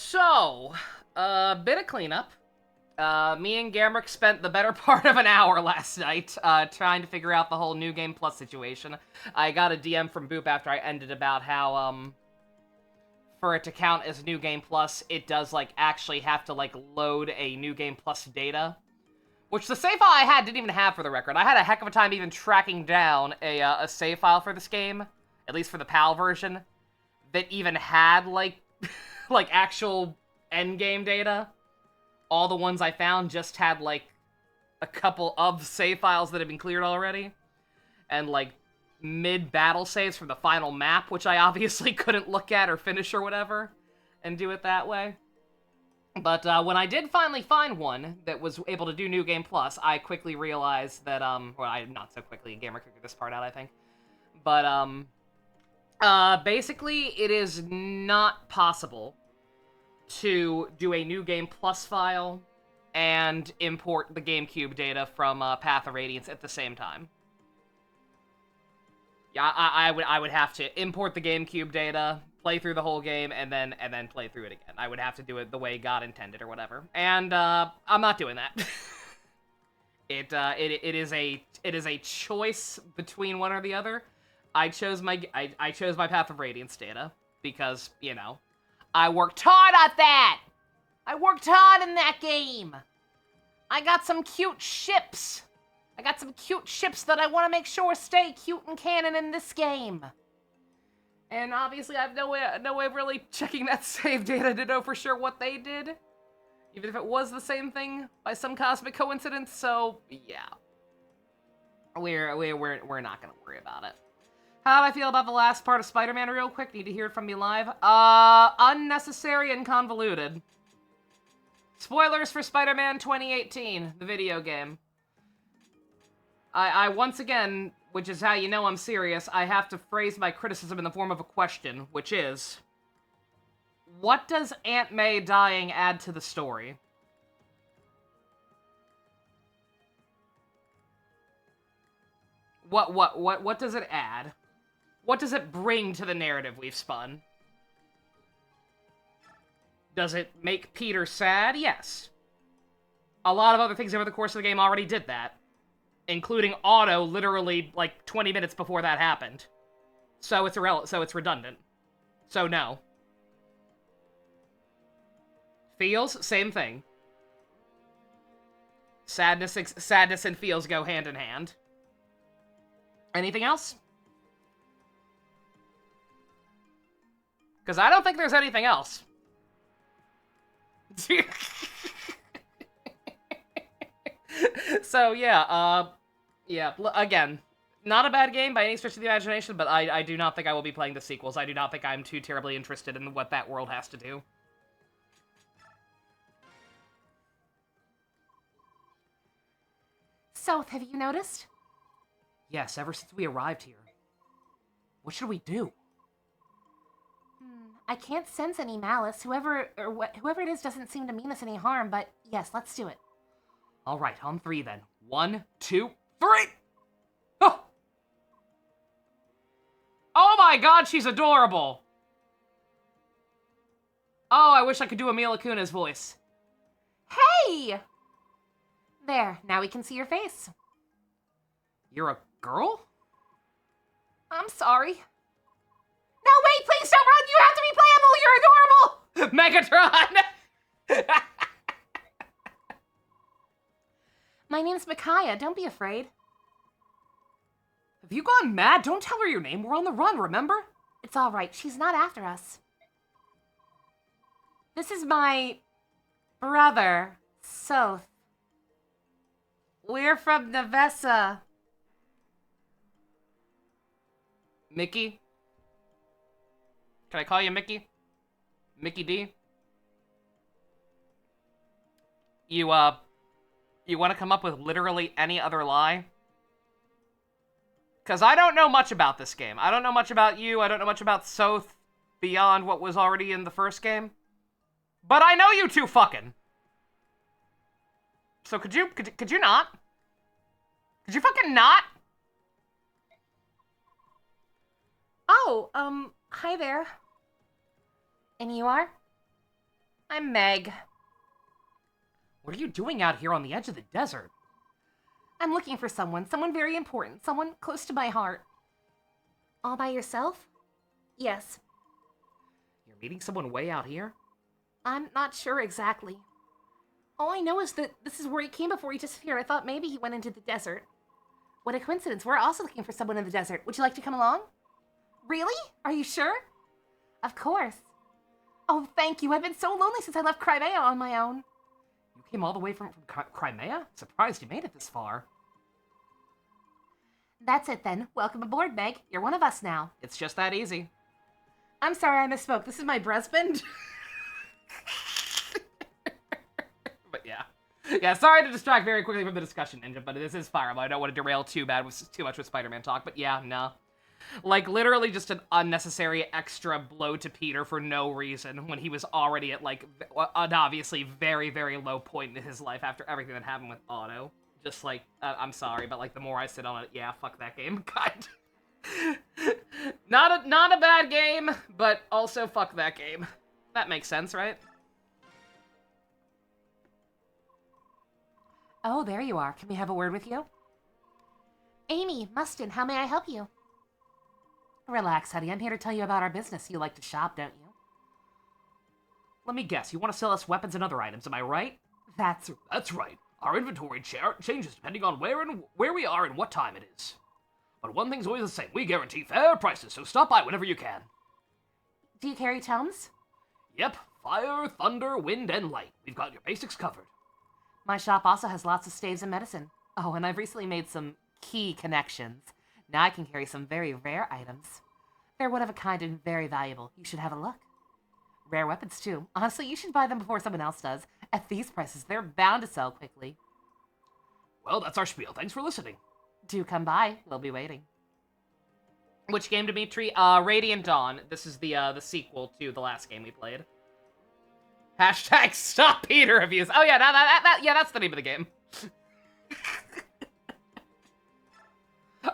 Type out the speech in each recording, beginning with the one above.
So, a bit of cleanup. Me and Gamrick spent the better part of an hour last night trying to figure out the whole New Game Plus situation. I got a DM from Boop after I ended about how, for it to count as New Game Plus, it does, like, actually have to, like, load a New Game Plus data. Which the save file I had didn't even have, for the record. I had a heck of a time even tracking down a save file for this game, at least for the PAL version, that even had, like, like, actual endgame data. All the ones I found just had, like, a couple of save files that had been cleared already. And, like, mid-battle saves from the final map, which I obviously couldn't look at or finish or whatever, and do it that way. But when I did finally find one that was able to do New Game Plus, I quickly realized that, well, not so quickly, Gamer figured this part out, I think. But, basically, it is not possible to do a New Game Plus file and import the GameCube data from Path of Radiance at the same time. Yeah, I would have to import the GameCube data, play through the whole game, and then play through it again. I would have to do it the way God intended or whatever. And I'm not doing that. It is a choice between one or the other. I chose my Path of Radiance data because, you know, I worked hard at that! I worked hard in that game! I got some cute ships! I got some cute ships that I want to make sure stay cute and canon in this game. And obviously I have no way of really checking that save data to know for sure what they did. Even if it was the same thing by some cosmic coincidence, so yeah. We're not gonna worry about it. How do I feel about the last part of Spider-Man real quick? Need to hear it from me live? Unnecessary and convoluted. Spoilers for Spider-Man 2018, the video game. I once again, which is how you know I'm serious, I have to phrase my criticism in the form of a question, which is, what does Aunt May dying add to the story? What does it add? What does it bring to the narrative we've spun? Does it make Peter sad? Yes. A lot of other things over the course of the game already did that. Including Otto literally, like, 20 minutes before that happened. So it's so it's redundant. So no. Feels? Same thing. Sadness and feels go hand in hand. Anything else? Because I don't think there's anything else. So, yeah, again, not a bad game by any stretch of the imagination, but I do not think I will be playing the sequels. I do not think I'm too terribly interested in what that world has to do. So, have you noticed? Yes, ever since we arrived here. What should we do? I can't sense any malice. Whoever it is doesn't seem to mean us any harm, but yes, let's do it. All right, on 3 then. 1, 2, 3! Oh! Oh my god, she's adorable! Oh, I wish I could do a Mila Kunis voice. Hey! There, now we can see your face. You're a girl? I'm sorry. No, wait, please don't run! You have to be playable! You're adorable! Megatron! My name's Micaiah, don't be afraid. Have you gone mad? Don't tell her your name. We're on the run, remember? It's all right. She's not after us. This is my brother, Soth. We're from Nevessa. Mickey? Can I call you Mickey? Mickey D? You want to come up with literally any other lie? Because I don't know much about this game. I don't know much about you. I don't know much about Soth beyond what was already in the first game. But I know you two fucking. So could you not? Could you fucking not? Oh, hi there. And you are? I'm Meg. What are you doing out here on the edge of the desert? I'm looking for someone very important, someone close to my heart. All by yourself? Yes. You're meeting someone way out here? I'm not sure exactly. All I know is that this is where he came before he disappeared. I thought maybe he went into the desert. What a coincidence. We're also looking for someone in the desert. Would you like to come along? Really? Are you sure? Of course. Oh, thank you. I've been so lonely since I left Crimea on my own. You came all the way from Crimea? Surprised you made it this far. That's it then. Welcome aboard, Meg. You're one of us now. It's just that easy. I'm sorry I misspoke. This is my husband. But yeah. Yeah, sorry to distract very quickly from the discussion, Ninja, but this is Fire Emblem. I don't want to derail too much with Spider-Man talk, but yeah, no. Like, literally just an unnecessary extra blow to Peter for no reason when he was already at, like, an obviously very, very low point in his life after everything that happened with Otto. Just, like, I'm sorry, but, like, the more I sit on it, yeah, fuck that game. God. Not a bad game, but also fuck that game. That makes sense, right? Oh, there you are. Can we have a word with you? Amy, Mustin, how may I help you? Relax, honey. I'm here to tell you about our business. You like to shop, don't you? Let me guess. You want to sell us weapons and other items, am I right? That's right. Our inventory changes depending on where we are and what time it is. But one thing's always the same. We guarantee fair prices, so stop by whenever you can. Do you carry tomes? Yep. Fire, thunder, wind, and light. We've got your basics covered. My shop also has lots of staves and medicine. Oh, and I've recently made some key connections. Now I can carry some very rare items. They're one of a kind and very valuable. You should have a look. Rare weapons, too. Honestly, you should buy them before someone else does. At these prices, they're bound to sell quickly. Well, that's our spiel. Thanks for listening. Do come by. We'll be waiting. Which game, Dimitri? Radiant Dawn. This is the sequel to the last game we played. Hashtag stop Peter reviews. Oh yeah, yeah, that's the name of the game.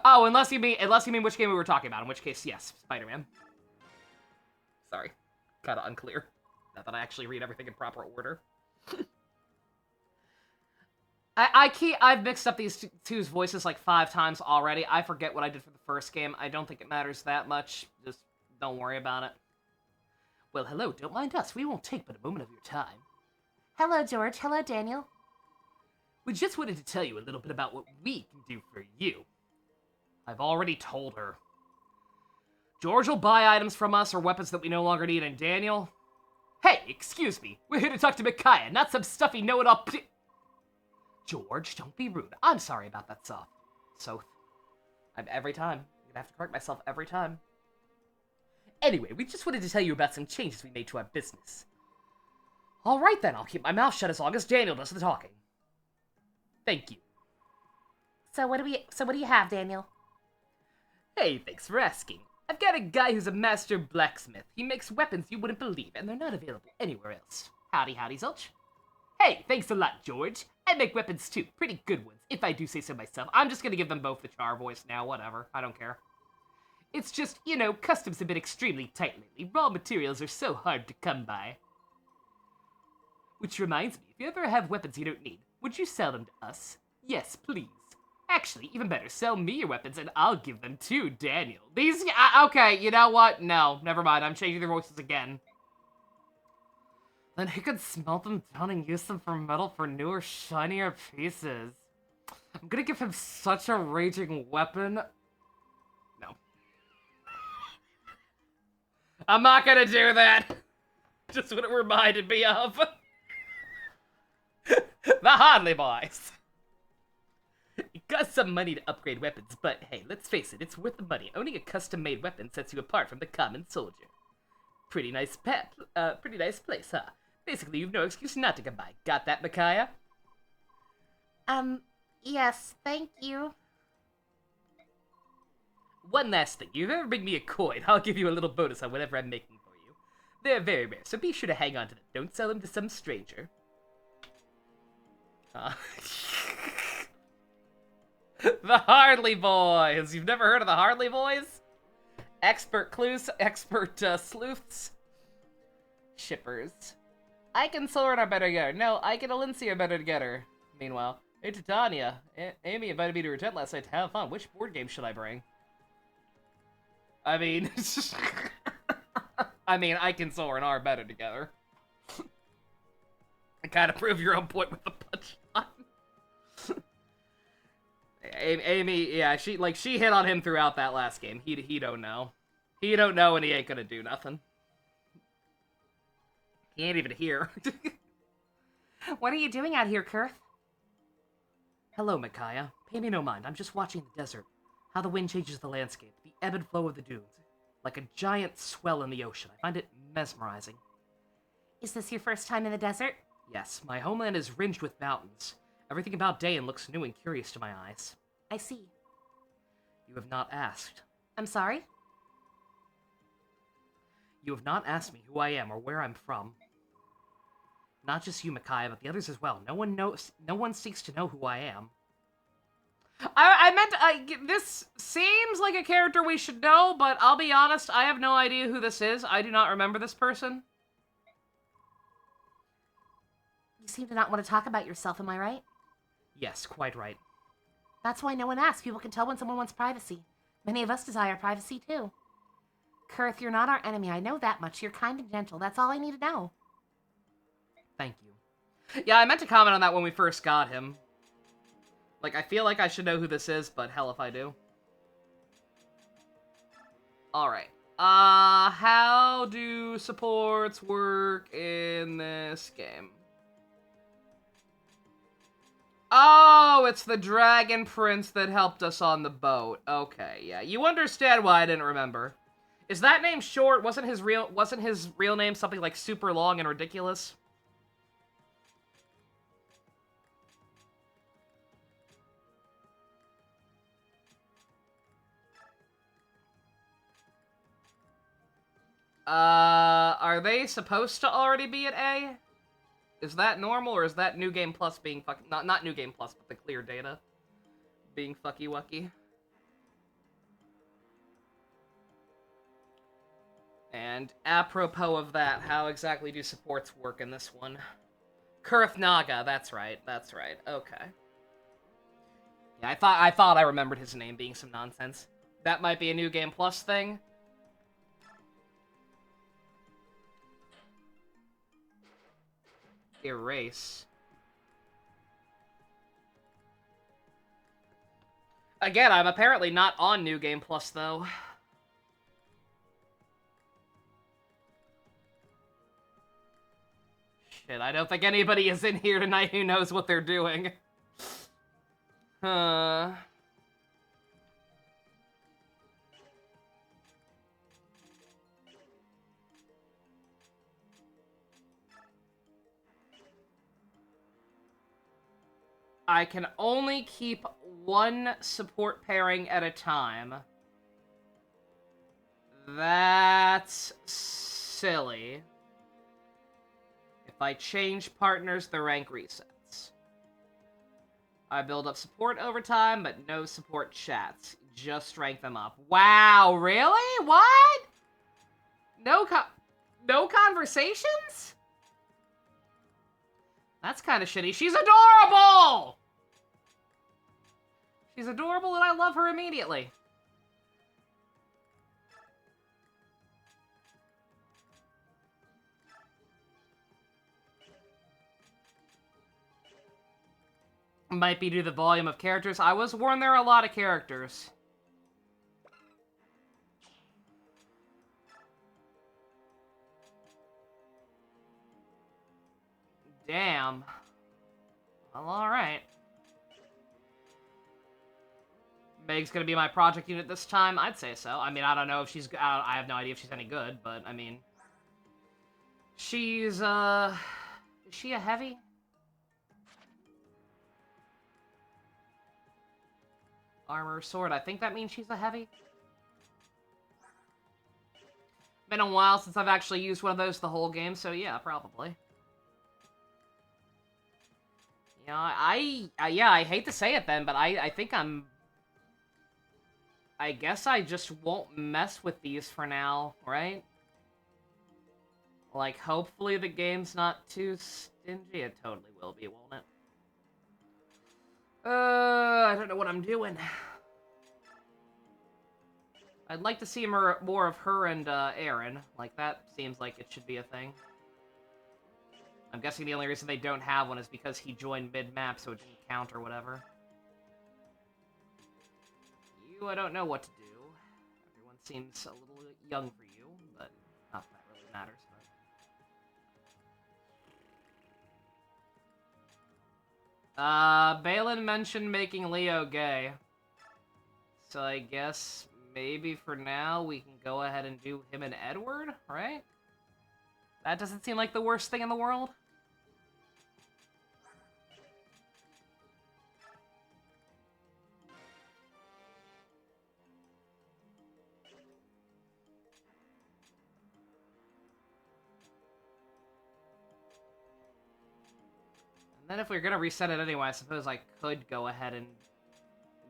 Oh, unless you mean which game we were talking about. In which case, yes, Spider-Man. Sorry, kind of unclear. Not that I actually read everything in proper order. I've mixed up these two's voices like 5 times already. I forget what I did for the first game. I don't think it matters that much. Just don't worry about it. Well, hello, don't mind us. We won't take but a moment of your time. Hello, George. Hello, Daniel. We just wanted to tell you a little bit about what we can do for you. I've already told her. George will buy items from us or weapons that we no longer need, and Daniel... Hey, excuse me. We're here to talk to Micaiah, not some stuffy know-it-all George, don't be rude. I'm sorry about that, Soph. So, every time. I'm gonna have to correct myself every time. Anyway, we just wanted to tell you about some changes we made to our business. All right, then. I'll keep my mouth shut as long as Daniel does the talking. Thank you. So what do you have, Daniel? Hey, thanks for asking. I've got a guy who's a master blacksmith. He makes weapons you wouldn't believe, and they're not available anywhere else. Howdy, Zilch. Hey, thanks a lot, George. I make weapons too. Pretty good ones, if I do say so myself. I'm just gonna give them both the Char voice now. Whatever. I don't care. It's just, you know, customs have been extremely tight lately. Raw materials are so hard to come by. Which reminds me, if you ever have weapons you don't need, would you sell them to us? Yes, please. Actually, even better, sell me your weapons and I'll give them to Daniel. These, okay, you know what? No, never mind. I'm changing their voices again. Then he could smelt them down and use them for metal for newer, shinier pieces. I'm gonna give him such a raging weapon. No. I'm not gonna do that. Just what it reminded me of. The Hadley Boys. It costs some money to upgrade weapons, but hey, let's face it, it's worth the money. Owning a custom-made weapon sets you apart from the common soldier. Pretty nice place, huh? Basically, you've no excuse not to come by. Got that, Micaiah? Yes, thank you. One last thing. If you ever bring me a coin, I'll give you a little bonus on whatever I'm making for you. They're very rare, so be sure to hang on to them. Don't sell them to some stranger. The Hardley Boys. You've never heard of the Hardley Boys? Expert sleuths. Shippers. Ike and Soren are better together. No, Ike and Alincia are better together. Meanwhile, hey Titania, Amy invited me to her tent last night to have fun. Which board game should I bring? I mean, Ike and Soren are better together. And kind of prove your own point with the punchline. Amy, yeah, she hit on him throughout that last game. He don't know. He don't know, and he ain't gonna do nothing. He ain't even here. What are you doing out here, Kurth? Hello, Micaiah. Pay me no mind. I'm just watching the desert. How the wind changes the landscape, the ebb and flow of the dunes. Like a giant swell in the ocean. I find it mesmerizing. Is this your first time in the desert? Yes, my homeland is ringed with mountains. Everything about Dayan looks new and curious to my eyes. I see. You have not asked. I'm sorry? You have not asked me who I am or where I'm from. Not just you, Micaiah, but the others as well. No one seeks to know who I am. I meant, this seems like a character we should know, but I'll be honest, I have no idea who this is. I do not remember this person. You seem to not want to talk about yourself, am I right? Yes, quite right. That's why no one asks. People can tell when someone wants privacy. Many of us desire privacy, too. Kurth, you're not our enemy. I know that much. You're kind and gentle. That's all I need to know. Thank you. Yeah, I meant to comment on that when we first got him. Like, I feel like I should know who this is, but hell if I do. Alright. How do supports work in this game? Oh, it's the Dragon Prince that helped us on the boat. Okay, yeah. You understand why I didn't remember. Is that name short? Wasn't his real name something like super long and ridiculous? Are they supposed to already be at A? Is that normal, or is that New Game Plus being not New Game Plus, but the clear data being fucky-wucky? And apropos of that, how exactly do supports work in this one? Kurth Naga, that's right, okay. Yeah, I thought I remembered his name being some nonsense. That might be a New Game Plus thing. Erase. Again, I'm apparently not on New Game Plus, though. Shit, I don't think anybody is in here tonight who knows what they're doing. I can only keep one support pairing at a time. That's silly. If I change partners, the rank resets. I build up support over time, but no support chats. Just rank them up. Wow, really? What? No conversations? That's kind of shitty. She's adorable! She's adorable and I love her immediately. Might be due to the volume of characters. I was warned there are a lot of characters. Damn. Well, alright. Meg's gonna be my project unit this time? I'd say so. I mean, I don't know if she's... I have no idea if she's any good, but, I mean... She's, Is she a heavy? Armor, sword. I think that means she's a heavy. Been a while since I've actually used one of those the whole game, so yeah, probably. You know, I hate to say it then, but I think I guess I just won't mess with these for now, right? Like, hopefully the game's not too stingy. It totally will be, won't it? I don't know what I'm doing. I'd like to see more of her and Aaron. Like, that seems like it should be a thing. I'm guessing the only reason they don't have one is because he joined mid-map, so it didn't count or whatever. You, I don't know what to do. Everyone seems a little young for you, but not that really matters. But... Balin mentioned making Leo gay. So I guess maybe for now we can go ahead and do him and Edward, right? That doesn't seem like the worst thing in the world. And then if we're gonna reset it anyway, I suppose I could go ahead and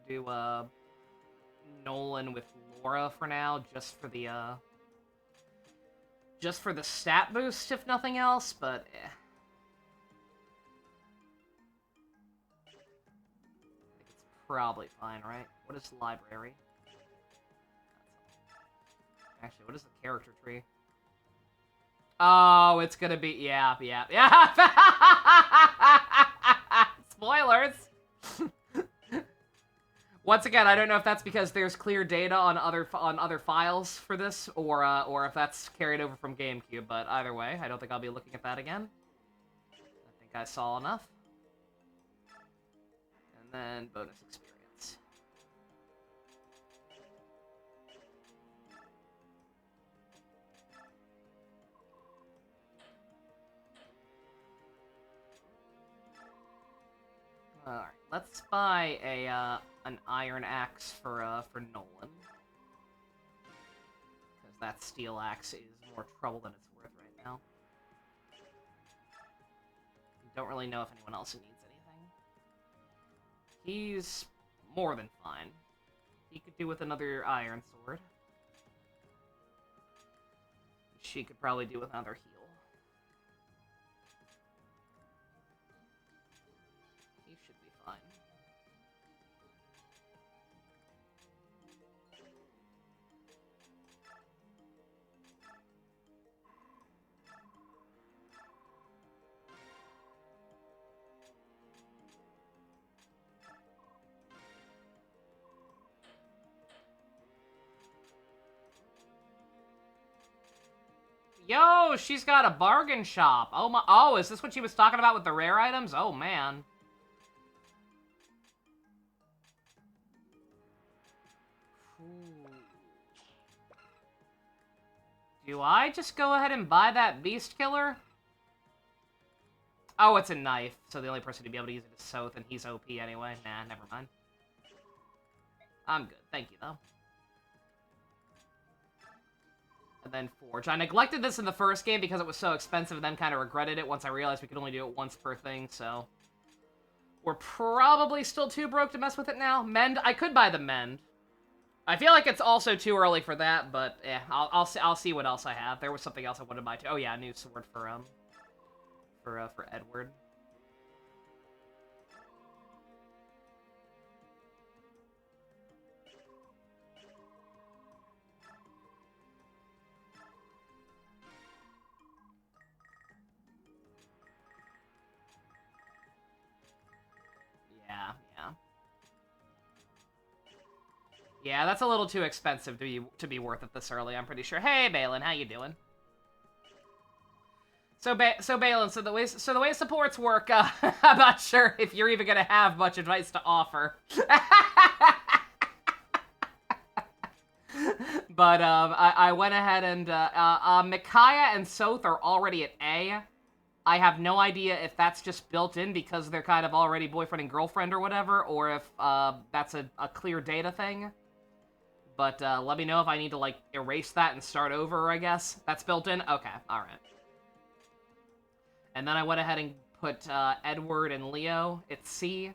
do, Nolan with Laura for now, just for the stat boost, if nothing else, but, eh. I think it's probably fine, right? What is library? Actually, what is the character tree? Oh, it's gonna be, yeah. Spoilers! Once again, I don't know if that's because there's clear data on other files for this, or if that's carried over from GameCube, but either way, I don't think I'll be looking at that again. I think I saw enough. And then bonus experience. Alright, let's buy an iron axe for Nolan. Because that steel axe is more trouble than it's worth right now. Don't really know if anyone else needs anything. He's more than fine. He could do with another iron sword. She could probably do with another heal. He should be fine. Yo, she's got a bargain shop. Oh my, oh, is this what she was talking about with the rare items? Oh man. Ooh. Do I just go ahead and buy that beast killer? Oh, it's a knife, so the only person to be able to use it is Soth, and he's OP anyway. Nah, never mind. I'm good, thank you though. And then Forge. I neglected this in the first game because it was so expensive and then kind of regretted it once I realized we could only do it once per thing, so... We're probably still too broke to mess with it now. Mend, I could buy the Mend. I feel like it's also too early for that, but yeah, I'll see what else I have. There was something else I wanted to buy too. Oh yeah, a new sword for Edward. Yeah, that's a little too expensive to be worth it this early, I'm pretty sure. Hey, Balin, how you doing? So Balin, so the way supports work, I'm not sure if you're even gonna have much advice to offer. But I went ahead and Micaiah and Soth are already at A. I have no idea if that's just built in because they're kind of already boyfriend and girlfriend or whatever, or if that's a clear data thing. But let me know if I need to, like, erase that and start over, I guess. That's built in? Okay, alright. And then I went ahead and put Edward and Leo at C. I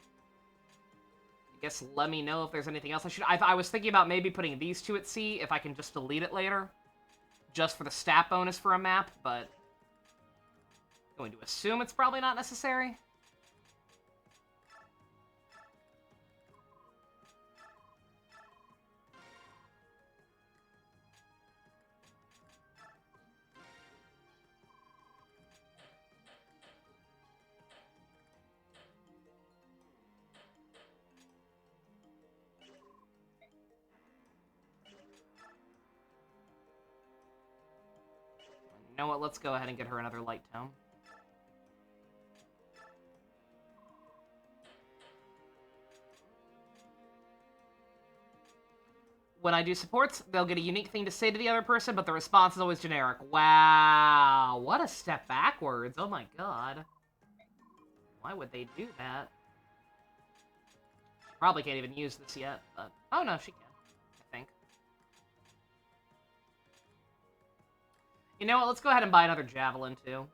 guess let me know if there's anything else I should... I was thinking about maybe putting these two at C if I can just delete it later. Just for the stat bonus for a map, but... Going to assume it's probably not necessary. You know what? Let's go ahead and get her another light tome. When I do supports, they'll get a unique thing to say to the other person, but the response is always generic. Wow, what a step backwards. Oh my god. Why would they do that? She probably can't even use this yet, but... Oh no, she can, I think. You know what, let's go ahead and buy another javelin, too.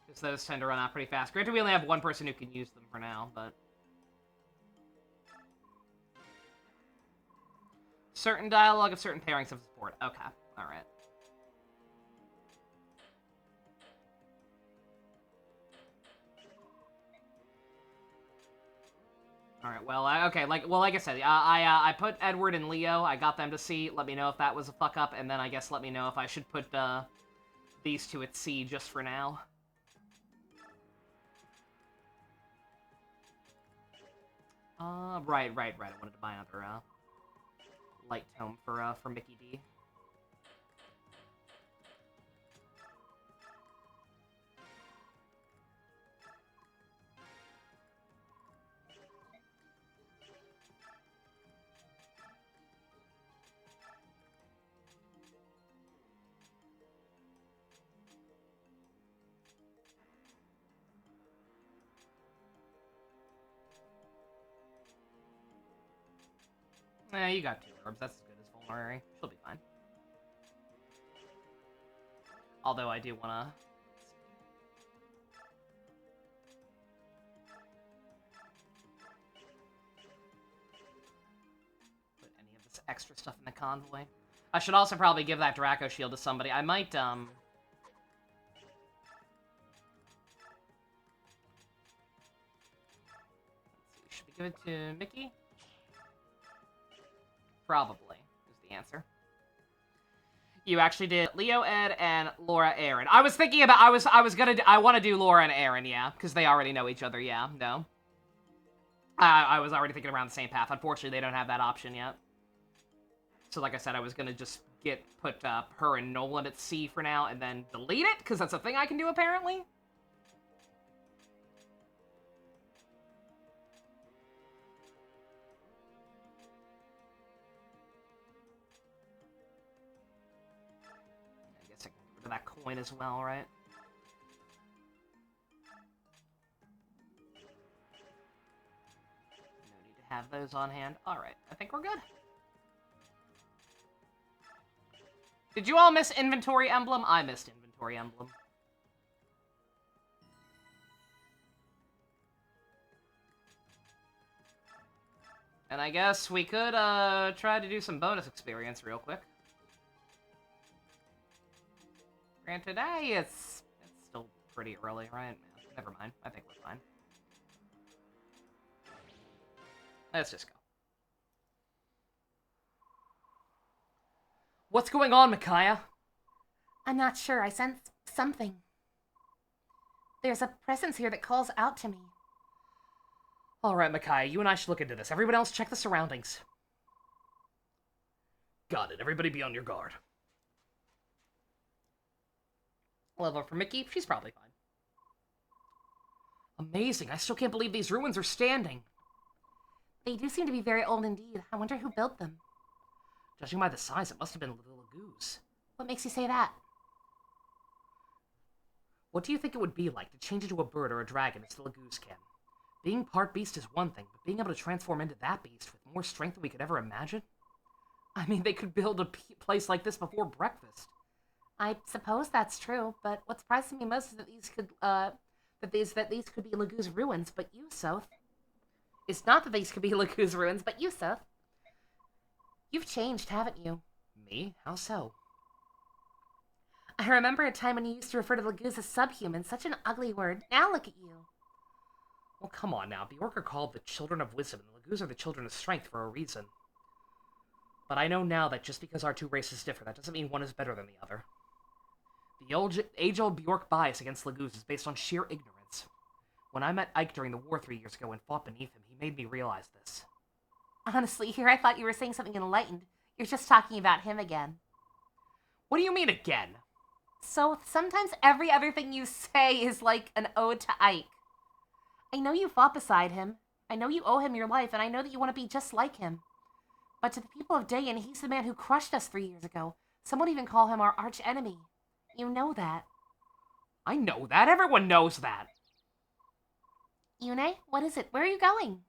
Because those tend to run out pretty fast. Granted, we only have one person who can use them for now, but... Certain dialogue of certain pairings of support. Okay, alright. Alright, well, like I said, I put Edward and Leo, I got them to C, let me know if that was a fuck-up, and then I guess let me know if I should put, these two at C just for now. Right, I wanted to buy another, light tome for Mickey D. You got 2 orbs. That's as good as Vulnerary. She'll be fine. Although I do wanna... put any of this extra stuff in the convoy. I should also probably give that Draco Shield to somebody. I might, Let's see. Should we give it to Mickey? Probably, is the answer. You actually did Leo, Ed, and Laura, Aaron. I was thinking about, I want to do Laura and Aaron, yeah, because they already know each other, yeah, no. I was already thinking around the same path. Unfortunately, they don't have that option yet. So like I said, I was gonna just put her and Nolan at C for now, and then delete it, because that's a thing I can do, apparently. That coin as well, right? No need to have those on hand. Alright, I think we're good. Did you all miss Inventory Emblem? I missed Inventory Emblem. And I guess we could, try to do some bonus experience real quick. Granted, it's still pretty early, right? Never mind. I think we're fine. Let's just go. What's going on, Micaiah? I'm not sure. I sense something. There's a presence here that calls out to me. Alright, Micaiah, you and I should look into this. Everyone else, check the surroundings. Got it. Everybody be on your guard. Level for Mickey, she's probably fine. Amazing, I still can't believe these ruins are standing. They do seem to be very old indeed. I wonder who built them. Judging by the size, it must have been the Lagoos. What makes you say that? What do you think it would be like to change into a bird or a dragon as the Lagoos can? Being part beast is one thing, but being able to transform into that beast with more strength than we could ever imagine? I mean, they could build a place like this before breakfast. I suppose that's true, but what surprises me most is that these could be Lagoos ruins, but you, Soth. It's not that these could be Lagu's ruins, but Yusuf. You've changed, haven't you? Me? How so? I remember a time when you used to refer to Lagus as subhuman, such an ugly word. Now look at you. Well, come on now. Bjork are called the children of wisdom, and the Lagus are the children of strength for a reason. But I know now that just because our two races differ, that doesn't mean one is better than the other. The age-old Bjork bias against Lagus is based on sheer ignorance. When I met Ike during the war 3 years ago and fought beneath him, he made me realize this. Honestly, here I thought you were saying something enlightened. You're just talking about him again. What do you mean again? So sometimes every other thing you say is like an ode to Ike. I know you fought beside him. I know you owe him your life, and I know that you want to be just like him. But to the people of Dayan, he's the man who crushed us 3 years ago. Some would even call him our arch enemy. You know that. I know that. Everyone knows that. Yune, what is it? Where are you going?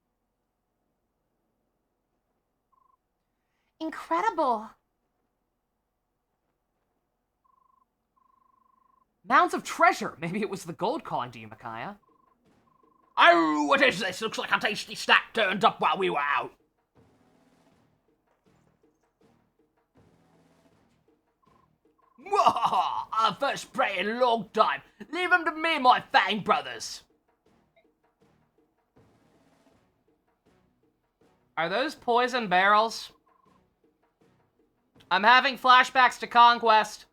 Incredible! Mounds of treasure! Maybe it was the gold calling to you, Micaiah. Oh, what is this? Looks like a tasty snack turned up while we were out. Mwahaha! Our first prey in a long time. Leave them to me, my Fang brothers. Are those poison barrels? I'm having flashbacks to Conquest.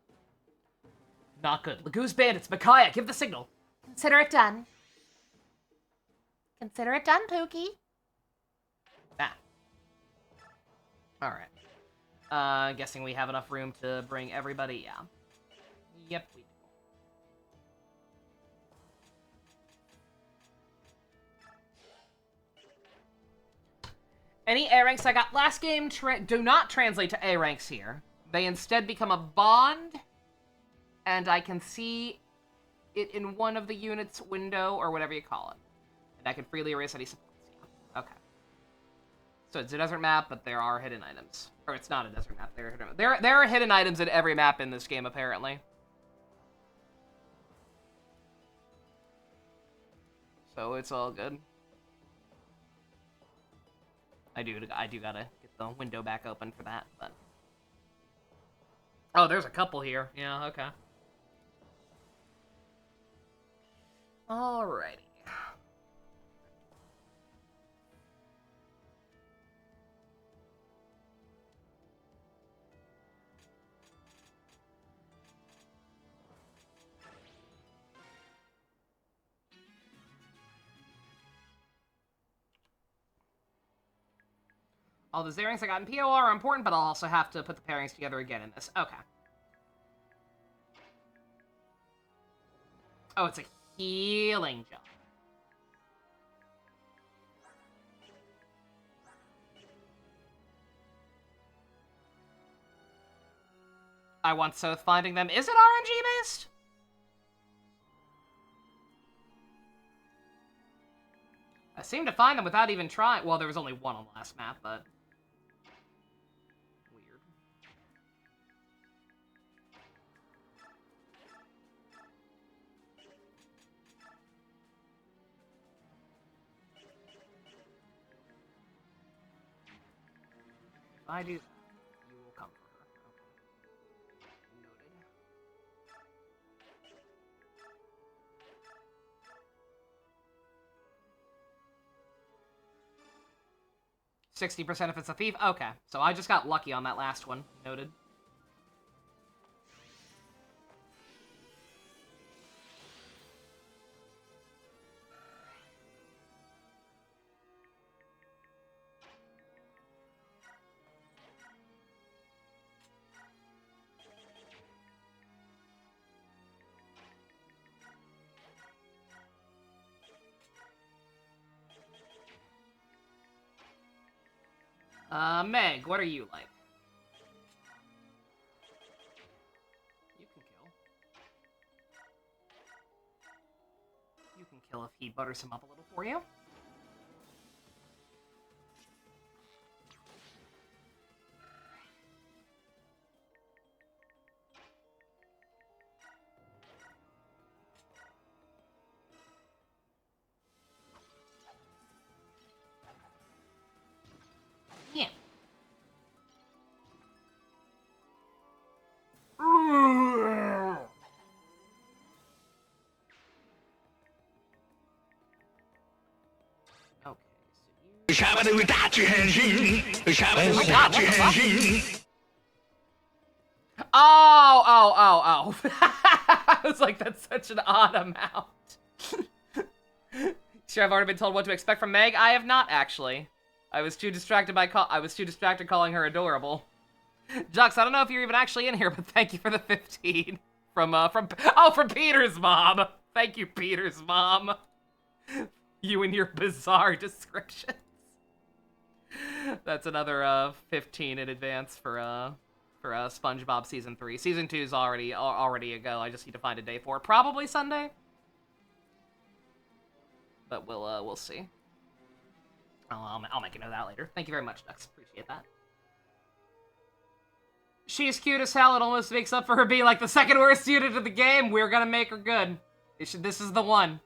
Not good. Lagu's bandits. Micaiah, give the signal. Consider it done. Consider it done, Pookie. Ah. Alright. Guessing we have enough room to bring everybody, yeah. Yep, we do. Any A ranks I got last game do not translate to A ranks here. They instead become a bond, and I can see it in one of the units' window, or whatever you call it. And I can freely erase any supports. Yeah. Okay. So it's a desert map, but there are hidden items. Or it's not a desert map. There are hidden items in every map in this game, apparently. So it's all good. I do gotta get the window back open for that, but... Oh, there's a couple here. Yeah, okay. Alrighty. All the pairings I got in POR are important, but I'll also have to put the pairings together again in this. Okay. Oh, it's a healing jump. I want Soth finding them. Is it RNG based? I seem to find them without even trying. Well, there was only one on the last map, but... Weird. If I do that, you will come for her. Okay. Noted. 60% if it's a thief? Okay, so I just got lucky on that last one. Noted. Meg, what are you like? You can kill. You can kill if he butters him up a little for you. Yeah. Okay, so you... Oh. I was like, that's such an odd amount. Sure, I've already been told what to expect from Meg. I have not, actually. I was too distracted calling her adorable. Jux, I don't know if you're even actually in here, but thank you for the 15 from Peter's mom. Thank you, Peter's mom. You and your bizarre descriptions. That's another 15 in advance for SpongeBob season 3. Season 2 is already a go. I just need to find a day for it. Probably Sunday. But we'll see. I'll make a note of that later. Thank you very much, Dux. Appreciate that. She's cute as hell. It almost makes up for her being like the second worst unit of the game. We're gonna make her good. This is the one.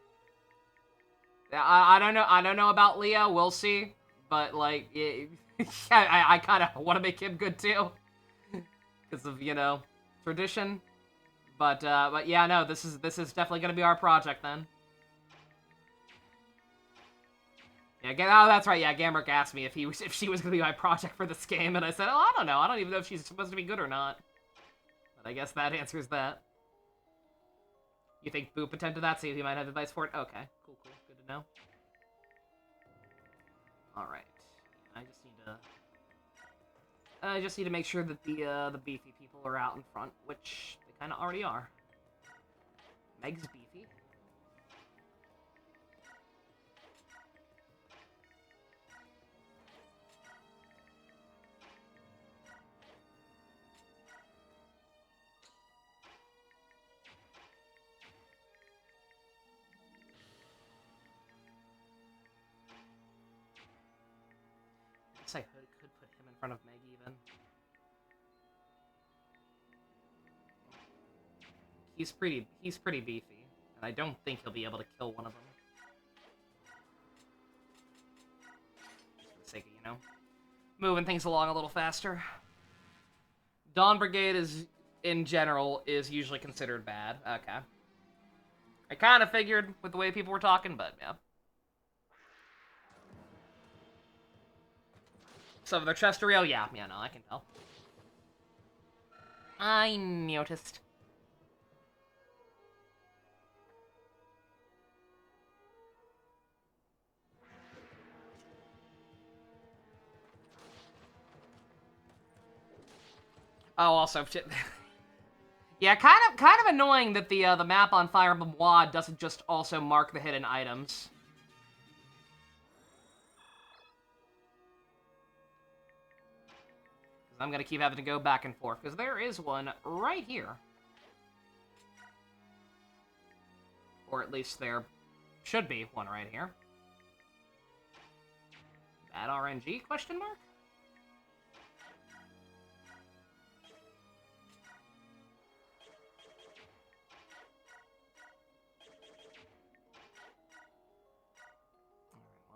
I don't know about Leo. We'll see. But like, I kind of want to make him good too, because of tradition. But yeah, no. This is definitely gonna be our project then. Yeah, oh, that's right. Yeah, Gamrick asked me if she was gonna be my project for this game, and I said, oh, I don't know. I don't even know if she's supposed to be good or not. But I guess that answers that. You think Boop attempted that? See if he might have advice for it. Okay, cool. Good to know. All right. I just need to make sure that the beefy people are out in front, which they kind of already are. Meg's beefy. I could put him in front of Meg even. He's pretty beefy, and I don't think he'll be able to kill one of them. Just for the sake of, moving things along a little faster. Dawn Brigade in general, is usually considered bad. Okay. I kind of figured with the way people were talking, but yeah. So the Chestereo, yeah, no, I can tell. I noticed. Oh, also, yeah, kind of annoying that the map on Fire Emblem WoD doesn't just also mark the hidden items. I'm gonna keep having to go back and forth, because there is one right here. Or at least there should be one right here. Bad RNG, question mark?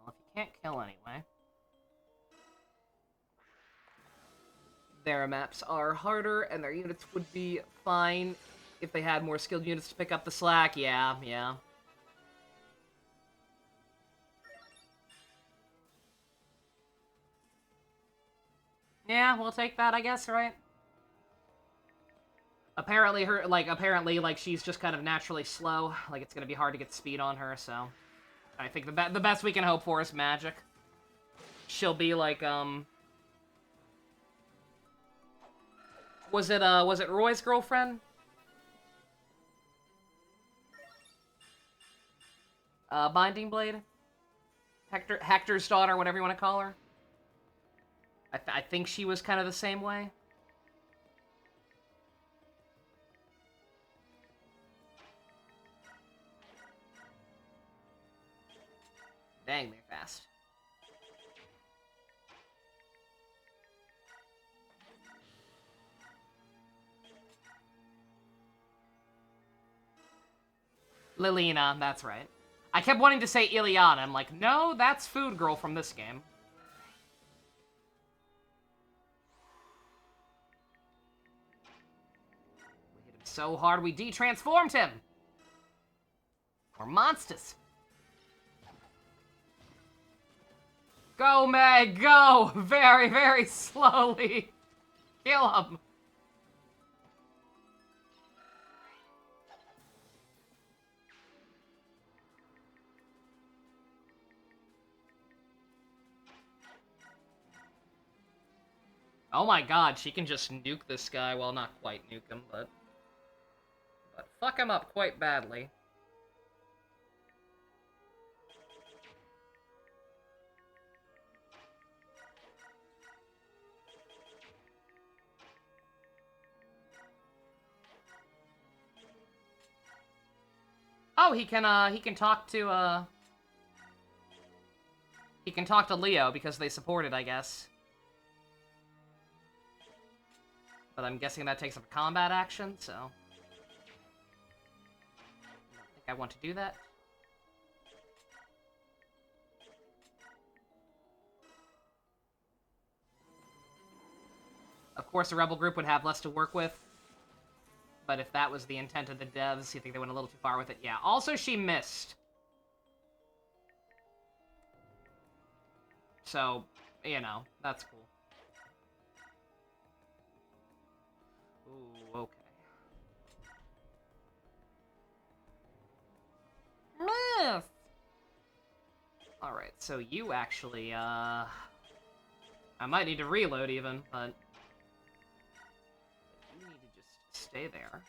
Well, if you can't kill anyway. Their maps are harder, and their units would be fine if they had more skilled units to pick up the slack. Yeah. Yeah, we'll take that, I guess, right? Apparently, she's just kind of naturally slow. Like, it's gonna be hard to get speed on her, so... I think the best we can hope for is magic. She'll be like, Was it Roy's girlfriend? Binding Blade? Hector's daughter, whatever you want to call her. I think she was kind of the same way. Dang, they're fast. Lilina, that's right. I kept wanting to say Ileana. I'm like, no, that's Food Girl from this game. so hard we de-transformed him. We're monsters. Go, Meg, go! Very, very slowly. Kill him. Oh my god, she can just nuke this guy. Well, not quite nuke him, but fuck him up quite badly. Oh, he can talk to, he can talk to Leo because they support it, I guess. But I'm guessing that takes up a combat action, so... I don't think I want to do that. Of course, a rebel group would have less to work with. But if that was the intent of the devs, you think they went a little too far with it? Yeah. Also, she missed. So, you know, that's cool. Ooh, okay. Miss! Alright, so you actually, I might need to reload even, but... you need to just stay there.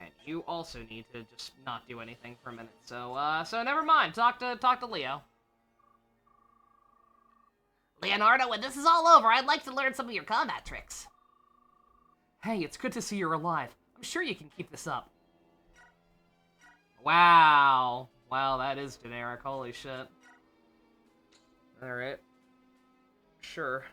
And you also need to just not do anything for a minute. So, so never mind. Talk to Leo. Leonardo, when this is all over, I'd like to learn some of your combat tricks. Hey, it's good to see you're alive. I'm sure you can keep this up. Wow. Wow, that is generic. Holy shit. Alright. Sure.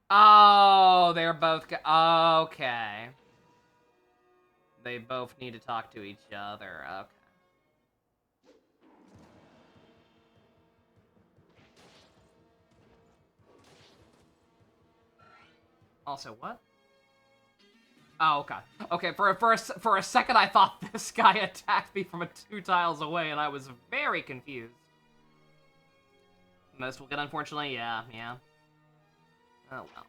Oh, they're both okay. They both need to talk to each other. Okay. Also, what? Oh, okay. Okay, for a second I thought this guy attacked me from 2 tiles away, and I was very confused. Most will get, unfortunately, yeah. Oh, well.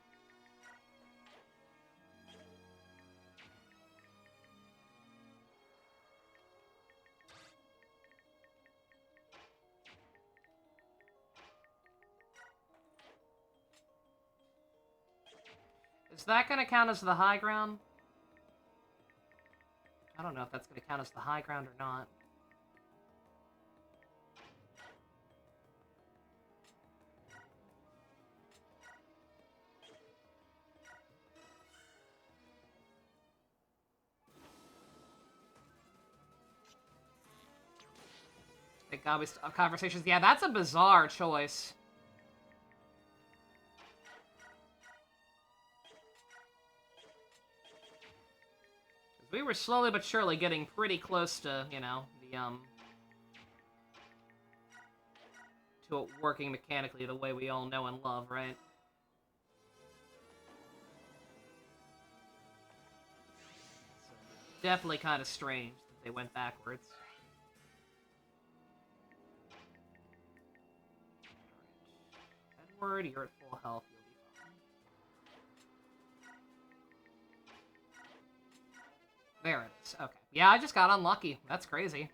Is that gonna count as the high ground? I don't know if that's gonna count as the high ground or not. Thank God we still have conversations. Yeah, that's a bizarre choice. We were slowly but surely getting pretty close to, you know, the, to it working mechanically the way we all know and love, right? So, definitely kind of strange that they went backwards. Edward, you're at full health. You'll be fine. There it is. Okay. Yeah, I just got unlucky. That's crazy.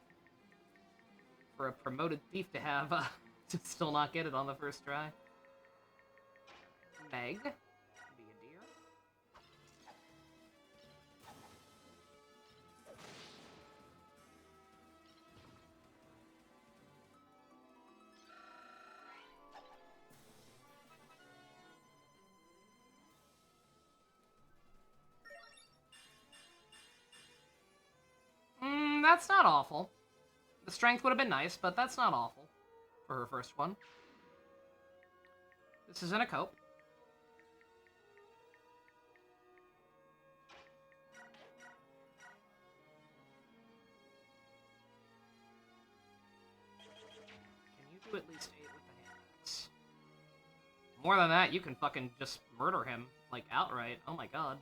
For a promoted thief to have, to still not get it on the first try. Meg, be a dear. That's not awful. The strength would have been nice, but that's not awful for her first one. This isn't a cope. More than that, you can fucking just murder him, like, outright. Oh my god.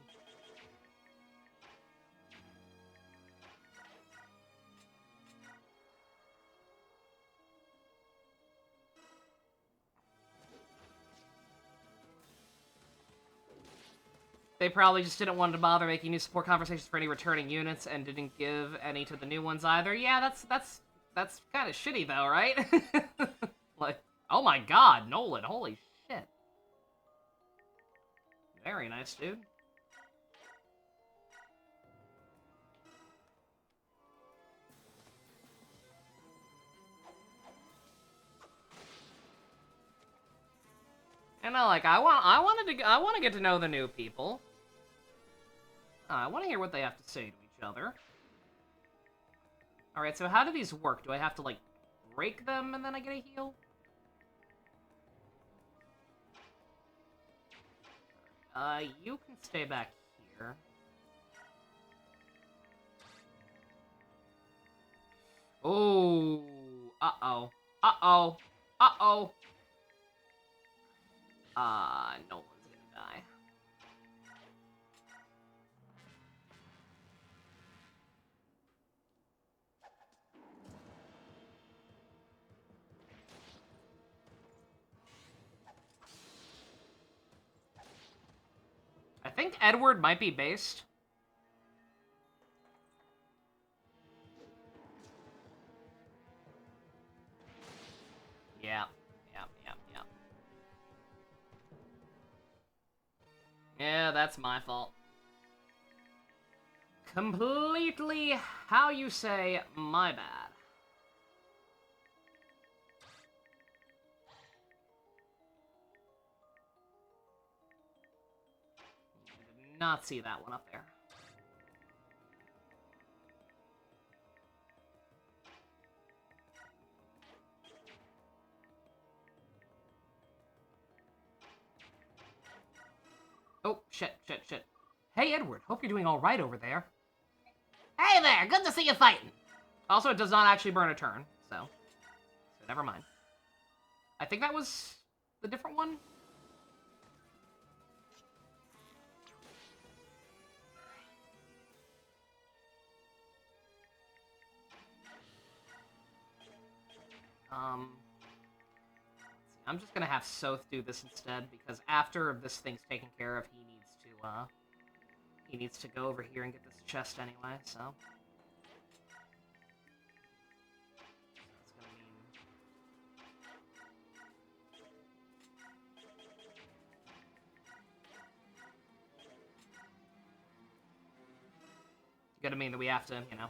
They probably just didn't want to bother making new support conversations for any returning units and didn't give any to the new ones either. Yeah, that's kind of shitty though, right? Like, oh my god, Nolan, holy shit. Very nice, dude. And I want to get to know the new people. I want to hear what they have to say to each other. Alright, so how do these work? Do I have to, like, break them and then I get a heal? You can stay back here. Oh, uh-oh. Uh-oh. Uh-oh. No one's gonna die. I think Edward might be based. Yeah. Yeah, that's my fault. Completely, how you say, my bad. I did not see that one up there. Oh, shit. Hey, Edward, hope you're doing all right over there. Hey there, good to see you fighting. Also, it does not actually burn a turn, so never mind. I think that was the different one. I'm just gonna have Soth do this instead, because after this thing's taken care of, he needs to go over here and get this chest anyway, so. That's gonna mean... It's gonna mean that we have to, you know...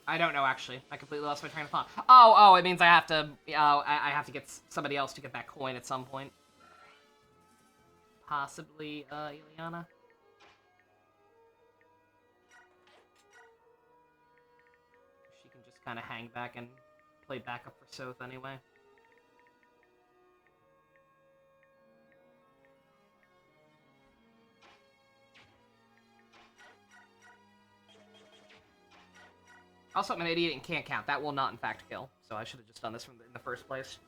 I don't know, actually. I completely lost my train of thought. Oh, it means I have to, I have to get somebody else to get that coin at some point. Possibly, Ileana? She can just kind of hang back and play backup for Soth anyway. Also, I'm an idiot and can't count. That will not, in fact, kill. So I should have just done this in the first place.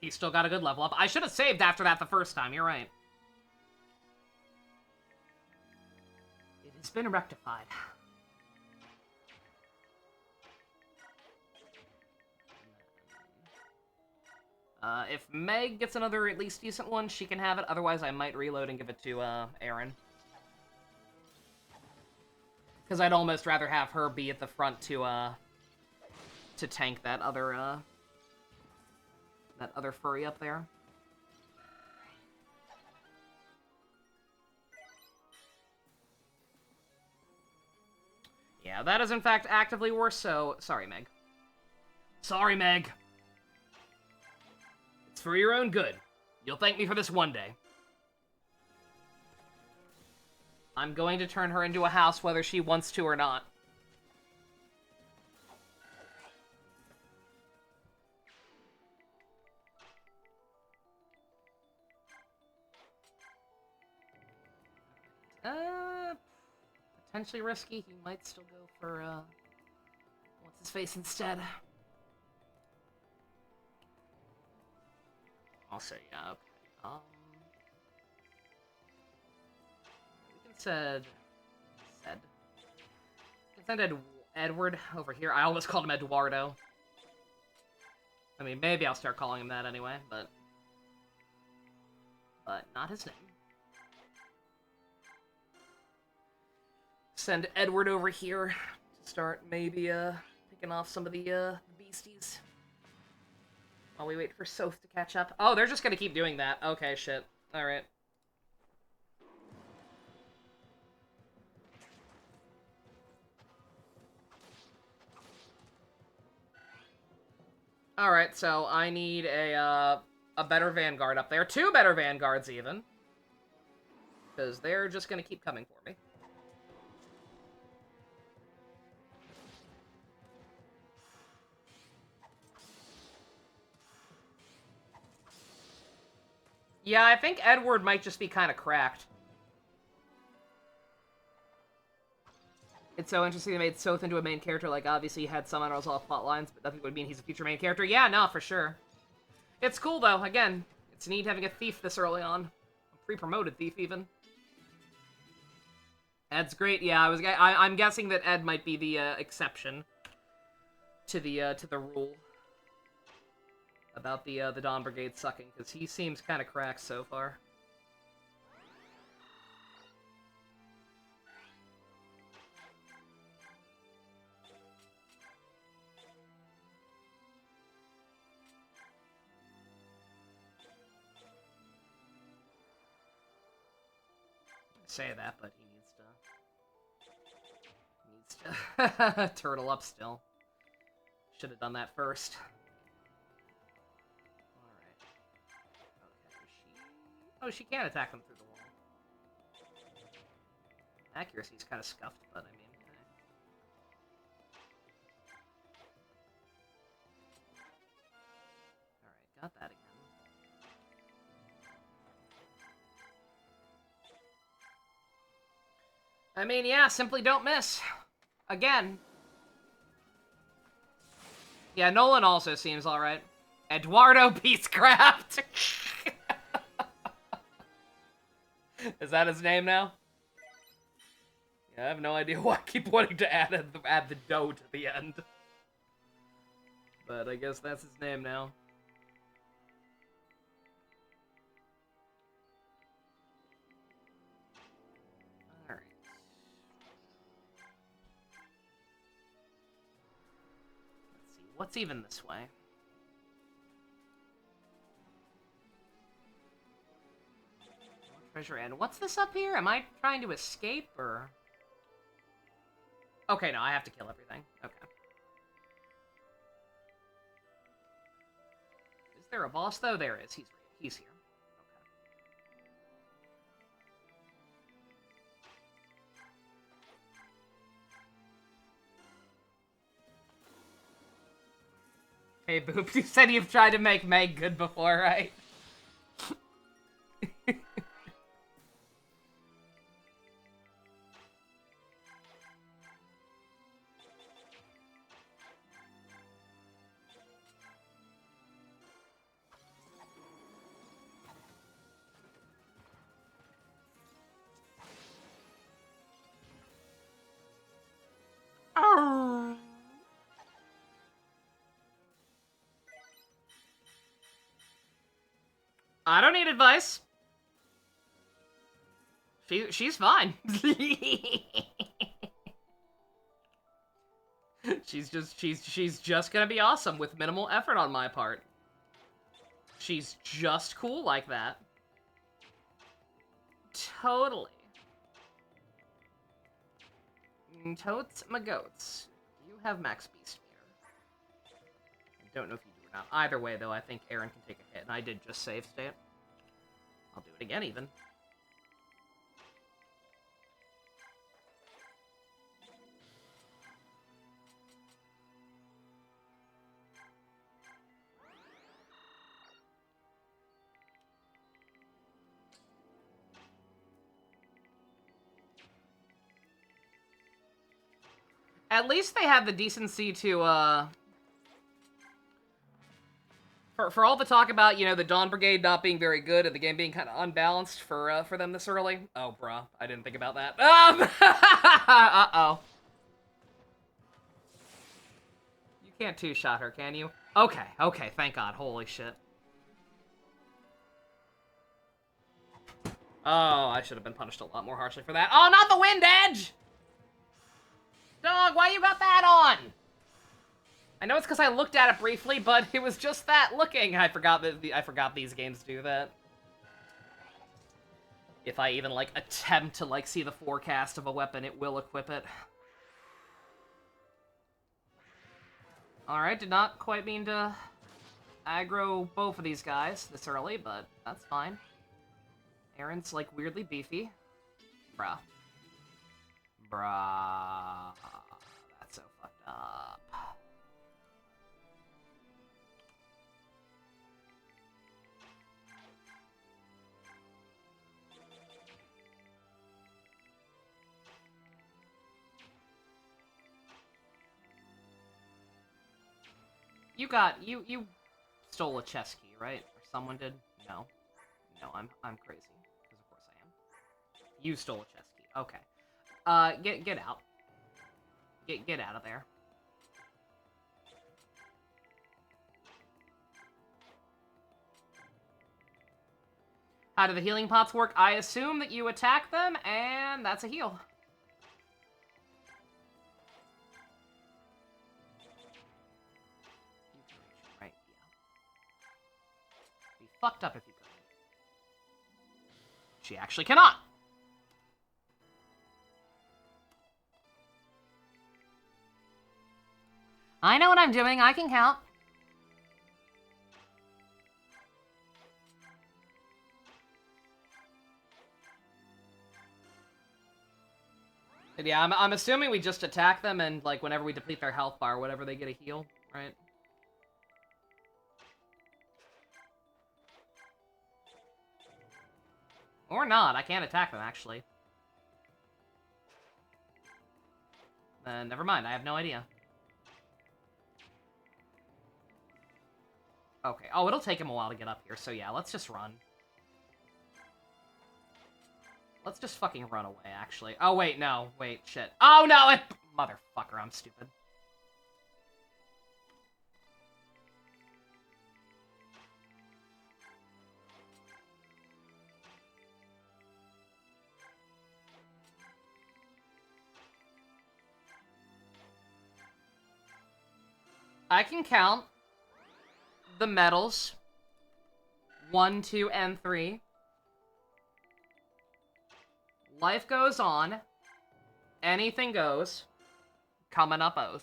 He's still got a good level up. I should have saved after that the first time. You're right. It has been rectified. If Meg gets another at least decent one, she can have it. Otherwise, I might reload and give it to, Aaron. Because I'd almost rather have her be at the front to tank that other furry up there. Yeah, that is in fact actively worse, so sorry, Meg. Sorry, Meg. It's for your own good. You'll thank me for this one day. I'm going to turn her into a house whether she wants to or not. Potentially risky. He might still go for, what's his face instead? I'll say, yeah, okay. We can send Edward over here. I almost called him Eduardo. I mean, maybe I'll start calling him that anyway, but not his name. Send Edward over here to start maybe picking off some of the beasties. While we wait for Soph to catch up. Oh, they're just gonna keep doing that. Okay, shit. Alright. Alright, so I need a better Vanguard up there. 2 better Vanguards, even. Because they're just gonna keep coming for me. Yeah, I think Edward might just be kind of cracked. It's so interesting they made Soth into a main character. Like, obviously he had some unresolved plot lines, but nothing would mean he's a future main character. Yeah, no, for sure. It's cool, though. Again, it's neat having a thief this early on. A pre-promoted thief, even. Ed's great. Yeah, I'm guessing that Ed might be the exception to the rule about the Dawn Brigade sucking, because he seems kind of cracked so far. Say that, but he needs to turtle up still. Should have done that first. Alright. Okay, oh, she can attack him through the wall. Accuracy's kind of scuffed, but I mean... Alright, got that again. I mean, yeah, simply don't miss. Again. Yeah, Nolan also seems alright. Eduardo Beastcraft! Is that his name now? Yeah, I have no idea why I keep wanting to add the dough to the end. But I guess that's his name now. Alright. Let's see, what's even this way? Treasure end. What's this up here? Am I trying to escape, or...? Okay, no, I have to kill everything. Okay. Is there a boss, though? There is. He's here. Okay. Hey, Boop, you said you've tried to make Meg good before, right? I don't need advice. She's fine. she's just gonna be awesome with minimal effort on my part. She's just cool like that. Totally. Totes my goats. You have max beast meter. I don't know if you do or not. Either way, though, I think Aaron can take a hit, and I did just save state. I'll do it again, even. At least they had the decency to, For all the talk about, you know, the Dawn Brigade not being very good and the game being kind of unbalanced for them this early. Oh, bruh. I didn't think about that. Uh-oh. You can't two-shot her, can you? Okay, thank God. Holy shit. Oh, I should have been punished a lot more harshly for that. Oh, not the wind edge! Dog, why you got that on? I know it's because I looked at it briefly, but it was just that looking. I forgot that I forgot these games do that. If I even, like, attempt to, like, see the forecast of a weapon, it will equip it. Alright, did not quite mean to aggro both of these guys this early, but that's fine. Aaron's, like, weirdly beefy. Bruh. That's so fucked up. You stole a chess key, right? Or someone did? No. No, I'm crazy. Because of course I am. You stole a chess key. Okay. Get out. Get out of there. How do the healing pots work? I assume that you attack them, and that's a heal. Right, yeah. Be fucked up if you could. She actually cannot. I know what I'm doing. I can count. And yeah, I'm assuming we just attack them and, like, whenever we deplete their health bar, whatever, they get a heal, right? Or not. I can't attack them, actually. Never mind. I have no idea. Okay. Oh, it'll take him a while to get up here, so yeah, let's just run. Let's just fucking run away, actually. Oh, wait, no. Wait, shit. Oh, no! Motherfucker, I'm stupid. I can count the medals. 1, 2, and 3. Life goes on. Anything goes. Coming up O's.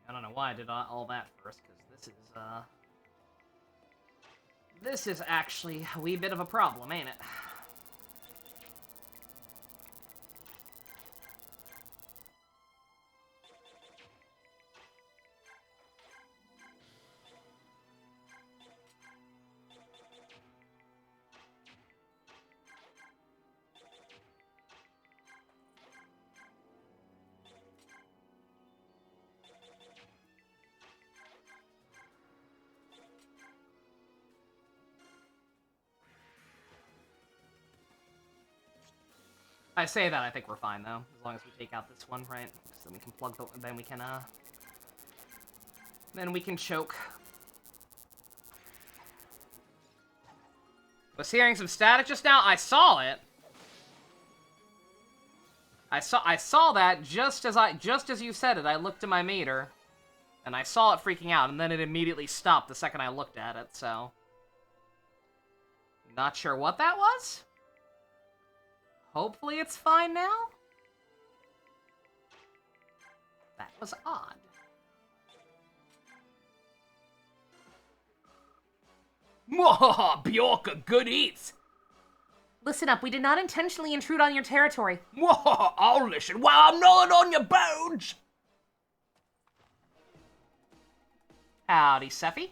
I don't know why I did all that first, because this is actually a wee bit of a problem, ain't it? I say that, I think we're fine, though. As long as we take out this one, right? So then we can plug the... Then we can, Then we can choke. Was hearing some static just now? I saw it! I saw that just as you said it. I looked at my meter, and I saw it freaking out, and then it immediately stopped the second I looked at it, so... Not sure what that was? Hopefully it's fine now? That was odd. Mwahaha, Bjorka, good eats! Listen up, we did not intentionally intrude on your territory. Whoa, I'll listen while I'm gnawing on your bones. Howdy, Sephi.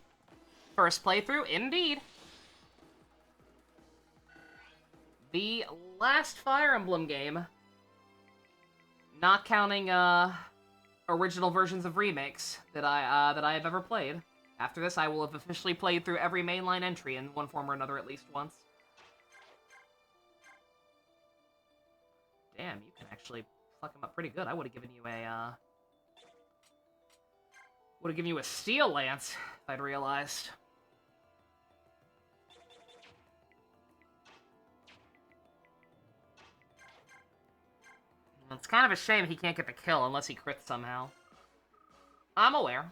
First playthrough, indeed. The last Fire Emblem game, not counting original versions of remakes that I have ever played. After this, I will have officially played through every mainline entry in one form or another at least once. Damn, you can actually fuck him up pretty good. I would have given you a steel lance if I'd realized. It's kind of a shame he can't get the kill unless he crits somehow. I'm aware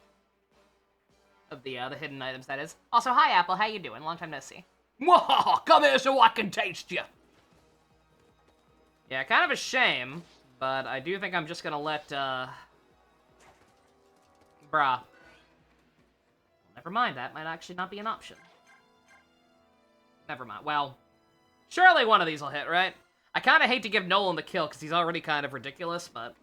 of the hidden items, that is. Also, hi, Apple. How you doing? Long time no see. Whoa, come here so I can taste you. Yeah, kind of a shame, but I do think I'm just gonna let, Bruh. Never mind, that might actually not be an option. Never mind. Well, surely one of these will hit, right? I kind of hate to give Nolan the kill, because he's already kind of ridiculous, but...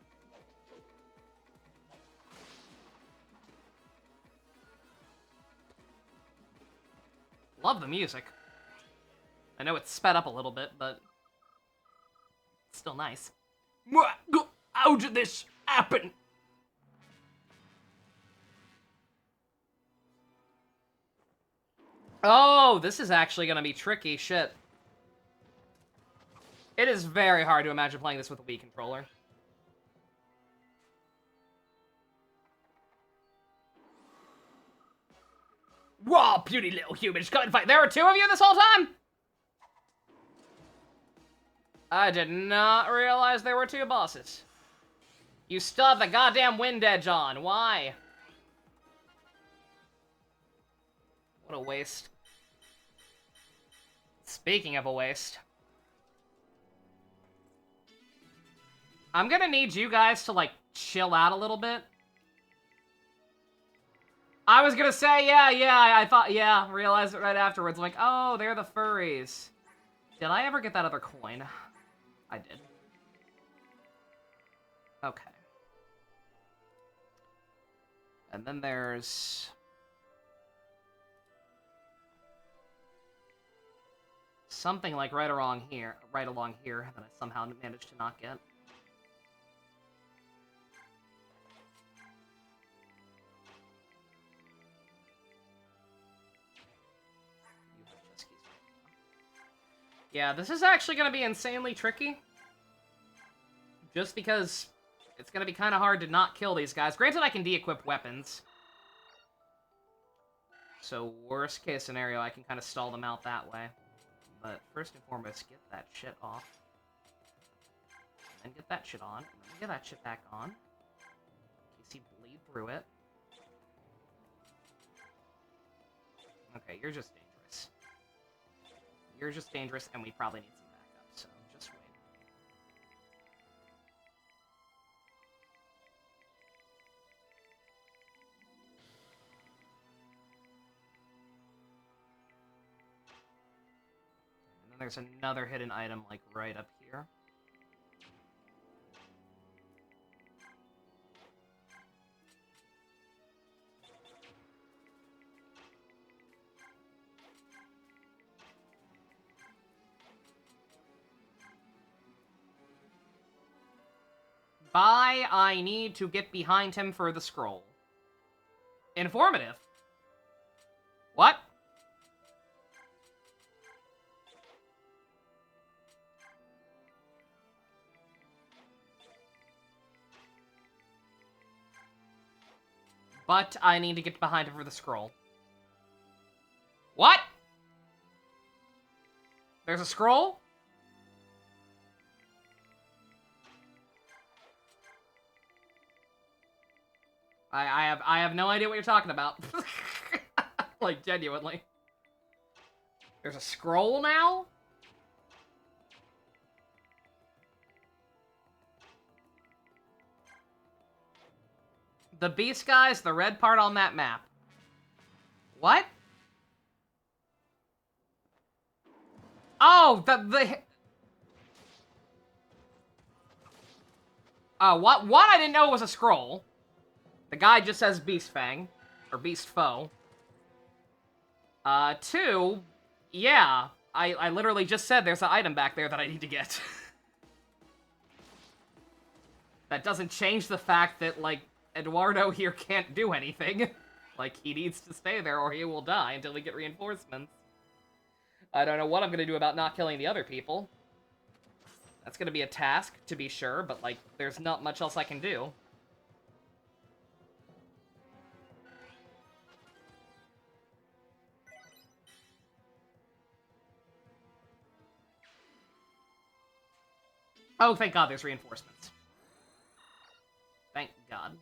Love the music. I know it's sped up a little bit, but... It's still nice. How did this happen? Oh, this is actually gonna be tricky, shit. It is very hard to imagine playing this with a Wii controller. Whoa, puny little humans, come and fight. There were two of you this whole time? I did not realize there were two bosses. You still have the goddamn wind edge on. Why? What a waste. Speaking of a waste. I'm gonna need you guys to, like, chill out a little bit. I was gonna say, I thought, realized it right afterwards. Like, oh, they're the furries. Did I ever get that other coin? I did. Okay. And then there's... something like right along here that I somehow managed to not get. Yeah, this is actually going to be insanely tricky. Just because it's going to be kind of hard to not kill these guys. Granted, I can de-equip weapons. So, worst case scenario, I can kind of stall them out that way. But first and foremost, get that shit off. Then get that shit on. And then get that shit back on. In case you bleed through it. Okay, you're just dangerous. You're just dangerous, and we probably need some backup, so just wait. And then there's another hidden item, like, right up here. I need to get behind him for the scroll. Informative. What? But I need to get behind him for the scroll. What? There's a scroll? I have no idea what you're talking about. Like, genuinely. There's a scroll now? The beast guys, the red part on that map. What? Oh, One, I didn't know it was a scroll. The guy just says Beast Fang. Or Beast Foe. Two, yeah. I literally just said there's an item back there that I need to get. That doesn't change the fact that, like, Eduardo here can't do anything. Like, he needs to stay there or he will die until we get reinforcements. I don't know what I'm gonna do about not killing the other people. That's gonna be a task, to be sure, but, like, there's not much else I can do. Oh, thank God there's reinforcements. Thank God.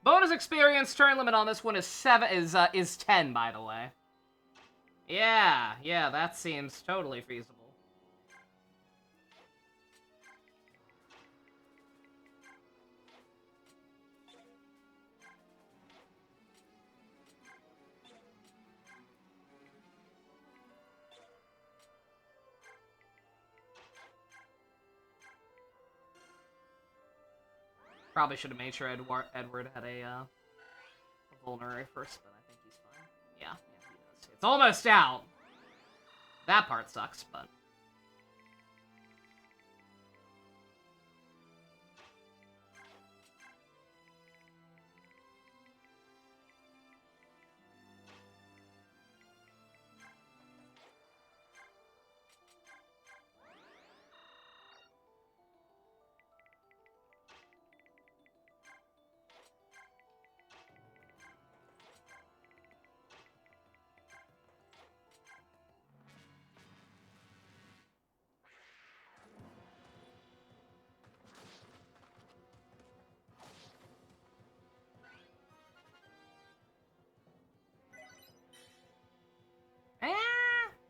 Bonus experience turn limit on this one is 10, by the way. Yeah, that seems totally feasible. Probably should have made sure Edward had a vulnerary first, but I think he's fine. Yeah, he does. It's almost out. That part sucks, but...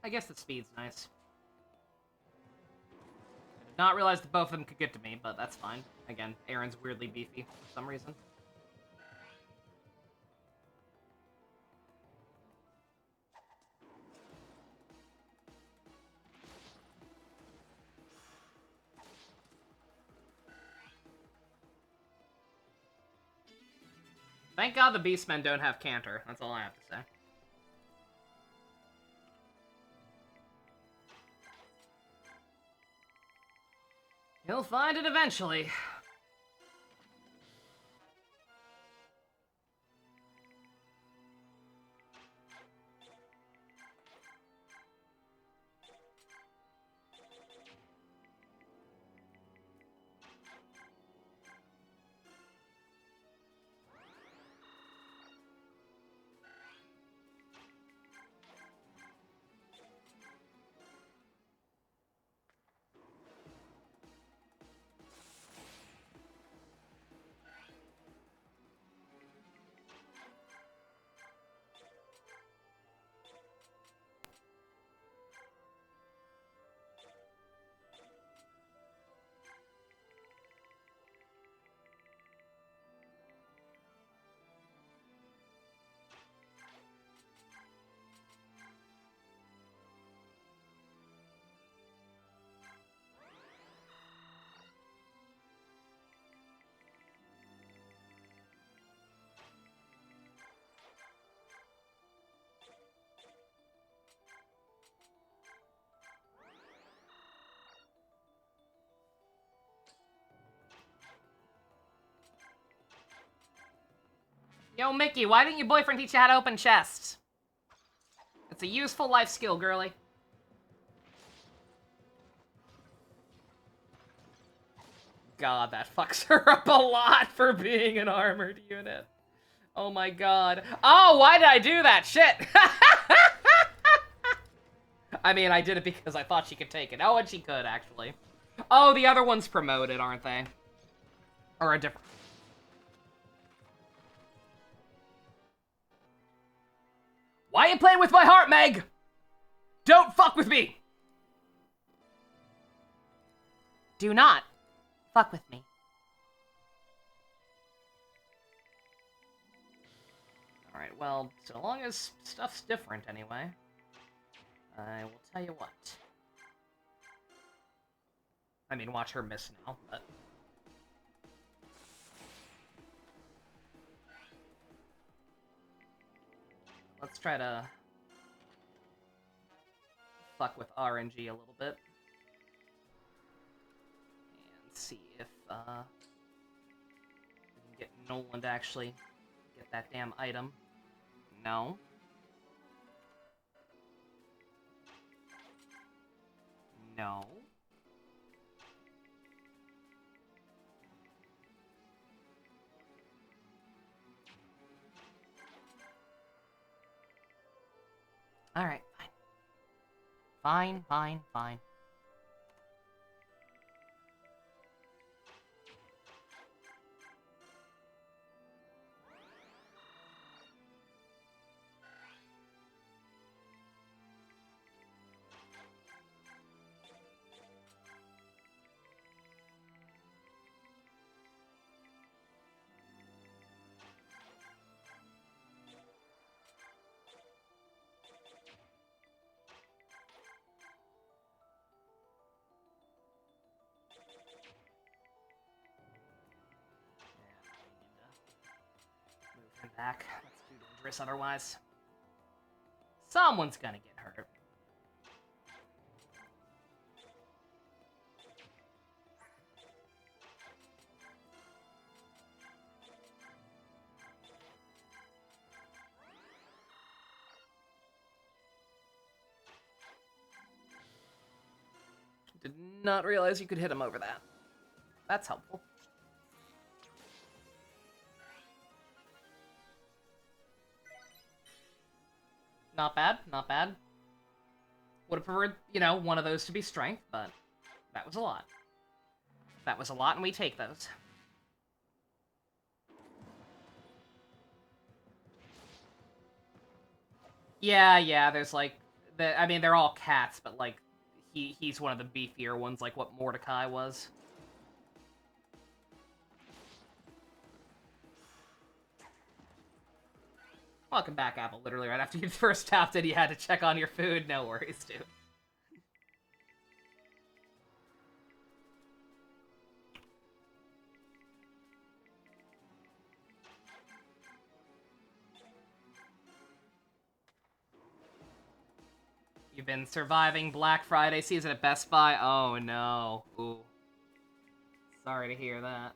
I guess the speed's nice. I did not realize that both of them could get to me, but that's fine. Again, Aaron's weirdly beefy for some reason. Thank God the Beastmen don't have Canter. That's all I have to say. He'll find it eventually. Yo, Mickey, why didn't your boyfriend teach you how to open chests? It's a useful life skill, girly. God, that fucks her up a lot for being an armored unit. Oh my god. Oh, why did I do that? Shit! I mean, I did it because I thought she could take it. Oh, and she could, actually. Oh, the other one's promoted, aren't they? Or a different... Why are you playing with my heart, Meg? Don't fuck with me! Do not fuck with me. Alright, well, so long as stuff's different anyway. I will tell you what. I mean, watch her miss now, but... Let's try to... fuck with RNG a little bit. And see if, we can get Nolan to actually get that damn item. No. No. Alright, fine. Fine, fine, fine. Move him back. That's too dangerous otherwise. Someone's gonna get hurt. Did not realize you could hit him over that. That's helpful. Not bad, not bad. Would have preferred, you know, one of those to be strength, but that was a lot. That was a lot, and we take those. Yeah, there's like... I mean, they're all cats, but like, he's one of the beefier ones, like what Mordecai was. Welcome back, Apple. Literally right after you first tapped it, you had to check on your food. No worries, dude. You've been surviving Black Friday season at Best Buy? Oh, no. Ooh. Sorry to hear that.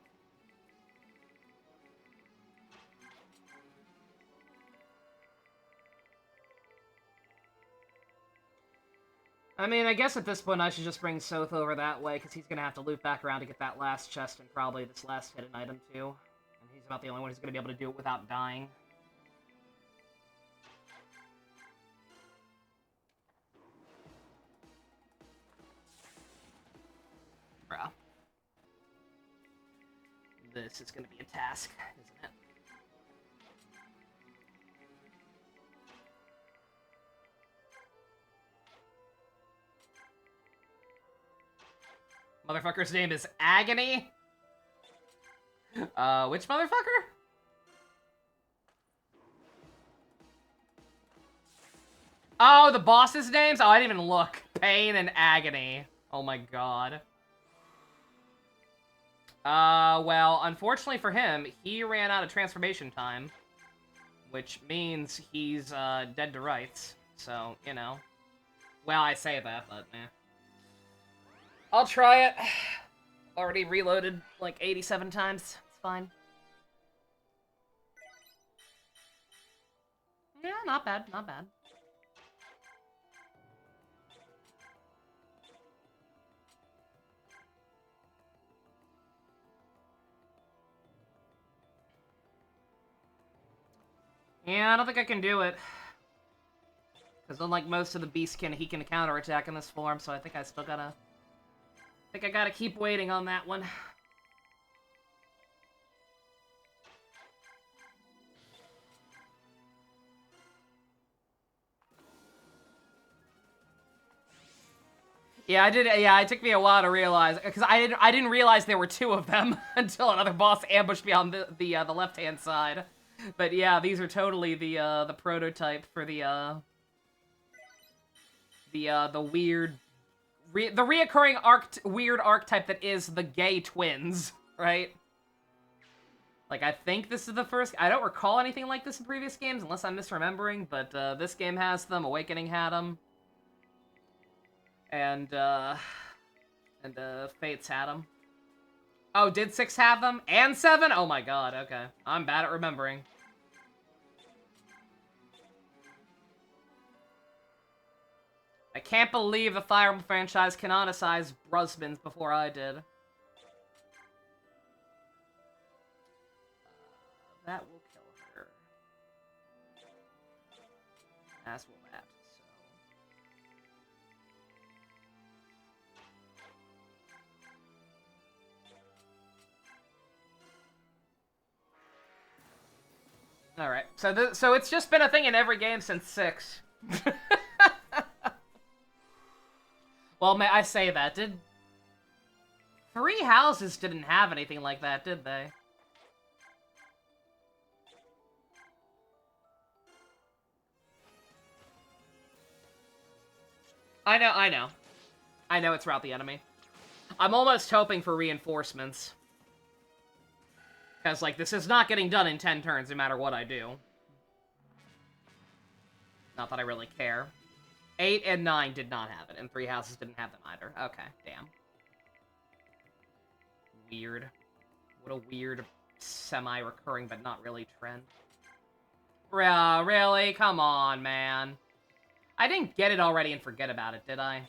I mean, I guess at this point I should just bring Soth over that way, because he's going to have to loop back around to get that last chest and probably this last hidden item, too. And he's about the only one who's going to be able to do it without dying. Bruh. This is going to be a task, isn't it? Motherfucker's name is Agony? Which motherfucker? Oh, the boss's names? Oh, I didn't even look. Pain and Agony. Oh my god. Well, unfortunately for him, he ran out of transformation time. Which means he's, dead to rights. So, you know. Well, I say that, but, eh. I'll try it. Already reloaded like 87 times. It's fine. Yeah, not bad, not bad. Yeah, I don't think I can do it. Because unlike most of the beasts, he can counterattack in this form, so I think I still gotta... I think I gotta keep waiting on that one. Yeah, I did. Yeah, it took me a while to realize, because I didn't realize there were two of them until another boss ambushed me on the left-hand side. But yeah, these are totally the prototype for the weird the reoccurring weird archetype that is the gay twins, right? Like, I think this is the first... I don't recall anything like this in previous games, unless I'm misremembering, but this game has them, Awakening had them. And Fates had them. Oh, did 6 have them? And 7? Oh my god, okay. I'm bad at remembering. I can't believe the Fire Emblem franchise canonicized Brusmans before I did. That will kill her. As will that, so... Alright, so it's just been a thing in every game since 6. Well, may I say that, did... 3 Houses didn't have anything like that, did they? I know. I know it's Route the Enemy. I'm almost hoping for reinforcements. Because, like, this is not getting done in 10 turns, no matter what I do. Not that I really care. 8 and 9 did not have it, and 3 Houses didn't have them either. Okay, damn. Weird. What a weird, semi-recurring, but not really trend. Really? Come on, man. I didn't get it already and forget about it, did I?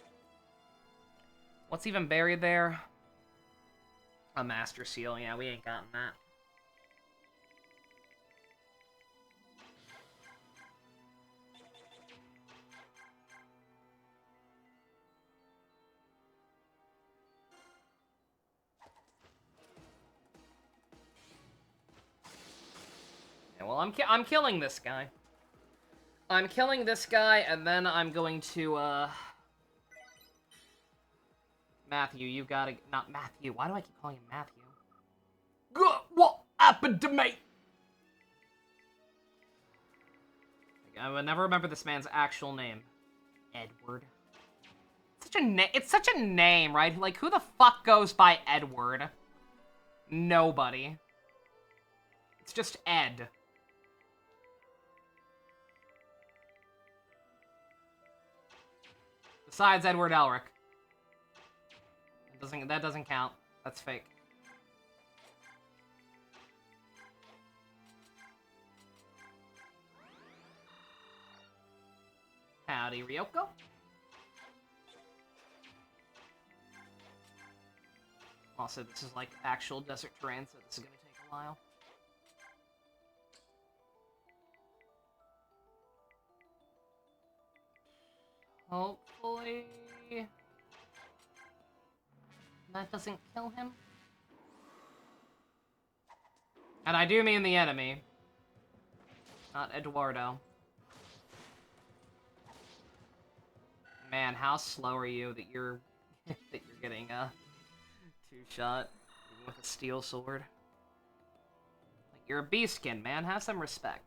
What's even buried there? A Master Seal. Yeah, we ain't gotten that. Yeah, well, I'm killing this guy. I'm killing this guy, and then I'm going to, Matthew, you gotta... Not Matthew. Why do I keep calling him Matthew? What happened to me? I would never remember this man's actual name. Edward. It's such a name, right? Like, who the fuck goes by Edward? Nobody. It's just Ed. Besides Edward Elric. That doesn't count. That's fake. Howdy, Ryoko. Also, this is like actual desert terrain, so this is gonna take a while. Hopefully... that doesn't kill him. And I do mean the enemy. Not Eduardo. Man, how slow are you that you're that you're getting a two-shot even with a steel sword? Like, you're a beastkin, man. Have some respect.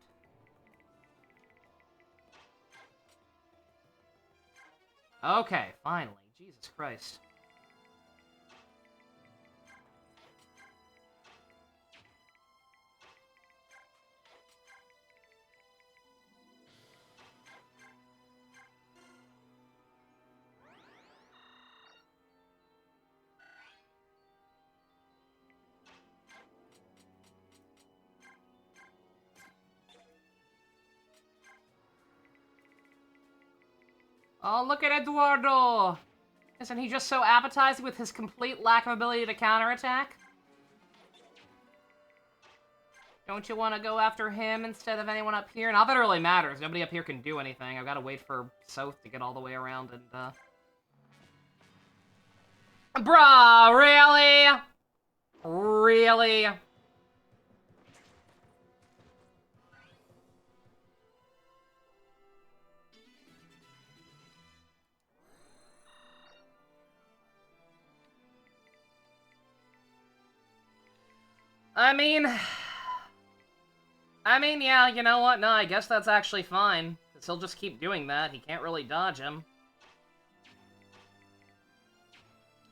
Okay, finally. Jesus Christ. Oh, look at Eduardo! Isn't he just so appetizing with his complete lack of ability to counterattack? Don't you want to go after him instead of anyone up here? Not that it really matters. Nobody up here can do anything. I've got to wait for South to get all the way around and, Bruh, really? Really? I mean, yeah, you know what? No, I guess that's actually fine. Because he'll just keep doing that. He can't really dodge him.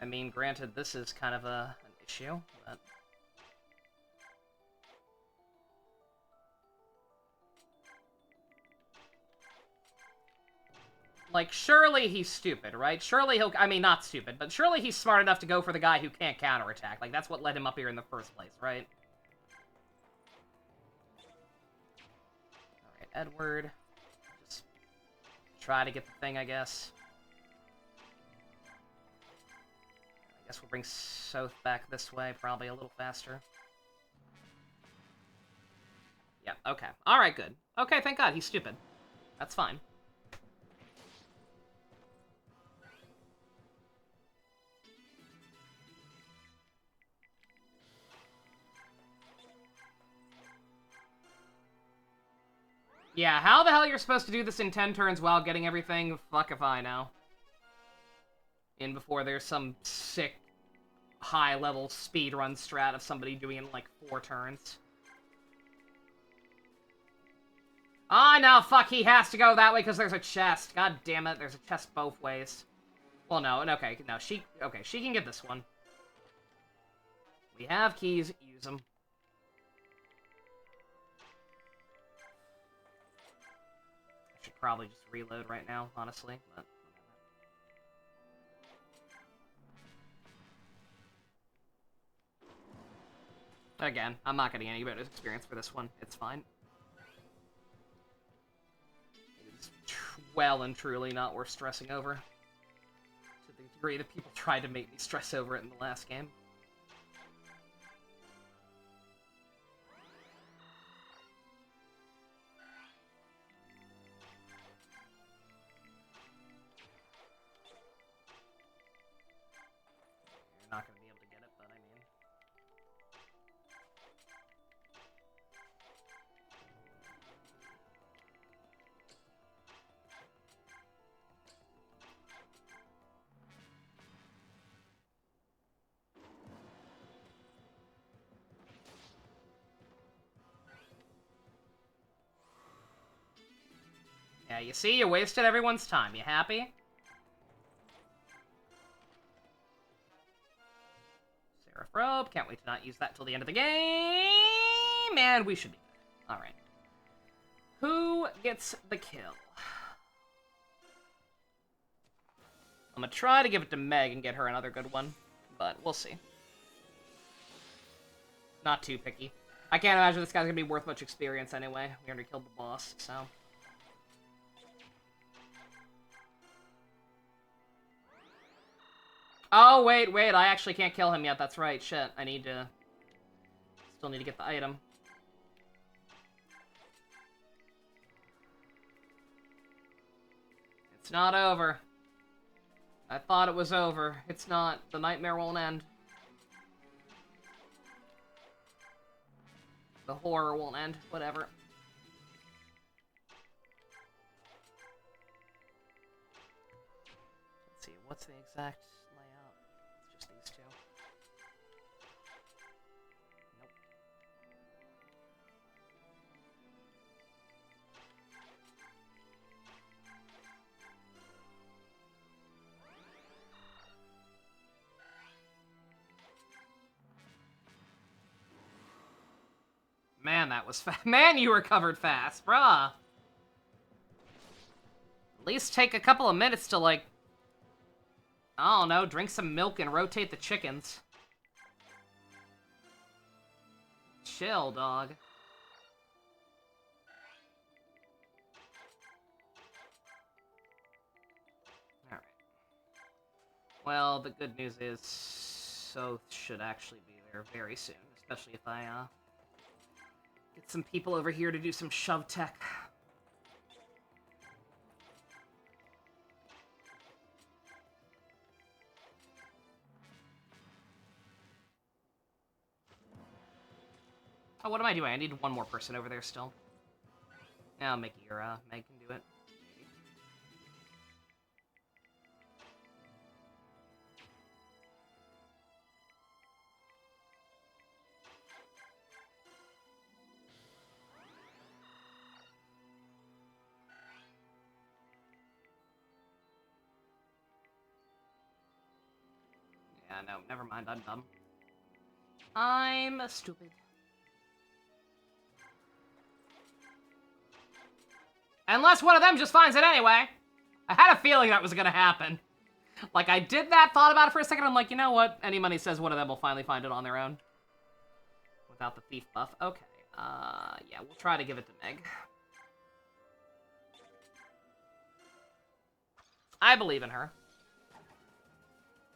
I mean, granted, this is kind of an issue, but... Like, surely he's stupid, right? Surely he'll... I mean, not stupid, but surely he's smart enough to go for the guy who can't counterattack. Like, that's what led him up here in the first place, right? Alright, Edward. Just try to get the thing, I guess. I guess we'll bring Soth back this way, probably a little faster. Yeah, okay. Alright, good. Okay, thank God, he's stupid. That's fine. Yeah, how the hell you're supposed to do this in 10 turns while getting everything? Fuck if I know. In before there's some sick, high-level speedrun strat of somebody doing it in, like, 4 turns. Ah, no, fuck, he has to go that way because there's a chest. God damn it, there's a chest both ways. Well, no, okay, no, she can get this one. We have keys, use them. Should probably just reload right now, honestly, but... Again, I'm not getting any bonus experience for this one. It's fine. It's well and truly not worth stressing over. To the degree that people tried to make me stress over it in the last game. You're not going to be able to get it, but I mean... Yeah, you see? You wasted everyone's time. You happy? Seraph Robe. Can't wait to not use that till the end of the game. And we should be good. Alright. Who gets the kill? I'm gonna try to give it to Meg and get her another good one. But we'll see. Not too picky. I can't imagine this guy's gonna be worth much experience anyway. We already killed the boss, so... Oh, wait, I actually can't kill him yet, that's right, shit. I need to... Still need to get the item. It's not over. I thought it was over. It's not. The nightmare won't end. The horror won't end. Whatever. Let's see, what's the exact... It's just these two. Nope. Man, that was fast. Man, you recovered fast, bruh. At least take a couple of minutes to, like... I don't know, drink some milk and rotate the chickens. Chill, dog. Alright. Well, the good news is... Soth should actually be there very soon. Especially if I, get some people over here to do some shove tech. Oh, what am I doing? I need one more person over there still. Yeah, Mickey or Meg can do it. Maybe. Yeah, no, never mind, I'm dumb. I'm stupid. Unless one of them just finds it anyway. I had a feeling that was gonna happen. Like, I did that, thought about it for a second, I'm like, you know what? Any money says one of them will finally find it on their own. Without the thief buff. Okay. Yeah, we'll try to give it to Meg. I believe in her.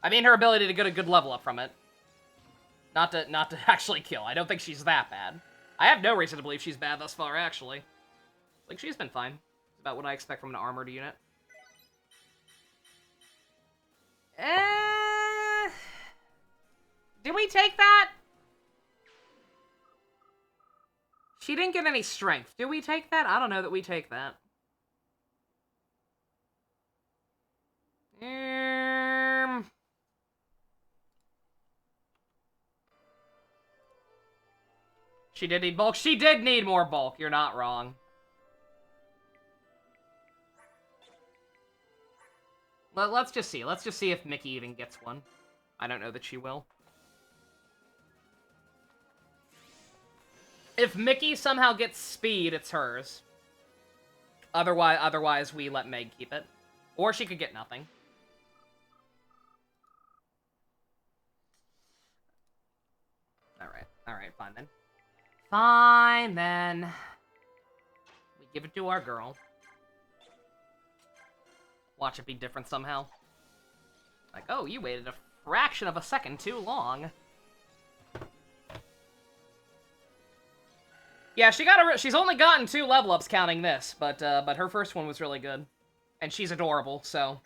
I mean her ability to get a good level up from it. Not to actually kill. I don't think she's that bad. I have no reason to believe she's bad thus far, actually. Like, she's been fine. It's about what I expect from an armored unit. Did we take that? She didn't get any strength. Did we take that? I don't know that we take that. She did need bulk. She did need more bulk. You're not wrong. Let's just see. Let's just see if Mickey even gets one. I don't know that she will. If Mickey somehow gets speed, it's hers. Otherwise, we let Meg keep it. Or she could get nothing. Alright, fine then. Fine then. We give it to our girl. Watch it be different somehow. Like, oh, you waited a fraction of a second too long. Yeah, she's only gotten 2 level ups counting this, but her first one was really good. And she's adorable, so.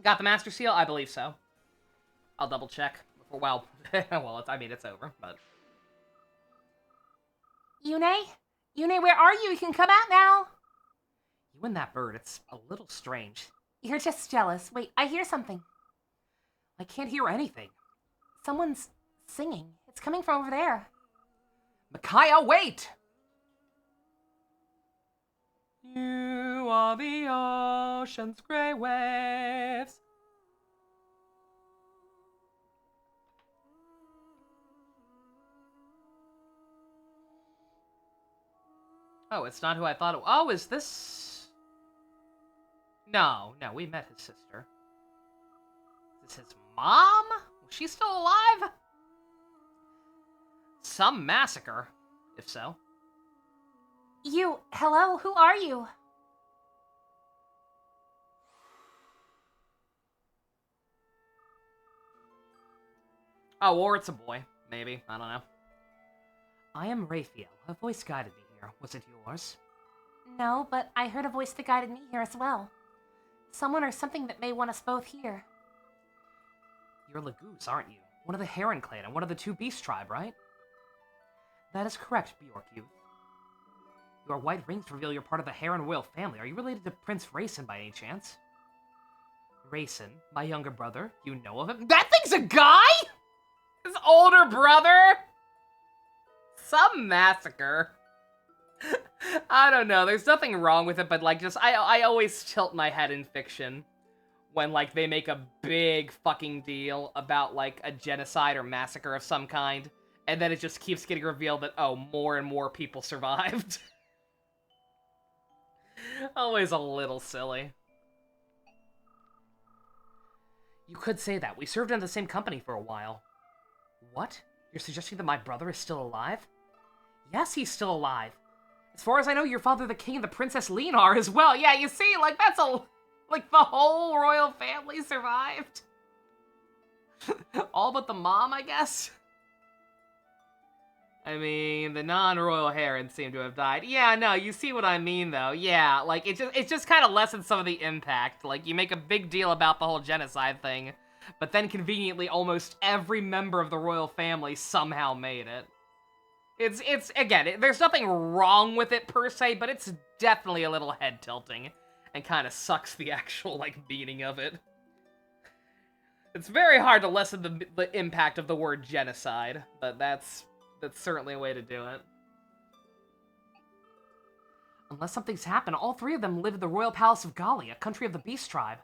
Got the Master Seal? I believe so. I'll double check. Well, it's over, but. Yune? Yune, where are you? You can come out now. You and that bird, it's a little strange. You're just jealous. Wait, I hear something. I can't hear anything. Someone's singing. It's coming from over there. Micaiah, wait! You are the ocean's gray waves. Oh, it's not who I thought it was. Oh, is this... No, we met his sister. Is this his mom? Was she still alive? Some massacre, if so. Hello, who are you? Oh, or it's a boy, maybe, I don't know. I am Raphael, a voice guided me here. Was it yours? No, but I heard a voice that guided me here as well. Someone or something that may want us both here. You're Lagoose, aren't you? One of the Heron clan and one of the 2 Beast tribe, right? That is correct, Bjork youth. Your white rings reveal you're part of the Heron royal family. Are you related to Prince Rayson by any chance? Rayson, my younger brother. You know of him? That thing's a guy?! His older brother?! Some massacre. I don't know, there's nothing wrong with it, but like, just, I always tilt my head in fiction when, like, they make a big fucking deal about, like, a genocide or massacre of some kind, and then it just keeps getting revealed that, oh, more and more people survived. Always a little silly. You could say that. We served in the same company for a while. What? You're suggesting that my brother is still alive? Yes, he's still alive. As far as I know, your father, the king, and the Princess Lean are as well. Yeah, you see, like, that's a... Like, the whole royal family survived. All but the mom, I guess? I mean, the non-royal Herons seem to have died. Yeah, no, you see what I mean, though. Yeah, like, it just kind of lessens some of the impact. Like, you make a big deal about the whole genocide thing, but then conveniently almost every member of the royal family somehow made it. It's again, there's nothing wrong with it per se, but it's definitely a little head-tilting, and kind of sucks the actual, like, meaning of it. It's very hard to lessen the impact of the word genocide, but that's certainly a way to do it. Unless something's happened, all 3 of them live in the royal palace of Gali, a country of the Beast tribe.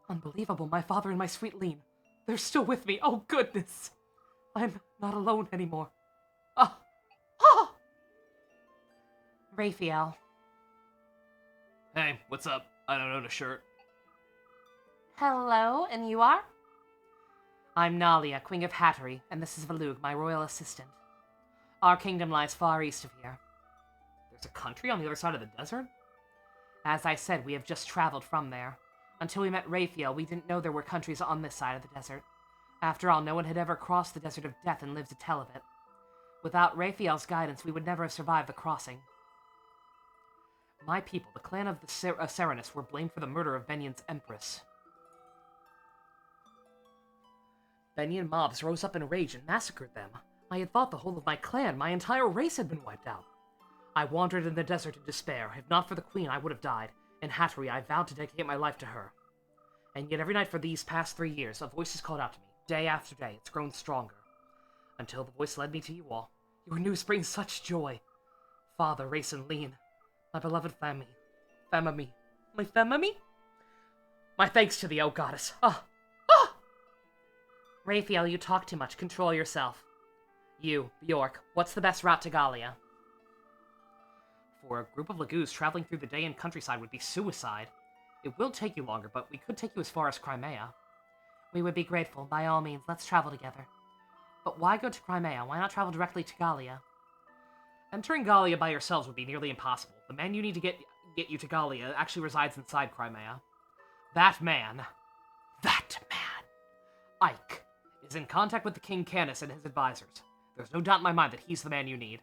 Unbelievable, my father and my sweet Lean. They're still with me. Oh, goodness. I'm not alone anymore. Ah! Ah! Raphael. Hey, what's up? I don't own a shirt. Hello, and you are? I'm Nalia, Queen of Hattery, and this is Valug, my royal assistant. Our kingdom lies far east of here. There's a country on the other side of the desert? As I said, we have just traveled from there. Until we met Raphael, we didn't know there were countries on this side of the desert. After all, no one had ever crossed the Desert of Death and lived to tell of it. Without Raphael's guidance, we would never have survived the crossing. My people, the clan of the Serenus, were blamed for the murder of Benion's empress. Benion mobs rose up in rage and massacred them. I had thought the whole of my clan, my entire race, had been wiped out. I wandered in the desert in despair. If not for the queen, I would have died. In Hattery, I vowed to dedicate my life to her. And yet every night for these past 3 years, a voice has called out to me. Day after day, it's grown stronger. Until the voice led me to you all. Your news brings such joy. Father, Race, and Lean. My beloved family. Famami. My famami? My thanks to thee, O goddess. Ah! Ah! Raphael, you talk too much. Control yourself. You, Bjork, what's the best route to Gallia? For a group of Lagoos, traveling through the day and countryside would be suicide. It will take you longer, but we could take you as far as Crimea. We would be grateful. By all means, let's travel together. But why go to Crimea? Why not travel directly to Gallia? Entering Gallia by yourselves would be nearly impossible. The man you need to get you to Gallia actually resides inside Crimea. That man, Ike, is in contact with the King Canis and his advisors. There's no doubt in my mind that he's the man you need.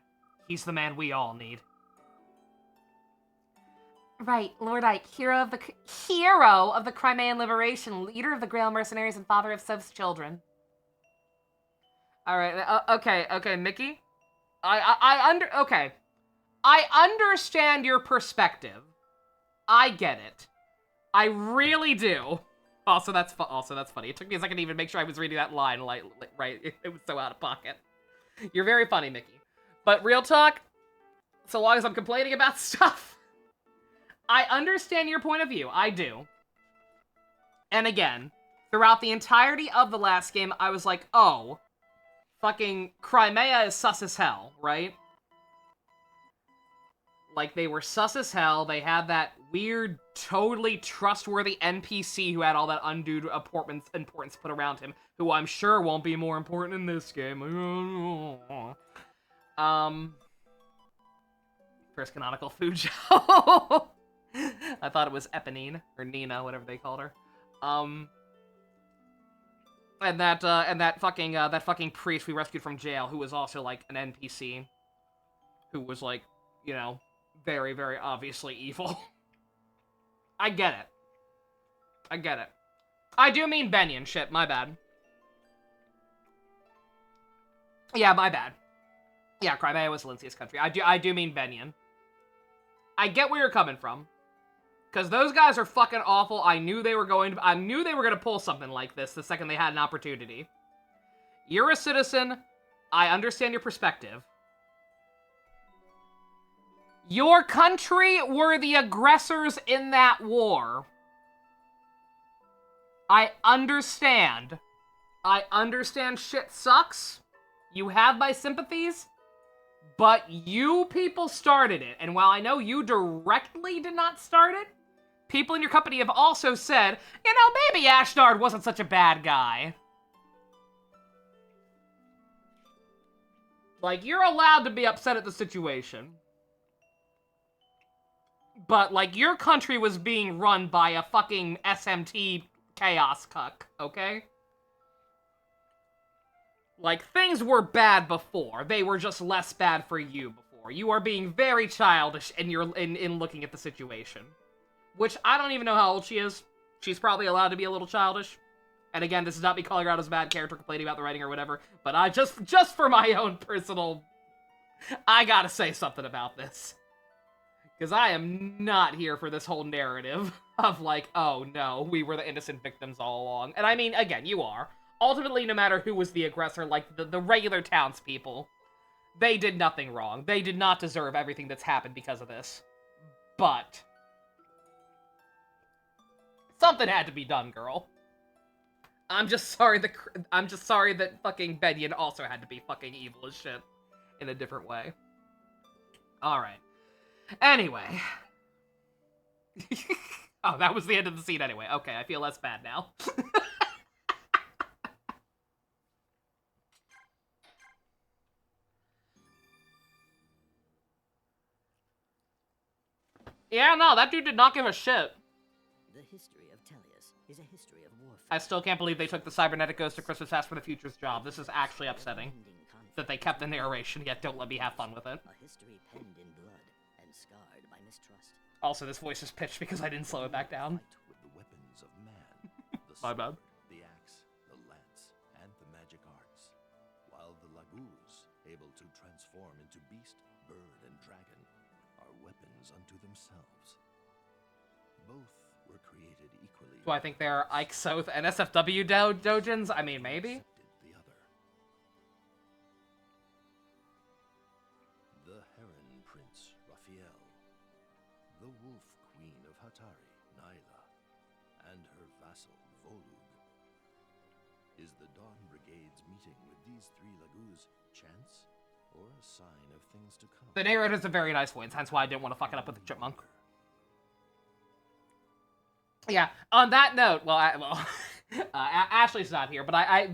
He's the man we all need. Right, Lord Ike, hero of the Crimean Liberation, leader of the Grail Mercenaries, and father of Sov's children. Alright, okay, Mickey? I understand your perspective. I get it. I really do. Also, that's funny. It took me a second to even make sure I was reading that line right. It was so out of pocket. You're very funny, Mickey. But real talk, so long as I'm complaining about stuff, I understand your point of view. I do. And again, throughout the entirety of the last game, I was like, oh, fucking Crimea is sus as hell, right? Like, they were sus as hell. They had that weird, totally trustworthy NPC who had all that undue importance put around him, who I'm sure won't be more important in this game. First canonical food show. I thought it was Eponine, or Nina, whatever they called her. And that fucking priest we rescued from jail, who was also, like, an NPC, who was, like, you know, very, very obviously evil. I get it. I do mean Benion, shit, my bad. Yeah, my bad. Yeah, Crimea was Valencia's country. I do mean Benion. I get where you're coming from. Because those guys are fucking awful. I knew they were gonna pull something like this the second they had an opportunity. You're a citizen. I understand your perspective. Your country were the aggressors in that war. I understand. I understand shit sucks. You have my sympathies. But you people started it. And while I know you directly did not start it, people in your company have also said, you know, maybe Ashnard wasn't such a bad guy. Like, you're allowed to be upset at the situation. But, like, your country was being run by a fucking SMT chaos cuck, okay? Like, things were bad before. They were just less bad for you before. You are being very childish in looking at the situation. Which, I don't even know how old she is. She's probably allowed to be a little childish. And again, this is not me calling her out as a bad character, complaining about the writing or whatever. But I just for my own personal... I gotta say something about this. Because I am not here for this whole narrative of like, oh no, we were the innocent victims all along. And I mean, again, you are. Ultimately, no matter who was the aggressor, like the regular townspeople, they did nothing wrong. They did not deserve everything that's happened because of this. But Something had to be done, girl. I'm just sorry that fucking Benyon also had to be fucking evil as shit in a different way. Alright. Anyway. Oh, that was the end of the scene anyway. Okay, I feel less bad now. Yeah, no, that dude did not give a shit. The history of Tellius is a history of warfare. I still can't believe they took the Cybernetic Ghost to Christmas Fast for the Future's job. This is actually upsetting. That they kept the narration, yet don't let me have fun with it. A history penned in blood and scarred by mistrust. Also, this voice is pitched because I didn't slow it back down. With the weapons of man, the My bad. sword, the axe, the lance, and the magic arts, while the Laguz, able to transform into beast, bird, and dragon, are weapons unto themselves. Both were created equally. Do I think they're Ike Soth and SFW dojins? I mean, maybe. Accepted the other. The Heron Prince Raphael, the Wolf Queen of Hatari, Nyla, and her vassal Volug. Is the Dawn Brigade's meeting with these three Laguz chance or a sign of things to come? The narrator's a very nice voice, hence why I didn't want to fuck it up with the chipmunk. Yeah, on that note, Ashley's not here, but I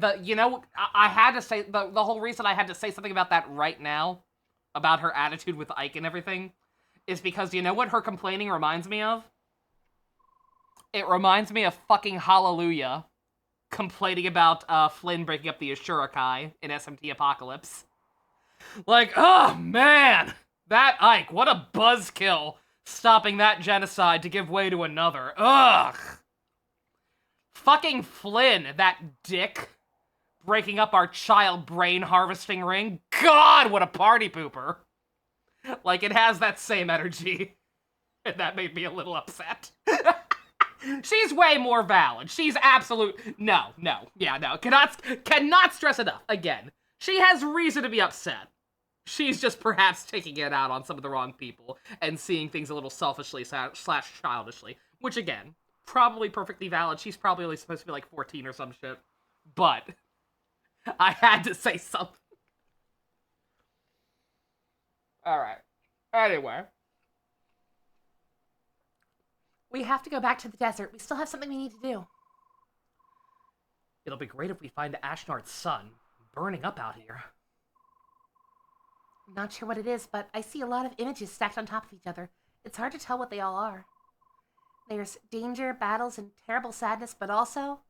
had to say, the whole reason I had to say something about that right now, about her attitude with Ike and everything, is because you know what her complaining reminds me of? It reminds me of fucking Hallelujah complaining about Flynn breaking up the Ashurakai in SMT Apocalypse. Like, oh man, that Ike, what a buzzkill, stopping that genocide to give way to another. Ugh. Fucking Flynn, that dick, breaking up our child brain harvesting ring. God, what a party pooper. Like, it has that same energy. And that made me a little upset. She's way more valid. She's absolute... No. Cannot stress enough. Again, she has reason to be upset. She's just perhaps taking it out on some of the wrong people and seeing things a little selfishly / childishly. Which, again, probably perfectly valid. She's probably only supposed to be like 14 or some shit. But I had to say something. Alright. Anyway. We have to go back to the desert. We still have something we need to do. It'll be great if we find Ashnard's son burning up out here. I'm not sure what it is, but I see a lot of images stacked on top of each other. It's hard to tell what they all are. There's danger, battles, and terrible sadness, but also...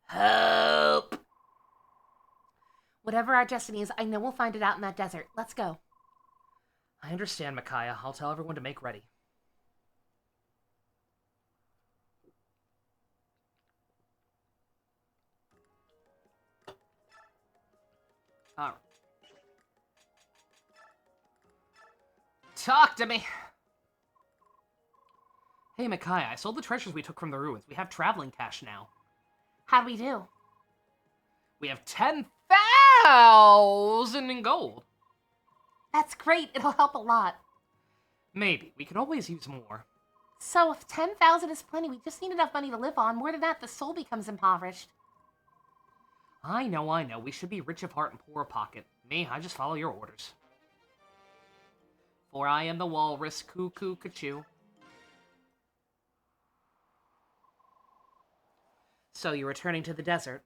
hope! Whatever our destiny is, I know we'll find it out in that desert. Let's go. I understand, Micaiah. I'll tell everyone to make ready. Alright. Talk to me! Hey, Micaiah, I sold the treasures we took from the ruins. We have traveling cash now. How'd we do? We have 10,000 in gold. That's great. It'll help a lot. Maybe. We could always use more. So if 10,000 is plenty, we just need enough money to live on. More than that, the soul becomes impoverished. I know. We should be rich of heart and poor of pocket. Me, I just follow your orders. For I am the walrus, cuckoo, cachoo. So you're returning to the desert?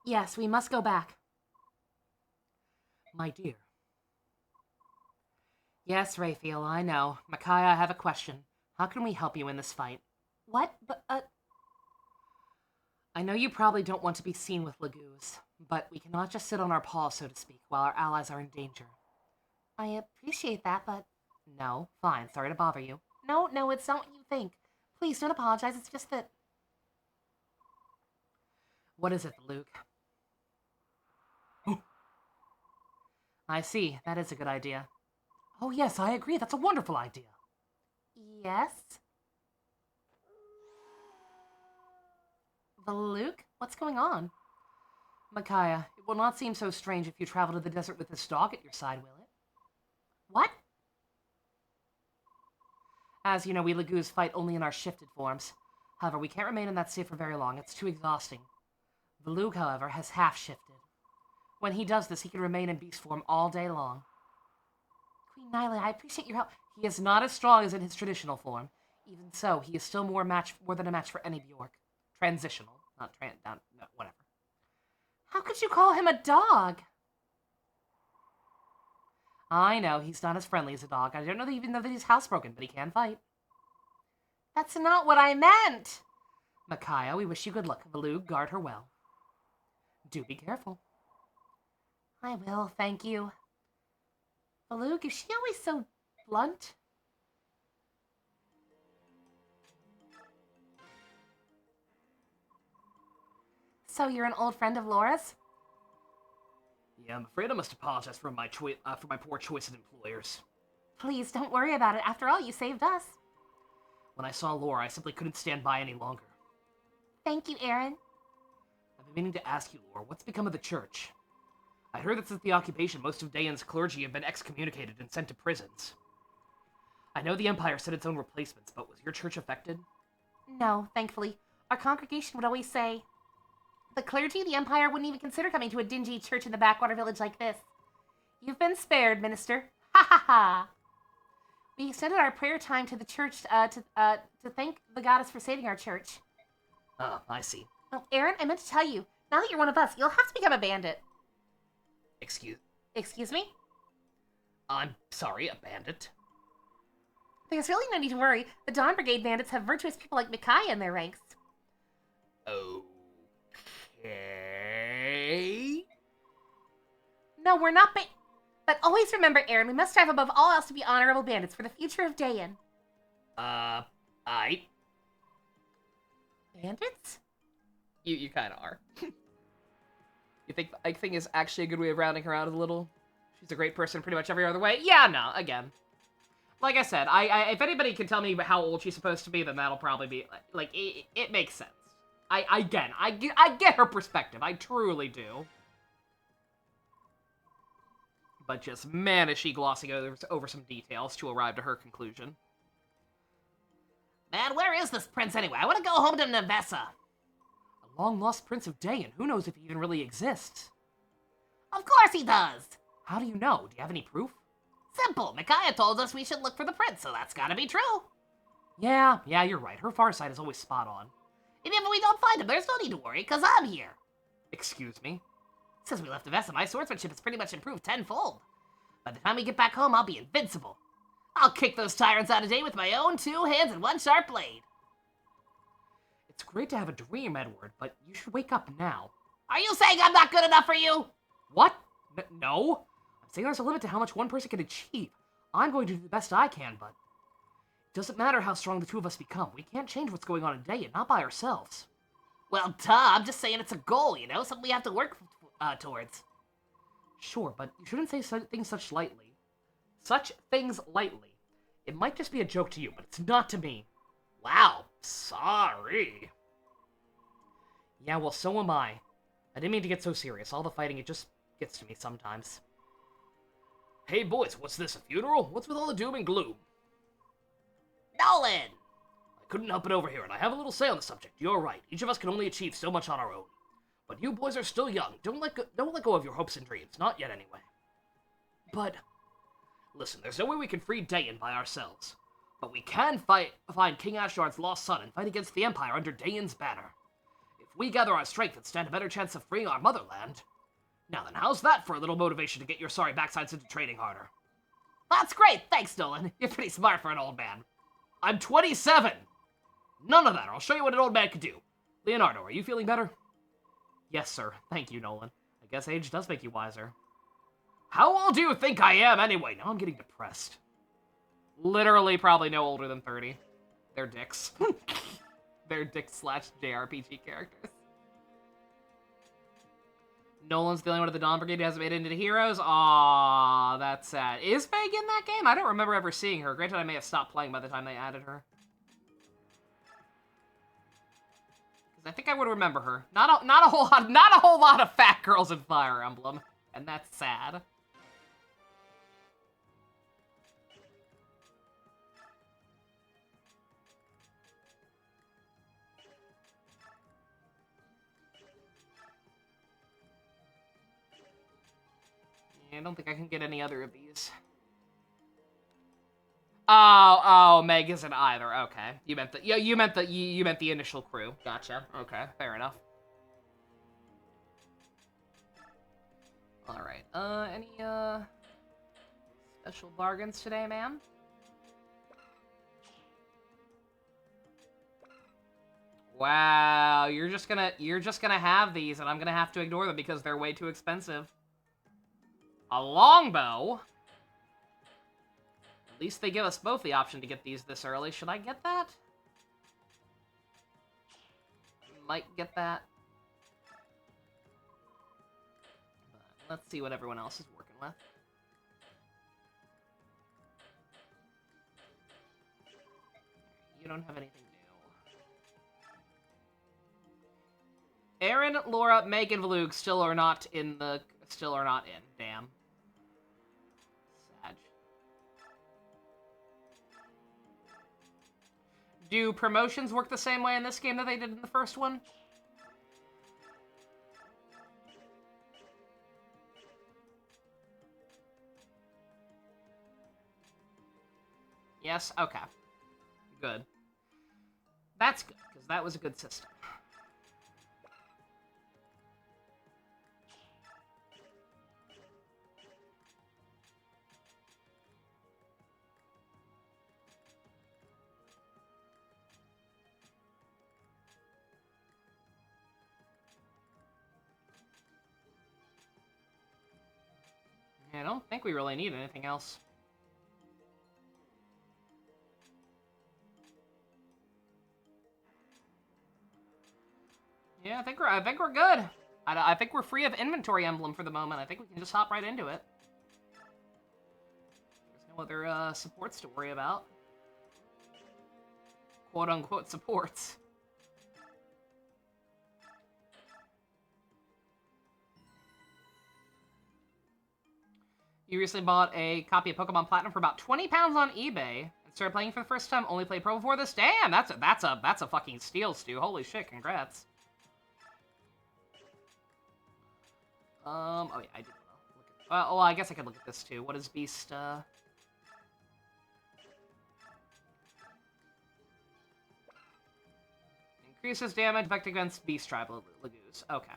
Yes, we must go back. My dear. Yes, Raphael, I know. Micaiah, I have a question. How can we help you in this fight? What? But, I know you probably don't want to be seen with Laguz, but we cannot just sit on our paws, so to speak, while our allies are in danger. I appreciate that, but... No, fine. Sorry to bother you. No, it's not what you think. Please, don't apologize. It's just that... What is it, Luke? I see. That is a good idea. Oh, yes, I agree. That's a wonderful idea. Yes? The Luke? What's going on? Micaiah, it will not seem so strange if you travel to the desert with this dog at your side, will it? What? As you know, we Laguz fight only in our shifted forms. However, we can't remain in that state for very long. It's too exhausting. Valug, however, has half-shifted. When he does this, he can remain in beast form all day long. Queen Nyla, I appreciate your help. He is not as strong as in his traditional form. Even so, he is still more than a match for any Bjork. Transitional, not no, whatever. How could you call him a dog? I know, he's not as friendly as a dog. I don't know even know that he's housebroken, but he can fight. That's not what I meant. Micaiah, we wish you good luck. Valug, guard her well. Do be careful. I will, thank you. Valug, is she always so blunt? So you're an old friend of Laura's? Yeah, I'm afraid I must apologize for my poor choice of employers. Please, don't worry about it. After all, you saved us. When I saw Laura, I simply couldn't stand by any longer. Thank you, Aaron. I've been meaning to ask you, Laura, what's become of the church? I heard that since the occupation, most of Dayan's clergy have been excommunicated and sent to prisons. I know the Empire sent its own replacements, but was your church affected? No, thankfully. Our congregation would always say, the clergy of the Empire wouldn't even consider coming to a dingy church in the backwater village like this. You've been spared, Minister. Ha ha ha! We extended our prayer time to the church to thank the goddess for saving our church. Oh, I see. Oh, Aaron, I meant to tell you, now that you're one of us, you'll have to become a bandit. Excuse me? I'm sorry, a bandit? There's really no need to worry. The Dawn Brigade bandits have virtuous people like Micaiah in their ranks. Okay. No, we're not But always remember, Aaron, we must strive above all else to be honorable bandits for the future of Dayan. Bandits? You kind of are. You think the Ike thing is actually a good way of rounding her out a little? She's a great person pretty much every other way? Yeah, no, again. Like I said, if anybody can tell me how old she's supposed to be, then that'll probably be, like, it makes sense. I get her perspective, I truly do. But just, man, is she glossing over some details to arrive to her conclusion. Man, where is this prince anyway? I want to go home to Nevessa. A long-lost Prince of Dayan. Who knows if he even really exists? Of course he does. How do you know? Do you have any proof? Simple. Micaiah told us we should look for the prince, so that's gotta be true. Yeah, you're right. Her far side is always spot on. And if we don't find him, there's no need to worry, because I'm here. Excuse me? Since we left Nevessa, my swordsmanship has pretty much improved tenfold. By the time we get back home, I'll be invincible. I'll kick those tyrants out of day with my own 2 hands and 1 sharp blade. It's great to have a dream, Edward, but you should wake up now. Are you saying I'm not good enough for you? What? No? I'm saying there's a limit to how much one person can achieve. I'm going to do the best I can, but it doesn't matter how strong the two of us become. We can't change what's going on in Dayan, not by ourselves. Well, duh, I'm just saying it's a goal, you know? Something we have to work towards. Sure, but you shouldn't say things such lightly. Such things lightly. It might just be a joke to you, but it's not to me. Wow, sorry. Yeah, well, so am I. I didn't mean to get so serious. All the fighting, it just gets to me sometimes. Hey, boys, what's this, a funeral? What's with all the doom and gloom? Nolan! I couldn't help but overhear it. I have a little say on the subject. You're right. Each of us can only achieve so much on our own. But you boys are still young. Don't let go of your hopes and dreams. Not yet, anyway. But listen, there's no way we can free Dayan by ourselves. But we can find King Ashard's lost son and fight against the Empire under Dayan's banner. If we gather our strength and stand a better chance of freeing our motherland. Now then, how's that for a little motivation to get your sorry backsides into training harder? That's great, thanks, Nolan. You're pretty smart for an old man. I'm 27! None of that, or I'll show you what an old man can do. Leonardo, are you feeling better? Yes, sir. Thank you, Nolan. I guess age does make you wiser. How old do you think I am, anyway? Now I'm getting depressed. Literally probably no older than 30. They're dicks. They're dicks/JRPG characters. Nolan's the only one of the Dawn Brigade who hasn't made it into the heroes? Aww, that's sad. Is Meg in that game? I don't remember ever seeing her. Granted, I may have stopped playing by the time they added her. I think I would remember her. Not a whole lot of fat girls in Fire Emblem, and that's sad. I don't think I can get any other of these. Oh, Meg isn't either. Okay, you meant the initial crew. Gotcha. Okay, fair enough. All right. Any special bargains today, ma'am? Wow, you're just gonna have these, and I'm gonna have to ignore them because they're way too expensive. A longbow. At least they give us both the option to get these this early. Should I get that? Might get that. But let's see what everyone else is working with. You don't have anything new. Aaron, Laura, Meg, and Valug still are not in. Damn. Sad. Do promotions work the same way in this game that they did in the first one? Yes? Okay. Good. That's good, because that was a good system. I don't think we really need anything else. Yeah, I think we're good. I think we're free of inventory emblem for the moment. I think we can just hop right into it. There's no other supports to worry about. Quote-unquote supports. You recently bought a copy of Pokemon Platinum for about 20 pounds on eBay and started playing for the first time. Only played Pro before this. Damn, that's a fucking steal, Stu. Holy shit, congrats. Oh yeah, I did look at. Oh, I guess I could look at this too. What is Beast? Increases damage effect against Beast Tribe Lagoos. Okay.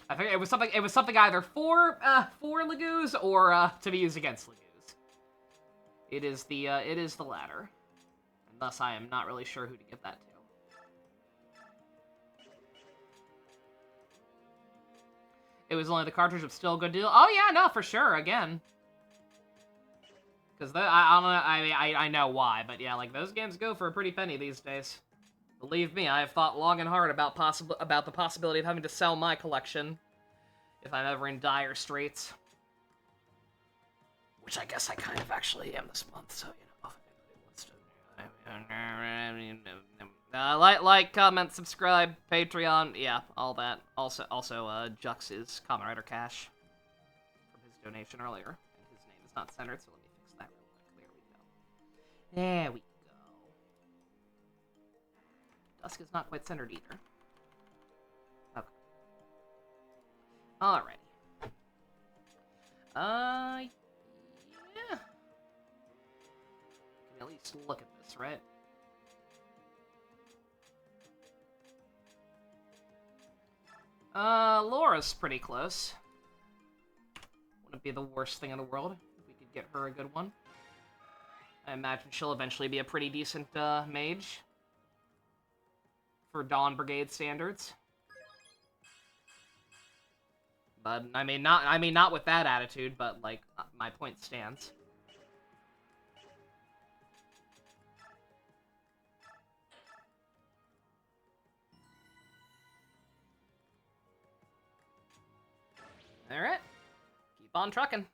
I think it was something either for Lagoos or to be used against Lagoos. It is the latter, and thus I am not really sure who to give that to. It was only the cartridge, but still a good deal. Oh yeah, no, for sure. Again, because I don't know. I know why, but yeah, like those games go for a pretty penny these days. Believe me, I have thought long and hard about the possibility of having to sell my collection if I'm ever in dire straits. Which I guess I kind of actually am this month, so you know, if anybody wants to like, comment, subscribe, Patreon, yeah, all that. Also, Jux's Kamen Rider Cash from his donation earlier, and his name is not centered, so let me fix that real quick. There we go. Dusk is not quite centered either. Okay. Alrighty. Yeah. Can at least look at this, right? Laura's pretty close. Wouldn't be the worst thing in the world if we could get her a good one. I imagine she'll eventually be a pretty decent, mage. For Dawn Brigade standards. But, I mean, not with that attitude, but, like, my point stands. Alright. Keep on trucking.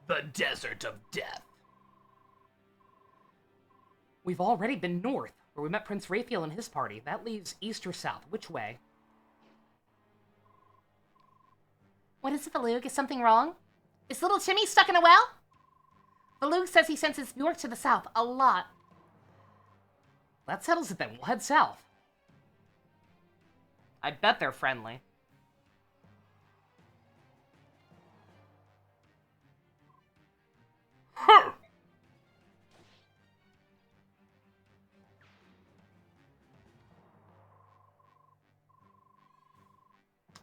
The Desert of Death. We've already been north, where we met Prince Raphael and his party. That leaves east or south. Which way? What is it, Valug? Is something wrong? Is little Timmy stuck in a well? Valug says he senses Bjork to the south a lot. That settles it then. We'll head south. I bet they're friendly.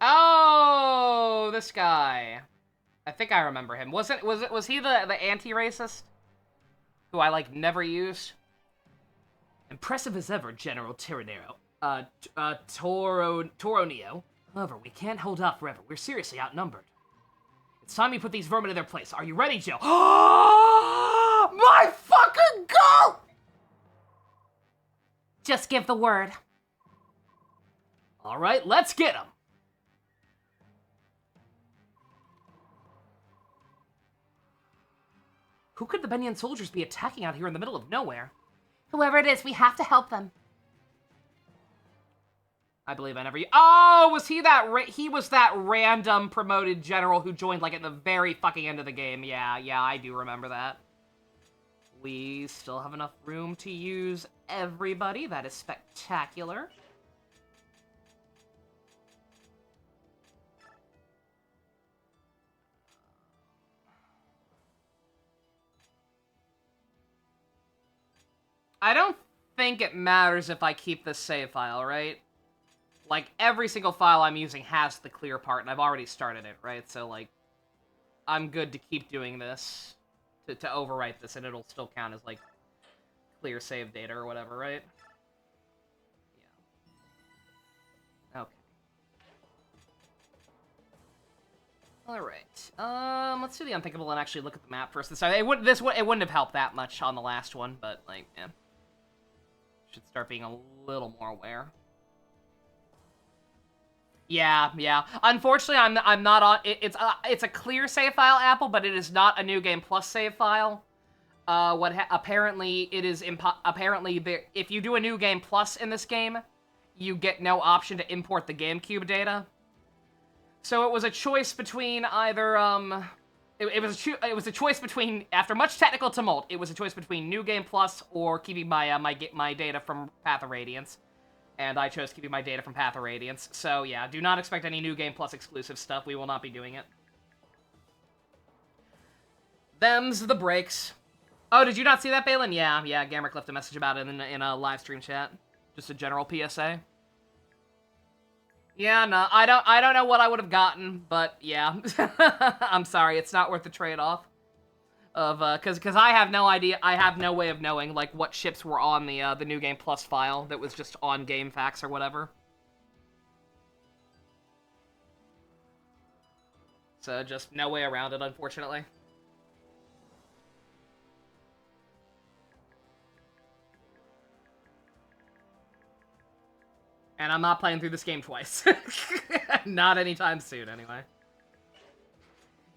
Oh, this guy. I think I remember him. Was he the anti-racist? Who I, like, never used? Impressive as ever, General Tiranero. Toronio. However, we can't hold out forever. We're seriously outnumbered. It's time you put these vermin in their place. Are you ready, Joe? My fucking goat! Just give the word. All right, let's get them. Who could the Benyan soldiers be attacking out here in the middle of nowhere? Whoever it is, we have to help them. I believe I never... Oh, was he that... He was that random promoted general who joined, like, at the very fucking end of the game. Yeah, I do remember that. We still have enough room to use everybody. That is spectacular. I don't think it matters if I keep this save file, right? Like, every single file I'm using has the clear part, and I've already started it, right? So, like, I'm good to keep doing this, to overwrite this, and it'll still count as, like, clear save data or whatever, right? Yeah. Okay. Alright. Let's do the unthinkable and actually look at the map first. It wouldn't have helped that much on the last one, but, like, yeah. Should start being a little more aware. Yeah. Unfortunately, I'm not on. It's a clear save file, Apple, but it is not a New Game Plus save file. Apparently it is if you do a New Game Plus in this game, you get no option to import the GameCube data. So it was a choice between either It was a choice between, after much technical tumult, it was a choice between New Game Plus or keeping my my data from Path of Radiance, and I chose keeping my data from Path of Radiance. So yeah, do not expect any New Game Plus exclusive stuff. We will not be doing it. Them's the breaks. Oh, did you not see that, Balin? Yeah. Gamrick left a message about it in a live stream chat. Just a general PSA. Yeah, no, I don't know what I would have gotten, but yeah. I'm sorry, it's not worth the trade-off. Cause I have no idea, I have no way of knowing, like, what ships were on the New Game Plus file that was just on GameFAQs or whatever. So, just no way around it, unfortunately. And I'm not playing through this game twice. Not anytime soon, anyway.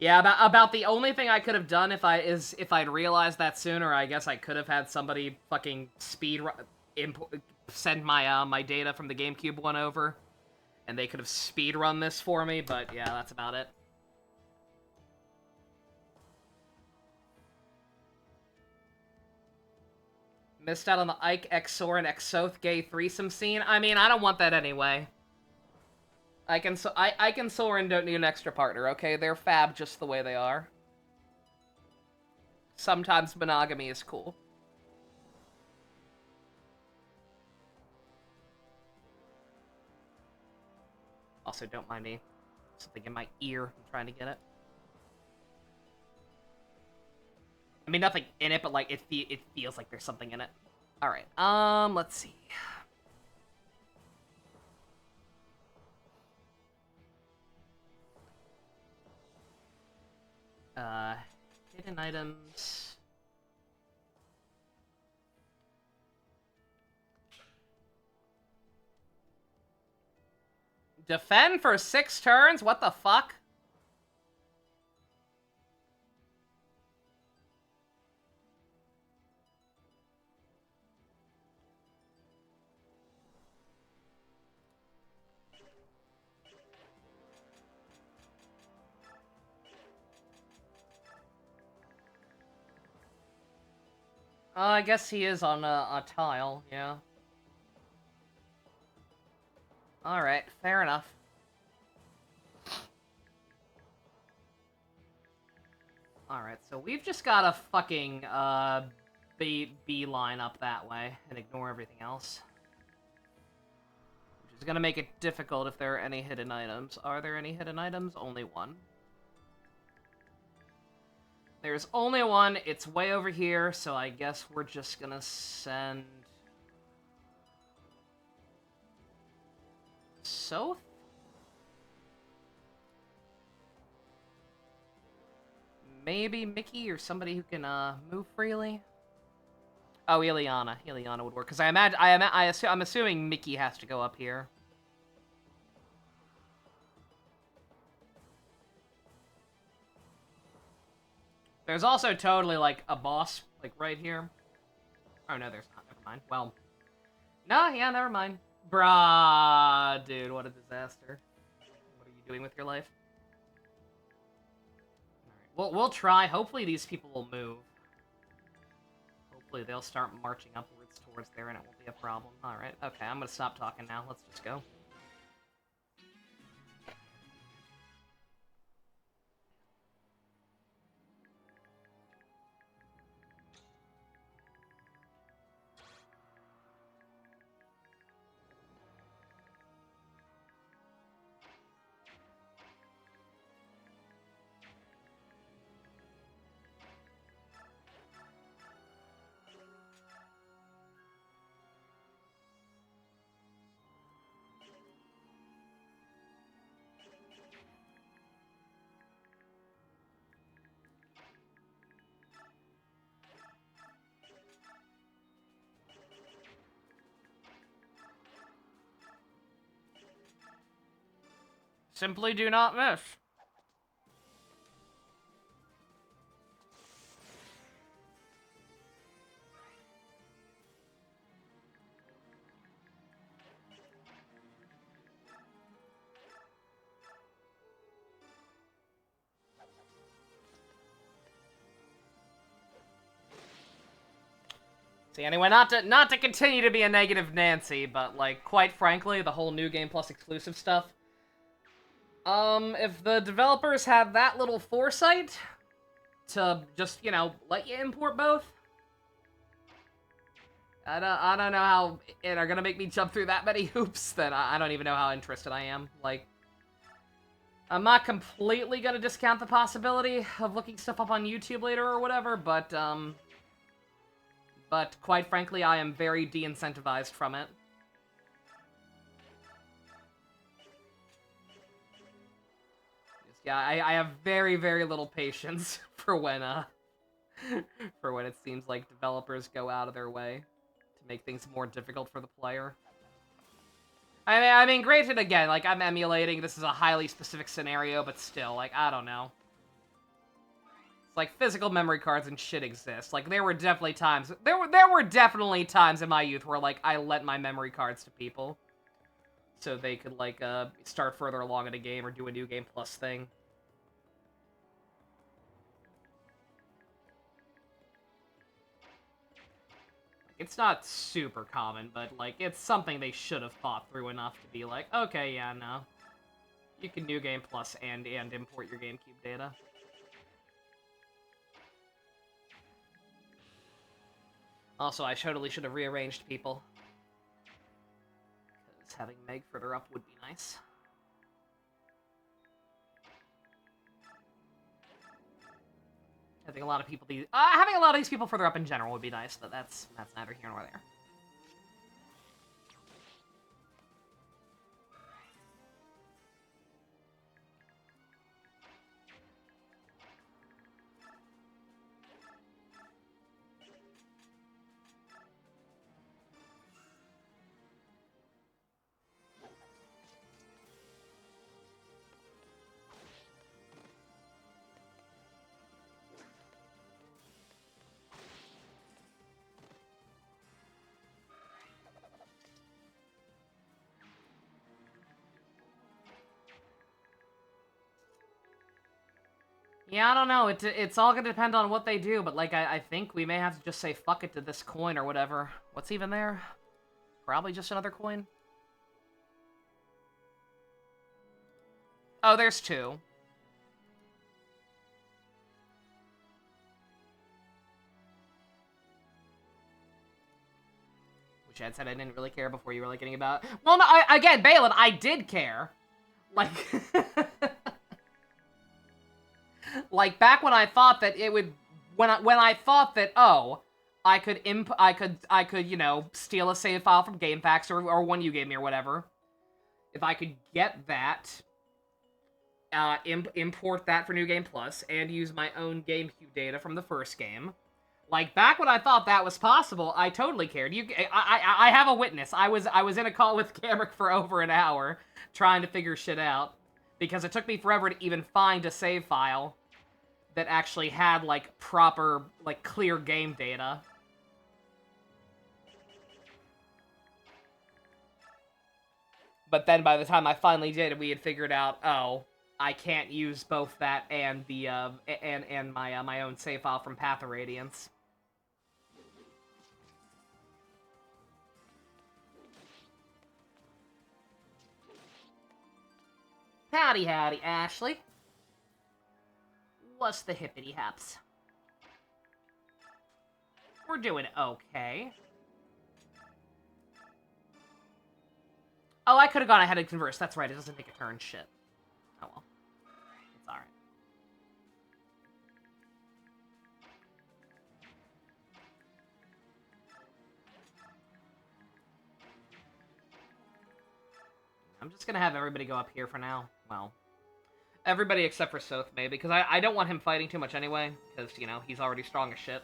Yeah, about the only thing I could have done if I'd realized that sooner. I guess I could have had somebody fucking send my my data from the GameCube one over, and they could have speed run this for me. But yeah, that's about it. Missed out on the Ike, Exor, and Exoth gay threesome scene. I mean, I don't want that anyway. Ike and Soren don't need an extra partner, okay? They're fab just the way they are. Sometimes monogamy is cool. Also, don't mind me. Something in my ear. I'm trying to get it. I mean, nothing in it, but, like, it feels like there's something in it. Alright, let's see. Hidden items. Defend for 6 turns? What the fuck? I guess he is on a tile, yeah. Alright, fair enough. Alright, so we've just gotta fucking, beeline up that way and ignore everything else. Which is gonna make it difficult if there are any hidden items. Are there any hidden items? Only one. There's only one. It's way over here, so I guess we're just gonna send... Soth? Maybe Mickey or somebody who can move freely. Oh, Ileana. Ileana would work because I'm assuming Mickey has to go up here. There's also totally like a boss like right here. Oh no, there's not. Never mind. Well, no, yeah, never mind. Bruh, dude, what a disaster. What are you doing with your life? We'll try. Hopefully these people will move. Hopefully they'll start marching upwards towards there and it won't be a problem. Alright, okay, I'm gonna stop talking now. Let's just go. Simply do not miss. See, anyway, not to continue to be a negative Nancy, but, like, quite frankly, the whole New Game Plus exclusive stuff, if the developers had that little foresight to just, you know, let you import both, I don't know how it are gonna make me jump through that many hoops, then I don't even know how interested I am. Like, I'm not completely gonna discount the possibility of looking stuff up on YouTube later or whatever, but quite frankly, I am very de-incentivized from it. Yeah, I have very, very little patience for when it seems like developers go out of their way to make things more difficult for the player. I mean, granted, again, like, I'm emulating, this is a highly specific scenario, but still, like, I don't know. It's like, physical memory cards and shit exist. Like, there were definitely times in my youth where, like, I lent my memory cards to people. So they could, like, start further along in a game or do a New Game Plus thing. It's not super common, but, like, it's something they should have thought through enough to be like, okay, yeah, no. You can New Game Plus and import your GameCube data. Also, I totally should have rearranged people. Because having Meg further up would be nice. Having a lot of these people further up in general would be nice, but that's neither here nor there. Yeah, I don't know. It's all gonna depend on what they do, but, like, I think we may have to just say fuck it to this coin or whatever. What's even there? Probably just another coin. Oh, there's 2. Which I said I didn't really care before you were like getting about. Well, no, again, Balin, I did care. Like, like back when I thought that it would, when I thought that I could you know, steal a save file from GameFAQs or one you gave me or whatever. If I could get that, import that for New Game Plus and use my own GameCube data from the first game. Like, back when I thought that was possible, I totally cared. I have a witness. I was in a call with Gamrick for over an hour trying to figure shit out. Because it took me forever to even find a save file that actually had, like, proper, like, clear game data. But then by the time I finally did, we had figured out, oh, I can't use both that and the, and my own save file from Path of Radiance. Howdy, howdy, Ashley. What's the hippity haps? We're doing okay. Oh, I could have gone ahead and conversed. That's right, it doesn't take a turn. Shit. Oh well. It's alright. I'm just gonna have everybody go up here for now. Well, everybody except for Soth, maybe, because I don't want him fighting too much anyway, because, you know, he's already strong as shit.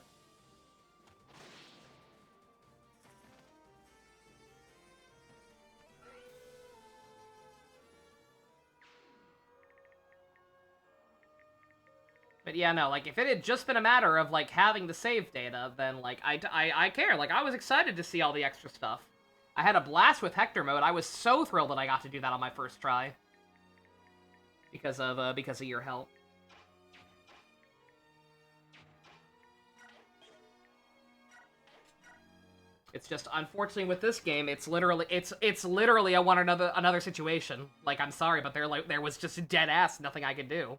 But yeah, no, like, if it had just been a matter of, like, having the save data, then, like, I care. Like, I was excited to see all the extra stuff. I had a blast with Hector mode. I was so thrilled that I got to do that on my first try. Because of your help. It's just, unfortunately, with this game, it's literally a another situation. Like, I'm sorry, but there was just dead ass, nothing I could do.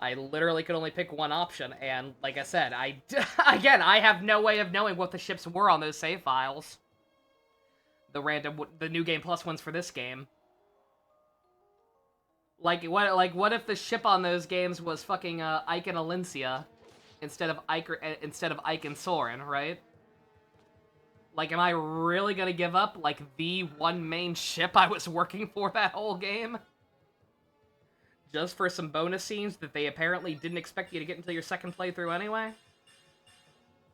I literally could only pick one option, and like I said, again, I have no way of knowing what the ships were on those save files. The New Game Plus ones for this game. Like, what if the ship on those games was fucking, Ike and Alencia, instead of Ike and Soren, right? Like, am I really gonna give up, like, the one main ship I was working for that whole game? Just for some bonus scenes that they apparently didn't expect you to get until your second playthrough anyway?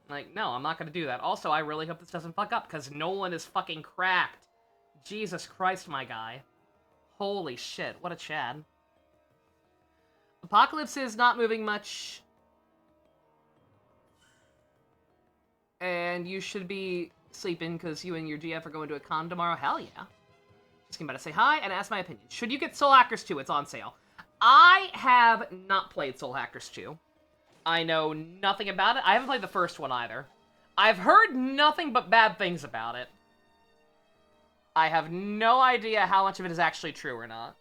Like, no, I'm not gonna do that. Also, I really hope this doesn't fuck up, because Nolan is fucking cracked. Jesus Christ, my guy. Holy shit, what a Chad. Apocalypse is not moving much. And you should be sleeping, because you and your GF are going to a con tomorrow. Hell yeah. Just came by to say hi and ask my opinion. Should you get Soul Hackers 2? It's on sale. I have not played Soul Hackers 2. I know nothing about it. I haven't played the first one either. I've heard nothing but bad things about it. I have no idea how much of it is actually true or not.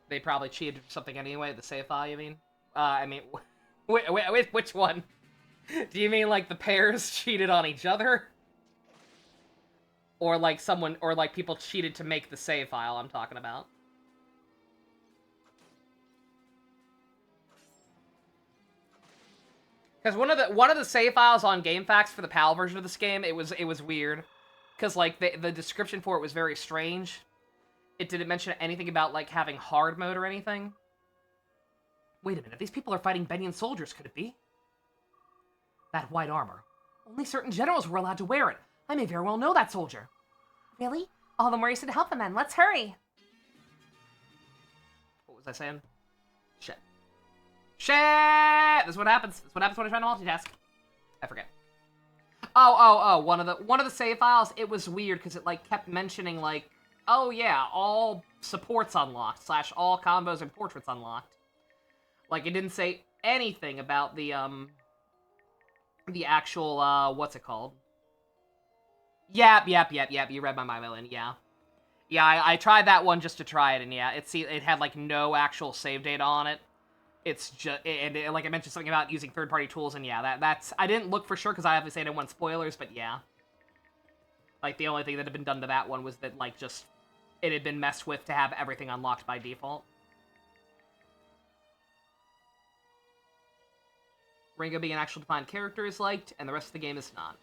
They probably cheated for something anyway, the save file, you mean? I mean, wait, which one? Do you mean, like, the pairs cheated on each other? Or, like, people cheated to make the save file I'm talking about? Because one of the save files on GameFAQs for the PAL version of this game, it was weird. Because, like, the description for it was very strange. It didn't mention anything about, like, having hard mode or anything. Wait a minute, these people are fighting Benyan soldiers, could it be? That white armor. Only certain generals were allowed to wear it. I may very well know that soldier. Really? All the more reason to help them then. Let's hurry. What was I saying? Shit. Shit! This is what happens. This is what happens when I try to multitask. I forget. Oh, one of the save files, it was weird because it, like, kept mentioning, like, oh yeah, all supports unlocked, / all combos and portraits unlocked. Like, it didn't say anything about the, the actual, what's it called? Yep, you read my mind, Violin, yeah. Yeah, I tried that one just to try it, and yeah, it had, like, no actual save data on it. It's just, and like I mentioned something about using third-party tools, and yeah, that's, I didn't look for sure, because I obviously didn't want spoilers, but yeah. Like, the only thing that had been done to that one was that, like, just, it had been messed with to have everything unlocked by default. Ringo being an actual defined character is liked, and the rest of the game is not.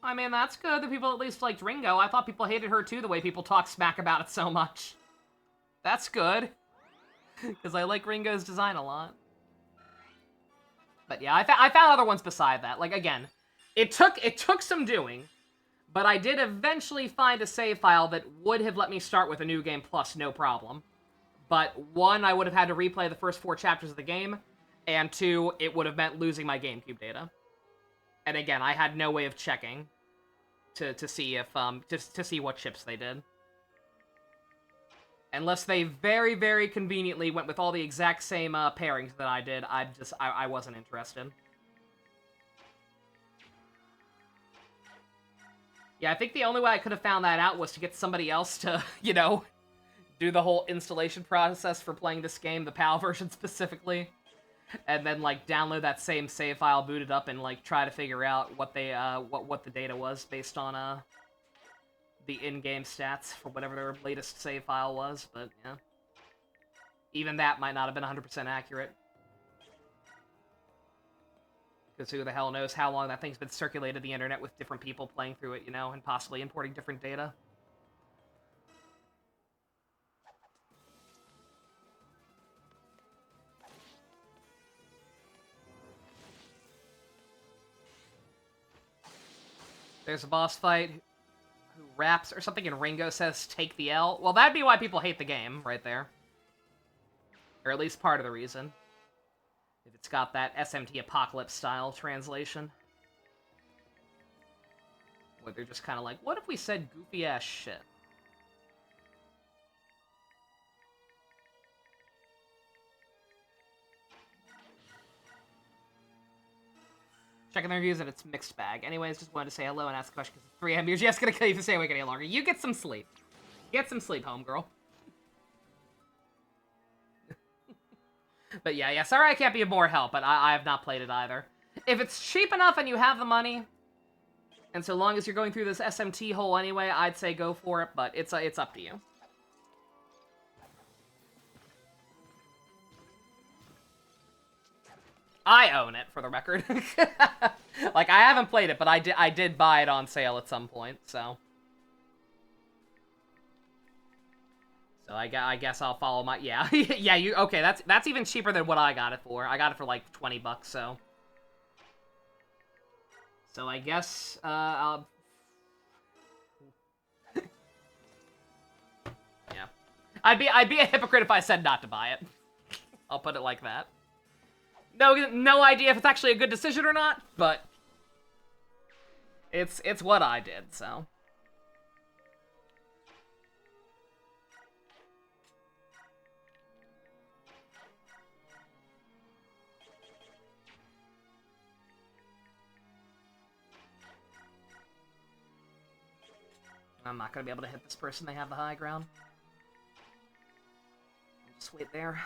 I mean, that's good that people at least liked Ringo. I thought people hated her too, the way people talk smack about it so much. That's good. Because I like Ringo's design a lot. But yeah, I found other ones beside that. Like, again, it took some doing, but I did eventually find a save file that would have let me start with a New Game Plus, no problem. But one, I would have had to replay the first 4 chapters of the game, and 2, it would have meant losing my GameCube data. And again, I had no way of checking to see if to see what chips they did. Unless they very, very conveniently went with all the exact same pairings that I did, I wasn't interested. Yeah, I think the only way I could have found that out was to get somebody else to, you know, do the whole installation process for playing this game, the PAL version specifically. And then, like, download that same save file, boot it up, and, like, try to figure out what they, what the data was based on, the in-game stats for whatever their latest save file was, but, yeah. Even that might not have been 100% accurate. Because who the hell knows how long that thing's been circulated the internet with different people playing through it, you know, and possibly importing different data. There's a boss fight who raps or something and Ringo says, take the L. Well, that'd be why people hate the game, right there. Or at least part of the reason. If it's got that SMT Apocalypse-style translation. Where they're just kind of like, what if we said goofy-ass shit? Checking the reviews and it's mixed bag. Anyways, just wanted to say hello and ask a question because it's 3 a.m. You're just gonna kill you to stay awake any longer. You get some sleep. Get some sleep, homegirl. But yeah, sorry I can't be of more help, but I have not played it either. If it's cheap enough and you have the money, and so long as you're going through this SMT hole anyway, I'd say go for it, but it's up to you. I own it, for the record. Like, I haven't played it, but I did buy it on sale at some point, so. So I guess I'll follow my, yeah. Yeah, okay, that's even cheaper than what I got it for. I got it for like 20 bucks, so. So I guess, I'll... Yeah. I'd be a hypocrite if I said not to buy it. I'll put it like that. No idea if it's actually a good decision or not, but it's what I did, so. I'm not gonna be able to hit this person. They have the high ground. I'll just wait there.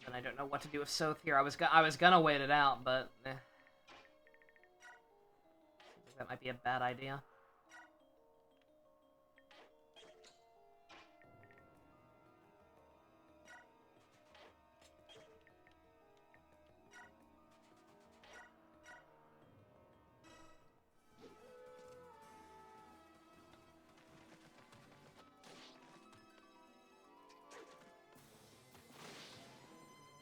And I don't know what to do with Soth here. I was gonna wait it out, but seems like that might be a bad idea.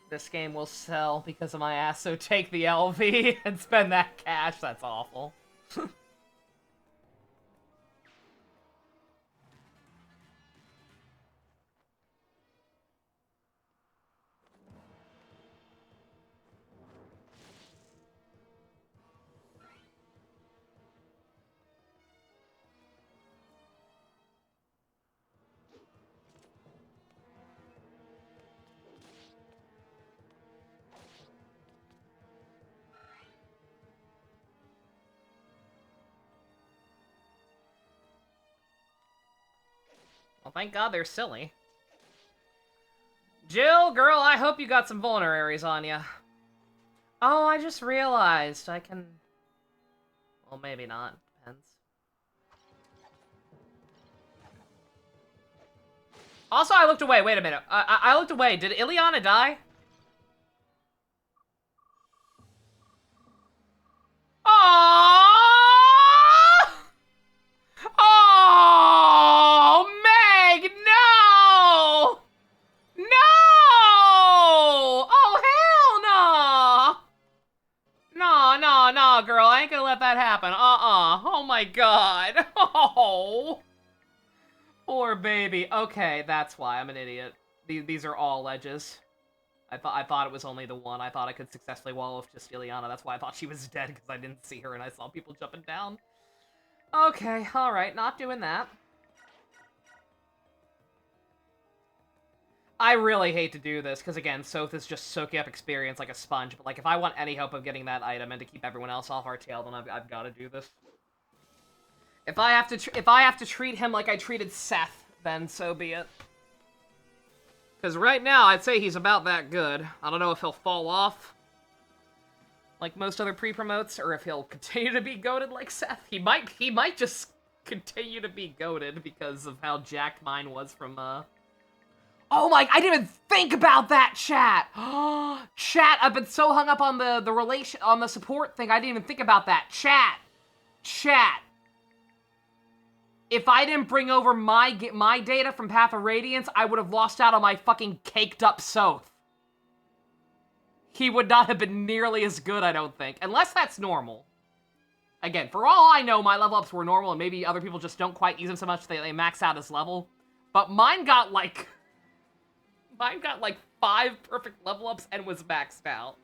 This game will sell because of my ass, so take the LV and spend that cash. That's awful. Well, thank God they're silly. Jill, girl, I hope you got some vulneraries on you. Oh, I just realized I can... Well, maybe not. Depends. Also, I looked away. Wait a minute. I looked away. Did Ileana die? Oh! Oh, Meg, no! No! Oh, hell no! No, no, no, girl. I ain't gonna let that happen. Oh my god. Oh. Poor baby. Okay, that's why. I'm an idiot. These are all ledges. I thought it was only the one. I thought I could successfully wall off just Ileana. That's why I thought she was dead, because I didn't see her and I saw people jumping down. Okay, alright. Not doing that. I really hate to do this, because again, Soth is just soaking up experience like a sponge, but like, if I want any hope of getting that item and to keep everyone else off our tail, then I've got to do this. If I have to treat him like I treated Seth, then so be it. Because right now, I'd say he's about that good. I don't know if he'll fall off like most other pre-promotes, or if he'll continue to be goated like Seth. He might just continue to be goated because of how jacked mine was from, Oh my, I didn't even think about that, chat! Chat, I've been so hung up on the support thing, I didn't even think about that. Chat. If I didn't bring over my data from Path of Radiance, I would have lost out on my fucking caked up Soth. He would not have been nearly as good, I don't think. Unless that's normal. Again, for all I know, my level ups were normal, and maybe other people just don't quite use them so much they max out his level. But mine got like 5 perfect level ups and was maxed out.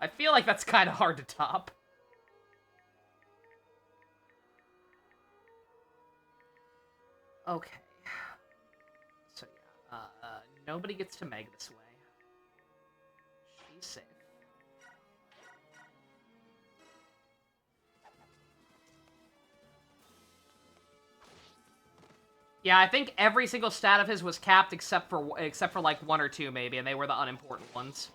I feel like that's kind of hard to top. Okay. So yeah, nobody gets to Meg this way. She's safe. Yeah, I think every single stat of his was capped except for like 1 or 2 maybe, and they were the unimportant ones.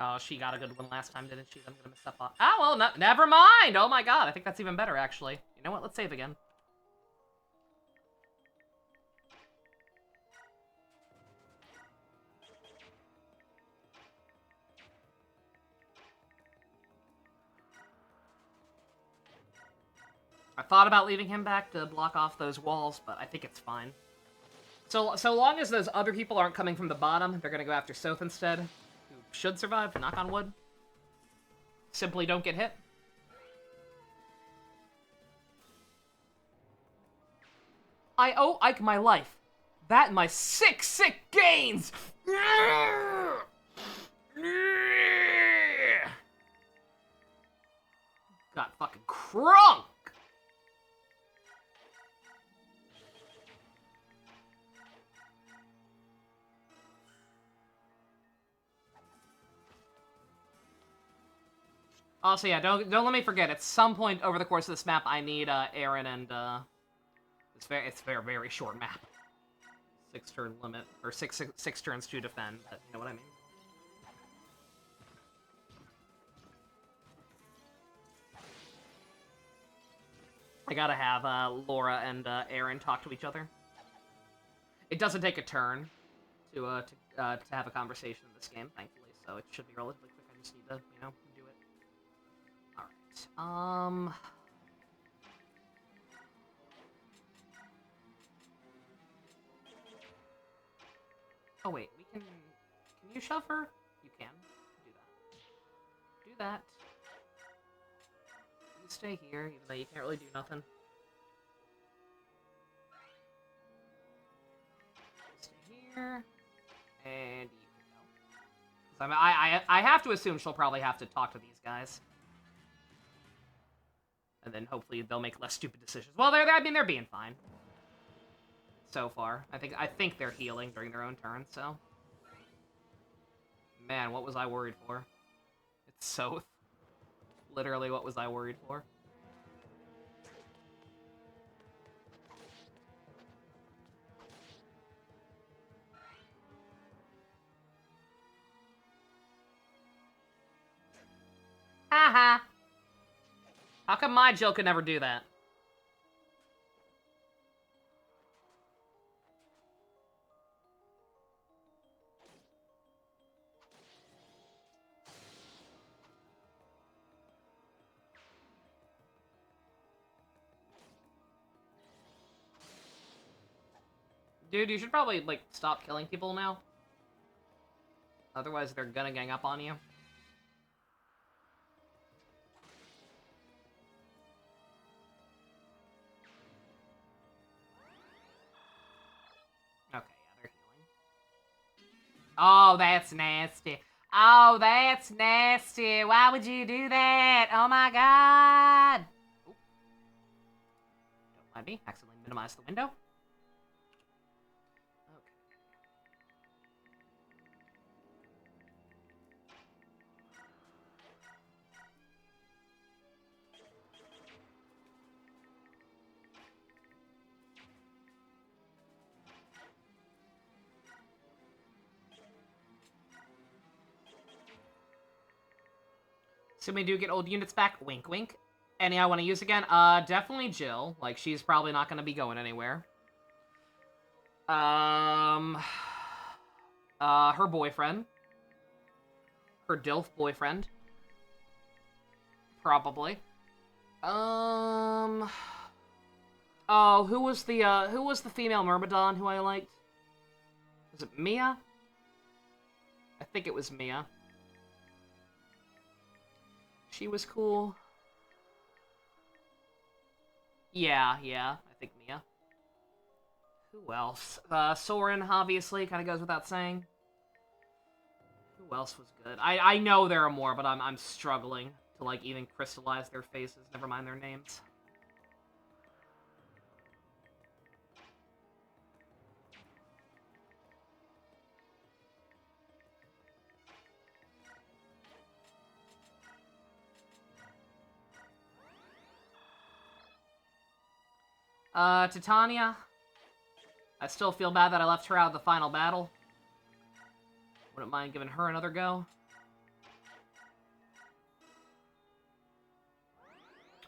Oh, she got a good one last time, didn't she? I'm gonna miss up on. Oh, well, never mind! Oh my god, I think that's even better, actually. You know what? Let's save again. I thought about leaving him back to block off those walls, but I think it's fine. So long as those other people aren't coming from the bottom, they're gonna go after Soth instead. Who should survive, knock on wood. Simply don't get hit. I owe Ike my life. That and my sick gains! Got fucking crunk! Also, yeah, don't let me forget. At some point over the course of this map, I need Aaron and it's a very short map. 6-turn limit, or six turns to defend. But you know what I mean. I gotta have Laura and Aaron talk to each other. It doesn't take a turn to have a conversation in this game, thankfully, so it should be relatively quick. I just need to, you know, do it. Alright, oh wait, can you shove her? You can. Do that. You stay here, even though you can't really do nothing. Stay here. And you can go. I have to assume she'll probably have to talk to these guys. And then hopefully they'll make less stupid decisions. Well, they're being fine. So far. I think they're healing during their own turn, so. Man, what was I worried for? It's Soth. Literally, what was I worried for? Haha. How come my Jill could never do that? Dude, you should probably, like, stop killing people now. Otherwise, they're gonna gang up on you. Okay, yeah, they're healing. Oh, that's nasty. Oh, that's nasty. Why would you do that? Oh my god. Oop. Don't mind me. Accidentally minimize the window. So we do get old units back. Wink, wink. Any I want to use again? Definitely Jill. Like, she's probably not going to be going anywhere. Her boyfriend. Her DILF boyfriend. Probably. Oh, who was the female Myrmidon who I liked? Was it Mia? I think it was Mia. She was cool. Yeah, I think Mia. Who else? Soren, obviously, kind of goes without saying. Who else was good? I know there are more, but I'm struggling to, like, even crystallize their faces, never mind their names. Titania. I still feel bad that I left her out of the final battle. Wouldn't mind giving her another go.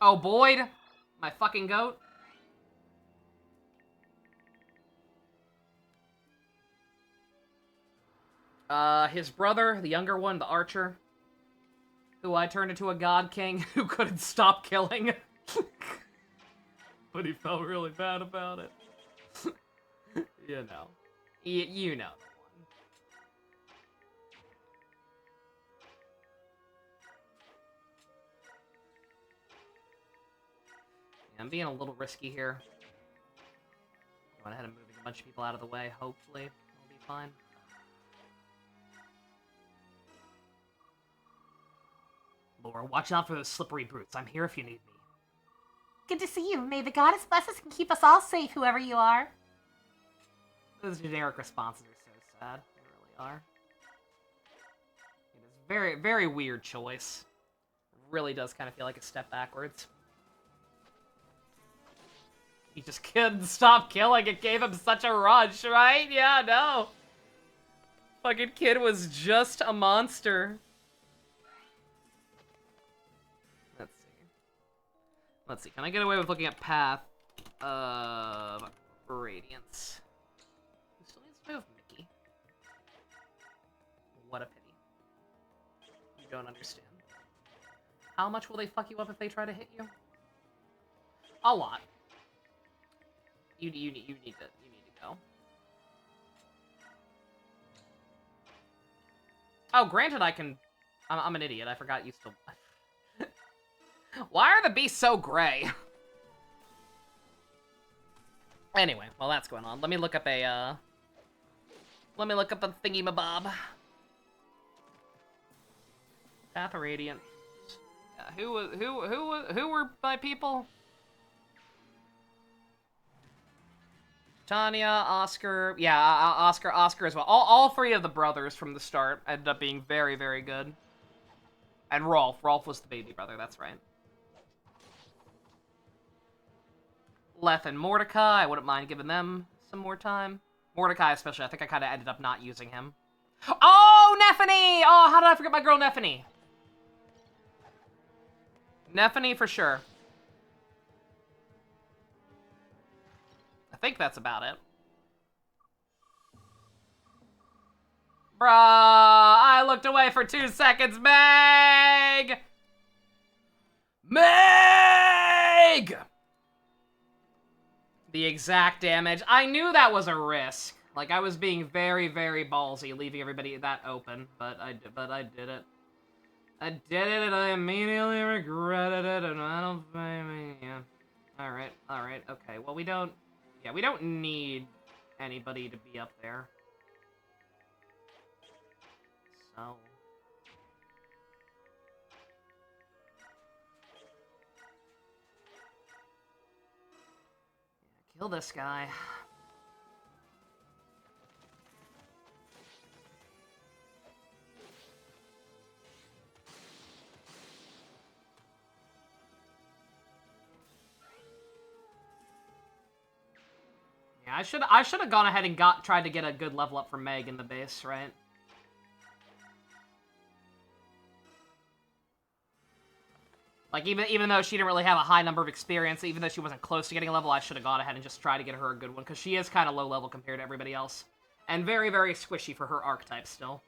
Oh, Boyd! My fucking goat. His brother, the younger one, the archer. Who I turned into a god king who couldn't stop killing. But he felt really bad about it. You know. You know the one. Yeah, I'm being a little risky here. I went ahead and moving a bunch of people out of the way. Hopefully, it'll be fine. Laura, watch out for those slippery brutes. I'm here if you need me. Good to see you. May the goddess bless us and keep us all safe, whoever you are. Those generic responses are so sad. They really are. It is a very, very weird choice. It really does kind of feel like a step backwards. He just couldn't stop killing. It gave him such a rush, right? Yeah, no. Fucking kid was just a monster. Let's see. Can I get away with looking at path of radiance? Who still needs to move? Mickey. What a pity. You don't understand. How much will they fuck you up if they try to hit you? A lot. You need to go. Oh, granted, I can. I'm an idiot. I forgot you still. Why are the beasts so gray? Anyway, while that's going on, let me look up a thingy-mabob. Path of Radiance. Who were my people? Tanya, Oscar, yeah, Oscar as well. All three of the brothers from the start ended up being very, very good. And Rolf was the baby brother, that's right. Leth and Mordecai, I wouldn't mind giving them some more time. Mordecai especially, I think I kind of ended up not using him. Oh, Nephany! Oh, how did I forget my girl Nephany? Nephany for sure. I think that's about it. Bruh, I looked away for 2 seconds. Meg! Meg! The exact damage. I knew that was a risk. Like, I was being very, very ballsy, leaving everybody that open, but I did it. I did it, and I immediately regretted it, and I don't blame me. Yeah. Alright, okay. Well, we don't need anybody to be up there. So... yeah, kill this guy. Yeah, I should have gone ahead and tried to get a good level up for Meg in the base, right? Like, even though she didn't really have a high number of experience, even though she wasn't close to getting a level, I should have gone ahead and just tried to get her a good one, because she is kind of low level compared to everybody else. And very, very squishy for her archetype still.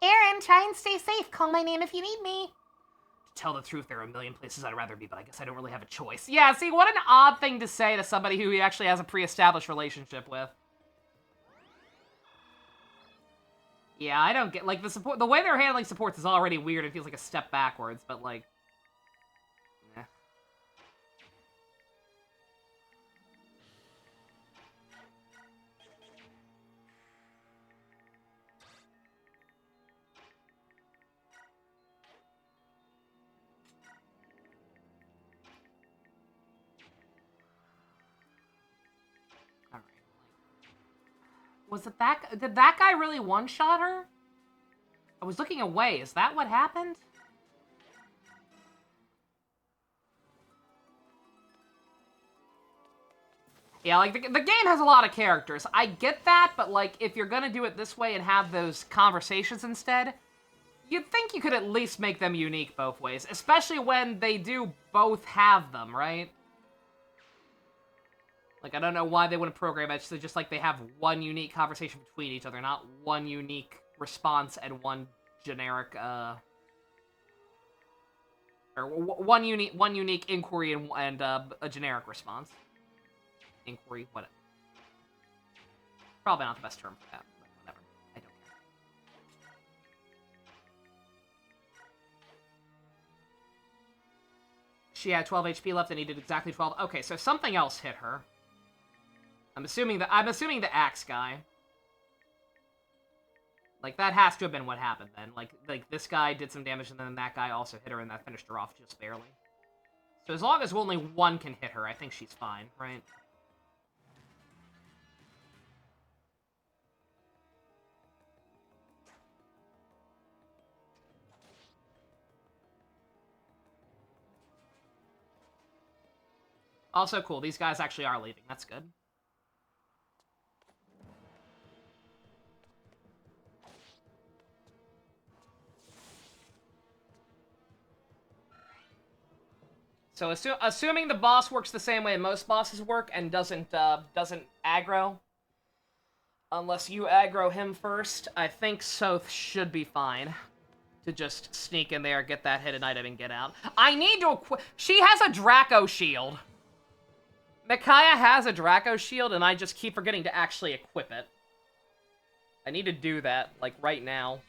Aaron, try and stay safe. Call my name if you need me. To tell the truth, there are a million places I'd rather be, but I guess I don't really have a choice. Yeah, see, what an odd thing to say to somebody who he actually has a pre-established relationship with. Yeah, I don't get, like, the way they're handling supports is already weird. It feels like a step backwards, but, like... eh. Was it that... did that guy really one-shot her? I was looking away. Is that what happened? Yeah, like, the game has a lot of characters. I get that, but, like, if you're gonna do it this way and have those conversations instead, you'd think you could at least make them unique both ways. Especially when they do both have them, right? Like, I don't know why they wouldn't program it, so just like they have one unique conversation between each other, not one unique response and one generic, or one unique inquiry and a generic response. Inquiry, what? Probably not the best term for that, but whatever. I don't care. She had 12 HP left and he did exactly 12. Okay, so something else hit her. I'm assuming the axe guy. Like, that has to have been what happened then. Like this guy did some damage and then that guy also hit her and that finished her off just barely. So as long as only one can hit her, I think she's fine, right? Also cool, these guys actually are leaving. That's good. So assuming the boss works the same way most bosses work and doesn't aggro, unless you aggro him first, I think Soth should be fine to just sneak in there, get that hidden item, and get out. I need to equip... She has a Draco shield. Micaiah has a Draco shield, and I just keep forgetting to actually equip it. I need to do that, like, right now.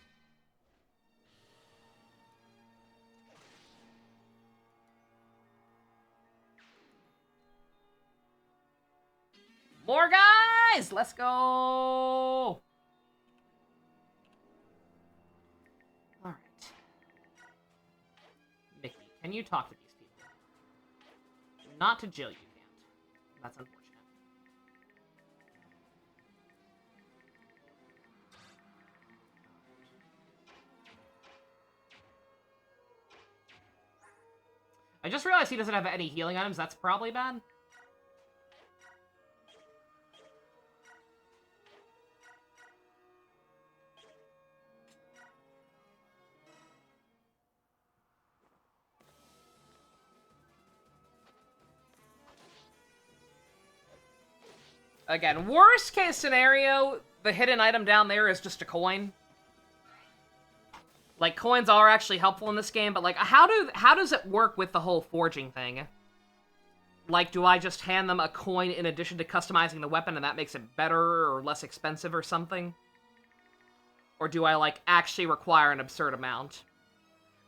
More guys! Let's go! Alright. Mickey, can you talk to these people? Not to Jill, you can't. That's unfortunate. I just realized he doesn't have any healing items. That's probably bad. Again, worst case scenario, the hidden item down there is just a coin. Like, coins are actually helpful in this game, but, like, how does it work with the whole forging thing? Like, do I just hand them a coin in addition to customizing the weapon and that makes it better or less expensive or something? Or do I, like, actually require an absurd amount?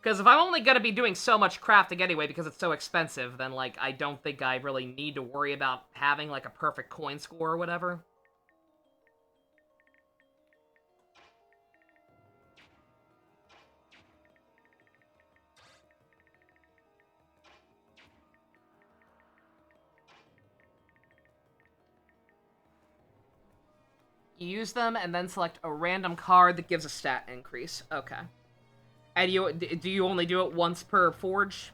Because if I'm only going to be doing so much crafting anyway because it's so expensive, then, like, I don't think I really need to worry about having, like, a perfect coin score or whatever. You use them and then select a random card that gives a stat increase. Okay. And do you only do it once per forge?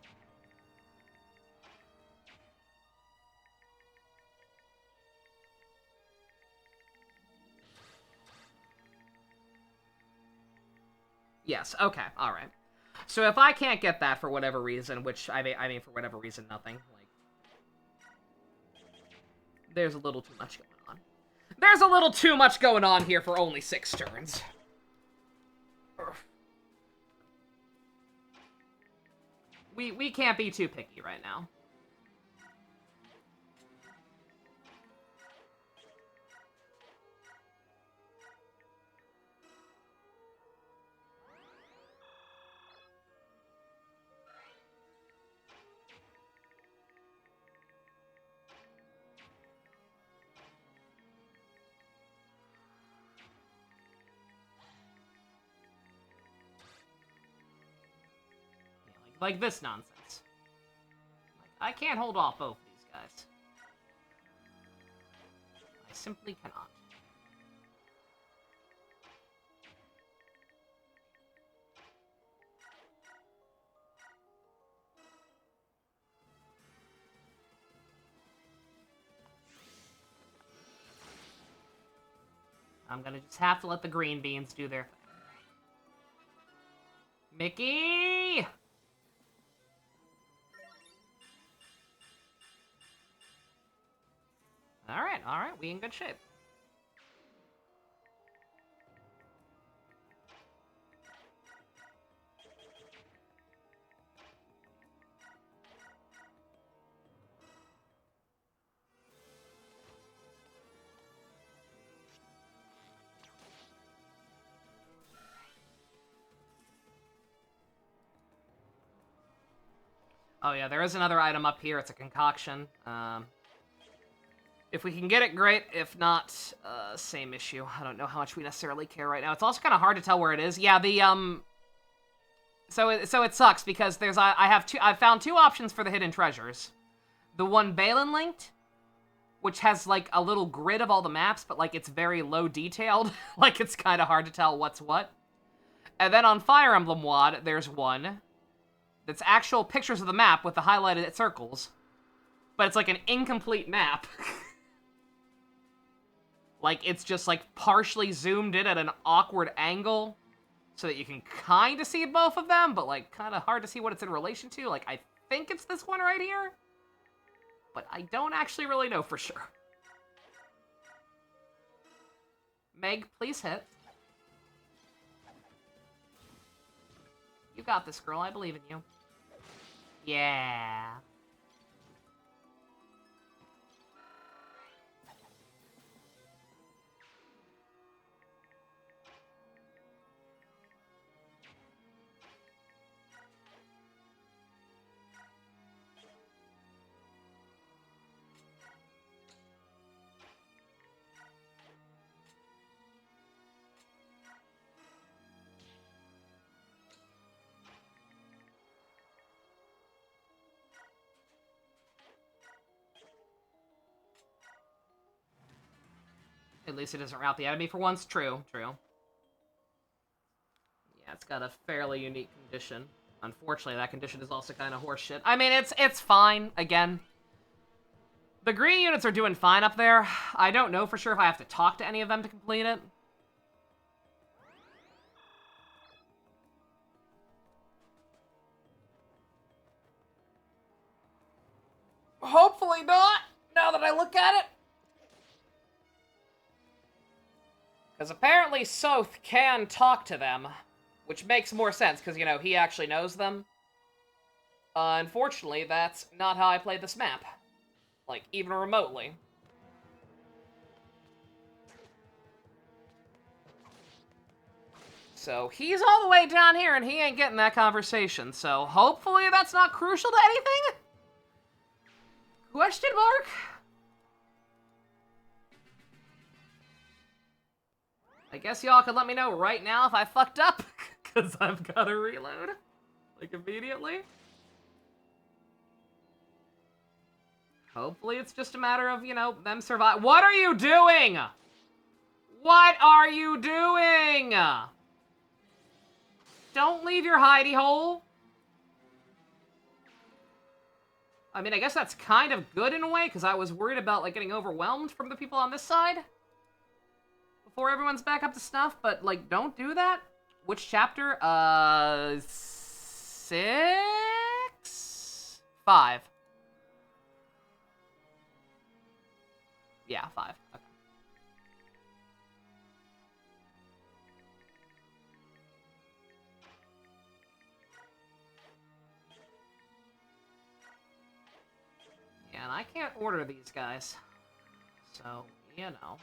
Yes, okay, alright. So if I can't get that for whatever reason, which I mean for whatever reason, nothing, like, there's a little too much going on. There's a little too much going on here for only 6 turns. Urgh. We can't be too picky right now. Like this nonsense. Like, I can't hold off both of these guys. I simply cannot. I'm gonna just have to let the green beans do their thing. Mickey! Alright, we in good shape. Oh yeah, there is another item up here. It's a concoction. If we can get it, great. If not, same issue. I don't know how much we necessarily care right now. It's also kind of hard to tell where it is. Yeah, the So it sucks because I've found 2 options for the hidden treasures. The one Balin linked, which has like a little grid of all the maps, but like it's very low detailed. Like it's kind of hard to tell what's what. And then on Fire Emblem WAD, there's one that's actual pictures of the map with the highlighted circles, but it's like an incomplete map. Like, it's just, like, partially zoomed in at an awkward angle so that you can kind of see both of them, but, like, kind of hard to see what it's in relation to. Like, I think it's this one right here, but I don't actually really know for sure. Meg, please hit. You got this, girl. I believe in you. Yeah. At least it doesn't rout the enemy for once. True, true. Yeah, it's got a fairly unique condition. Unfortunately, that condition is also kind of horseshit. I mean, it's fine, again. The green units are doing fine up there. I don't know for sure if I have to talk to any of them to complete it. Hopefully not, now that I look at it. Because apparently Soth can talk to them, which makes more sense, because, you know, he actually knows them. Unfortunately, that's not how I played this map. Like, even remotely. So, he's all the way down here, and he ain't getting that conversation, so hopefully that's not crucial to anything? Question mark? I guess y'all can let me know right now if I fucked up, because I've got to reload, like, immediately. Hopefully it's just a matter of, you know, them survive. What are you doing? What are you doing? Don't leave your hidey hole. I mean, I guess that's kind of good in a way, because I was worried about, like, getting overwhelmed from the people on this side before everyone's back up to snuff, but, like, don't do that. Which chapter? 6? 5. Yeah, 5. Okay. Yeah, and I can't order these guys. So, you know.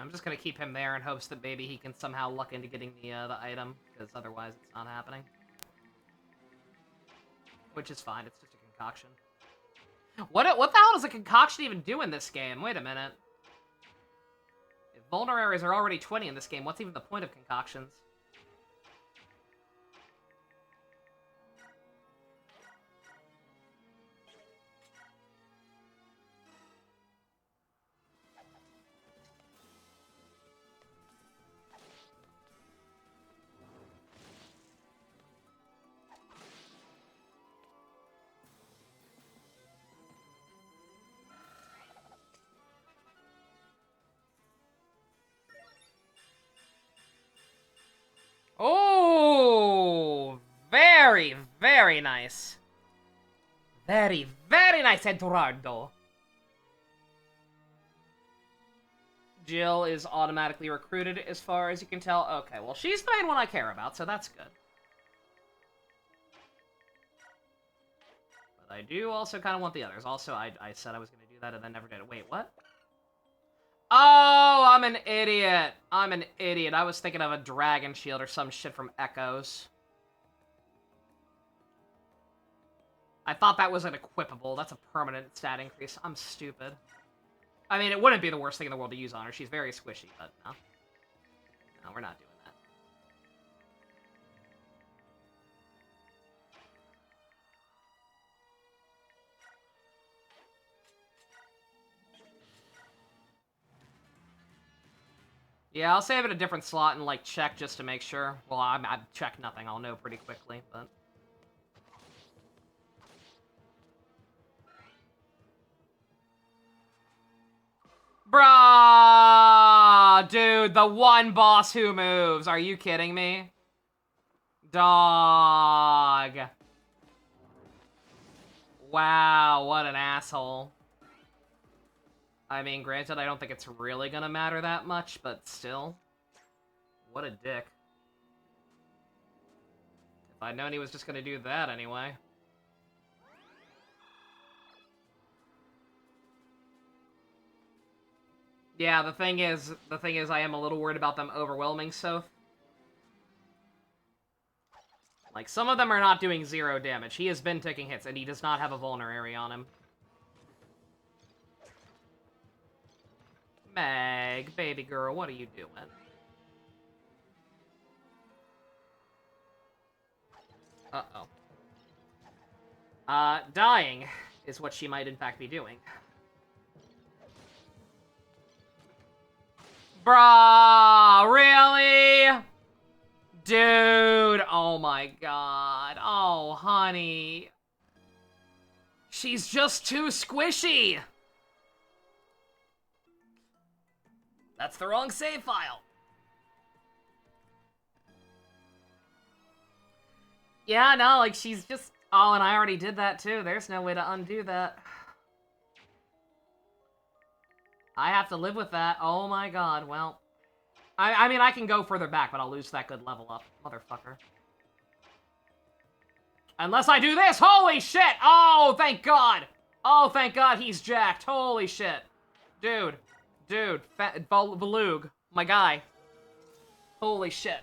I'm just gonna keep him there in hopes that maybe he can somehow luck into getting the item, because otherwise it's not happening. Which is fine, it's just a concoction. What the hell does a concoction even do in this game? Wait a minute. If vulneraries are already 20 in this game, what's even the point of concoctions? Oh, very, very nice. Very, very nice, Eduardo. Jill is automatically recruited, as far as you can tell. Okay, well, she's the main one I care about, so that's good. But I do also kind of want the others. Also, I said I was going to do that and then never did it. Wait, what? Oh, I'm an idiot. I'm an idiot. I was thinking of a dragon shield or some shit from Echoes. I thought that was an equipable. That's a permanent stat increase. I'm stupid. I mean, it wouldn't be the worst thing in the world to use on her. She's very squishy, but no. No, we're not doing that. Yeah, I'll save it a different slot and, like, check just to make sure. Well, I check nothing. I'll know pretty quickly, but... Bruh! Dude, the one boss who moves. Are you kidding me? Dog. Wow, what an asshole. I mean, granted, I don't think it's really gonna matter that much, but still. What a dick. If I'd known he was just gonna do that anyway. Yeah, the thing is, I am a little worried about them overwhelming Soph. Like, some of them are not doing 0 damage. He has been taking hits, and he does not have a vulnerary on him. Meg, baby girl, what are you doing? Uh-oh. Dying is what she might in fact be doing. Bruh, really? Dude, oh my god. Oh, honey. She's just too squishy. That's the wrong save file. Yeah, no, like, she's just... Oh, and I already did that, too. There's no way to undo that. I have to live with that. Oh my god, well... I mean, I can go further back, but I'll lose that good level up. Motherfucker. Unless I do this! Holy shit! Oh, thank god! Oh, thank god he's jacked. Holy shit. Dude. Dude. Balug. My guy. Holy shit.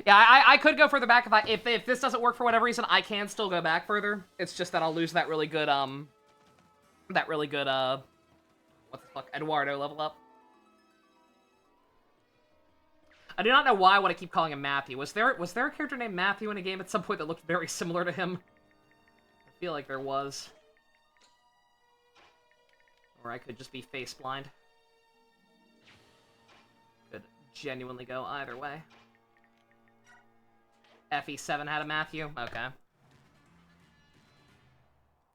Yeah, I could go further back if this doesn't work for whatever reason. I can still go back further. It's just that I'll lose that really good what the fuck, Eduardo level up. I do not know why I want to keep calling him Matthew. Was there a character named Matthew in a game at some point that looked very similar to him? I feel like there was. Or I could just be face blind. Could genuinely go either way. FE7 had a Matthew? Okay.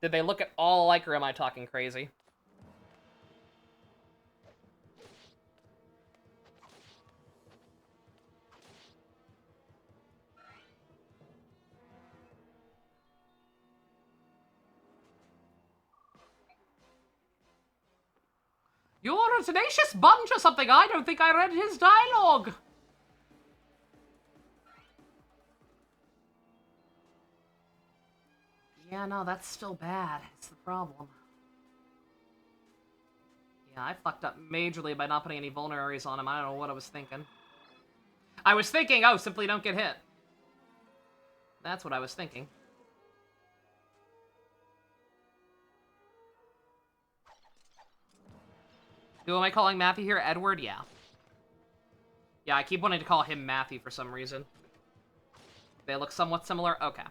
Did they look at all alike, or am I talking crazy? You're a tenacious bunch or something. I don't think I read his dialogue. Yeah, no, that's still bad. It's the problem. Yeah, I fucked up majorly by not putting any vulneraries on him. I don't know what I was thinking. I was thinking, oh, simply don't get hit. That's what I was thinking. Who am I calling Matthew here? Edward? Yeah. Yeah, I keep wanting to call him Matthew for some reason. They look somewhat similar? Okay.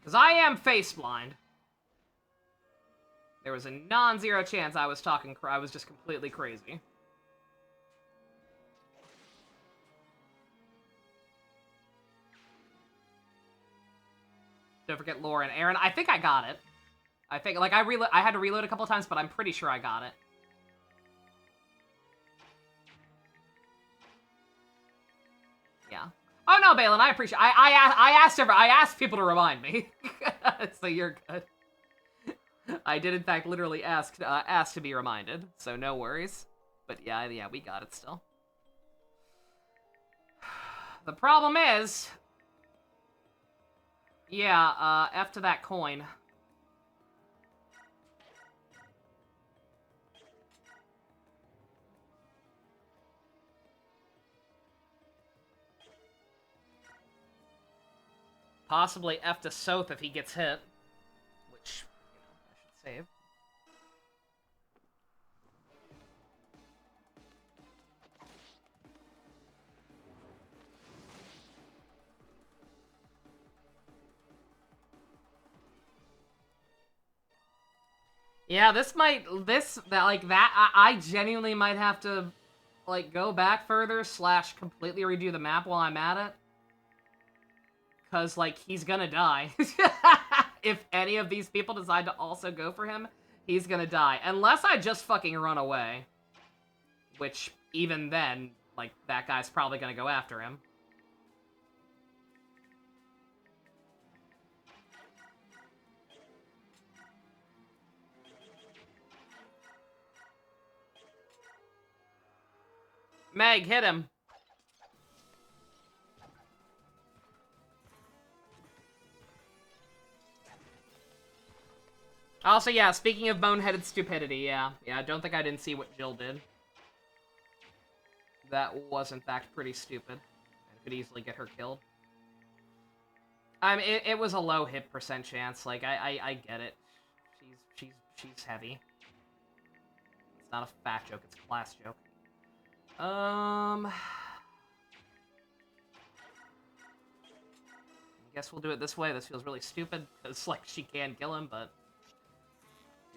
Because I am face blind. There was a non-zero chance I was just completely crazy. Don't forget Laura and Aaron. I think I got it. I think, like, I had to reload a couple times, but I'm pretty sure I got it. Yeah. Oh no, Balin, I appreciate. I asked people to remind me, so you're good. I did in fact literally ask to be reminded, so no worries. But yeah, we got it still. The problem is, yeah, F to that coin. Possibly F to Soth if he gets hit. Which, I should save. Yeah, I genuinely might have to, like, go back further / completely redo the map while I'm at it. Cause, like, he's gonna die. If any of these people decide to also go for him, he's gonna die. Unless I just fucking run away. Which, even then, like, that guy's probably gonna go after him. Meg, hit him. Also, yeah, speaking of boneheaded stupidity, yeah. Yeah, I don't think I didn't see what Jill did. That was, in fact, pretty stupid. And could easily get her killed. I mean, it was a low hit % chance. Like, I get it. She's heavy. It's not a fat joke, it's a class joke. I guess we'll do it this way. This feels really stupid, because, like, she can kill him, but...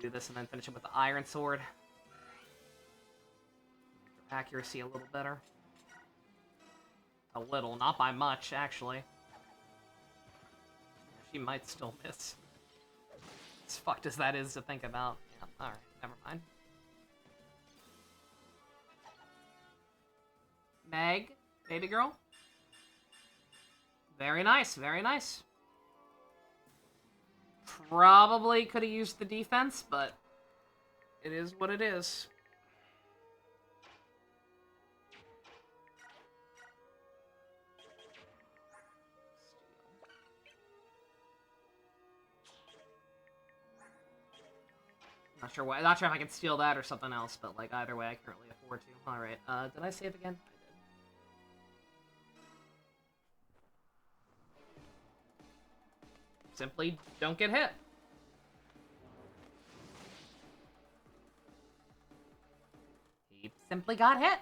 do this and then finish him with the iron sword. Make her accuracy a little better. A little, not by much, actually. She might still miss. As fucked as that is to think about. Yeah, alright, never mind. Meg, baby girl. Very nice, very nice. Probably could have used the defense, but it is what it is. Not sure if I can steal that or something else, but like either way, I currently afford to. All right. Did I save again? I did. Simply don't get hit. He simply got hit.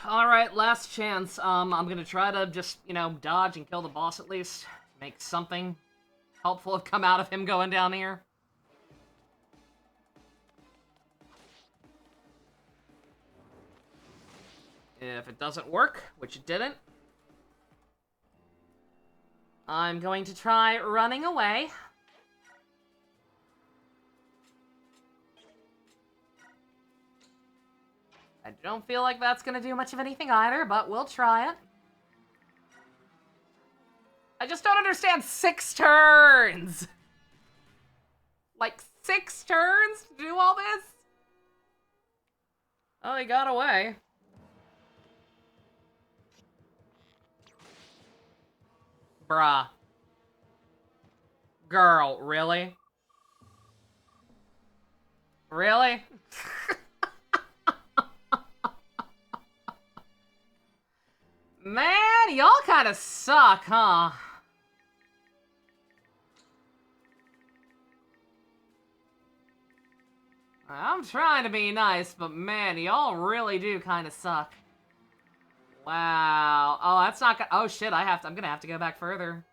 Alright, last chance. I'm gonna try to just, dodge and kill the boss at least. Make something helpful come out of him going down here. If it doesn't work, which it didn't, I'm going to try running away. I don't feel like that's gonna do much of anything either, but we'll try it. I just don't understand 6 turns! Like, 6 turns to do all this? Oh, he got away. Bruh. Girl, really? Really? Man, y'all kind of suck, huh? I'm trying to be nice, but man, y'all really do kind of suck. Wow. Oh, that's not gonna... Oh, shit, I'm gonna have to go back further.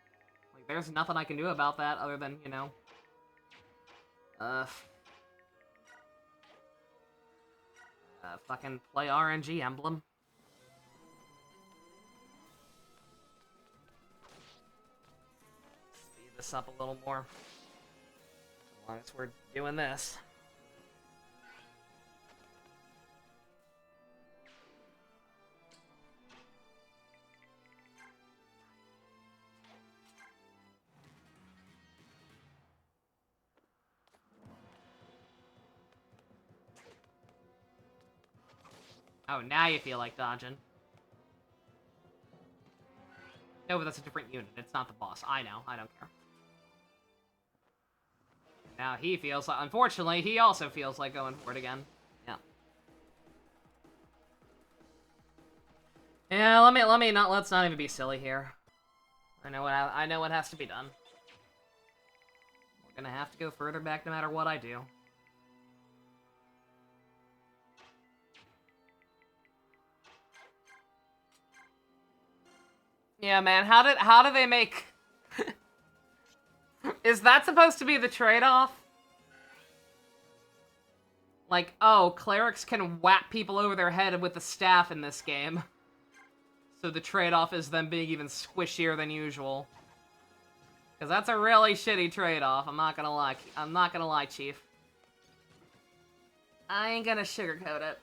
Like, there's nothing I can do about that other than, fucking play RNG Emblem. Speed this up a little more. As long as we're doing this. Oh, now you feel like dodging. No, but that's a different unit. It's not the boss. I know. I don't care. Now he feels like... Unfortunately, he also feels like going for it again. Yeah. Yeah, let's not even be silly here. I know what has to be done. We're gonna have to go further back no matter what I do. Yeah, man, how do they make... Is that supposed to be the trade-off? Like, oh, clerics can whack people over their head with the staff in this game. So the trade-off is them being even squishier than usual. Because that's a really shitty trade-off, I'm not gonna lie. I'm not gonna lie, Chief. I ain't gonna sugarcoat it.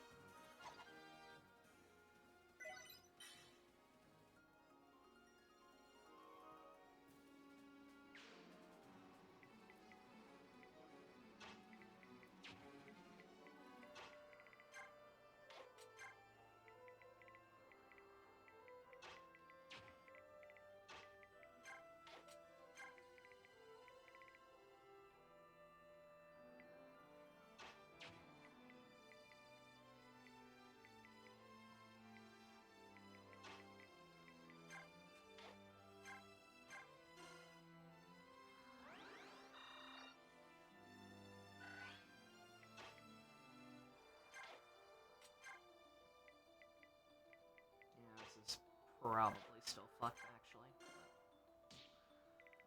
Probably still fucked, actually.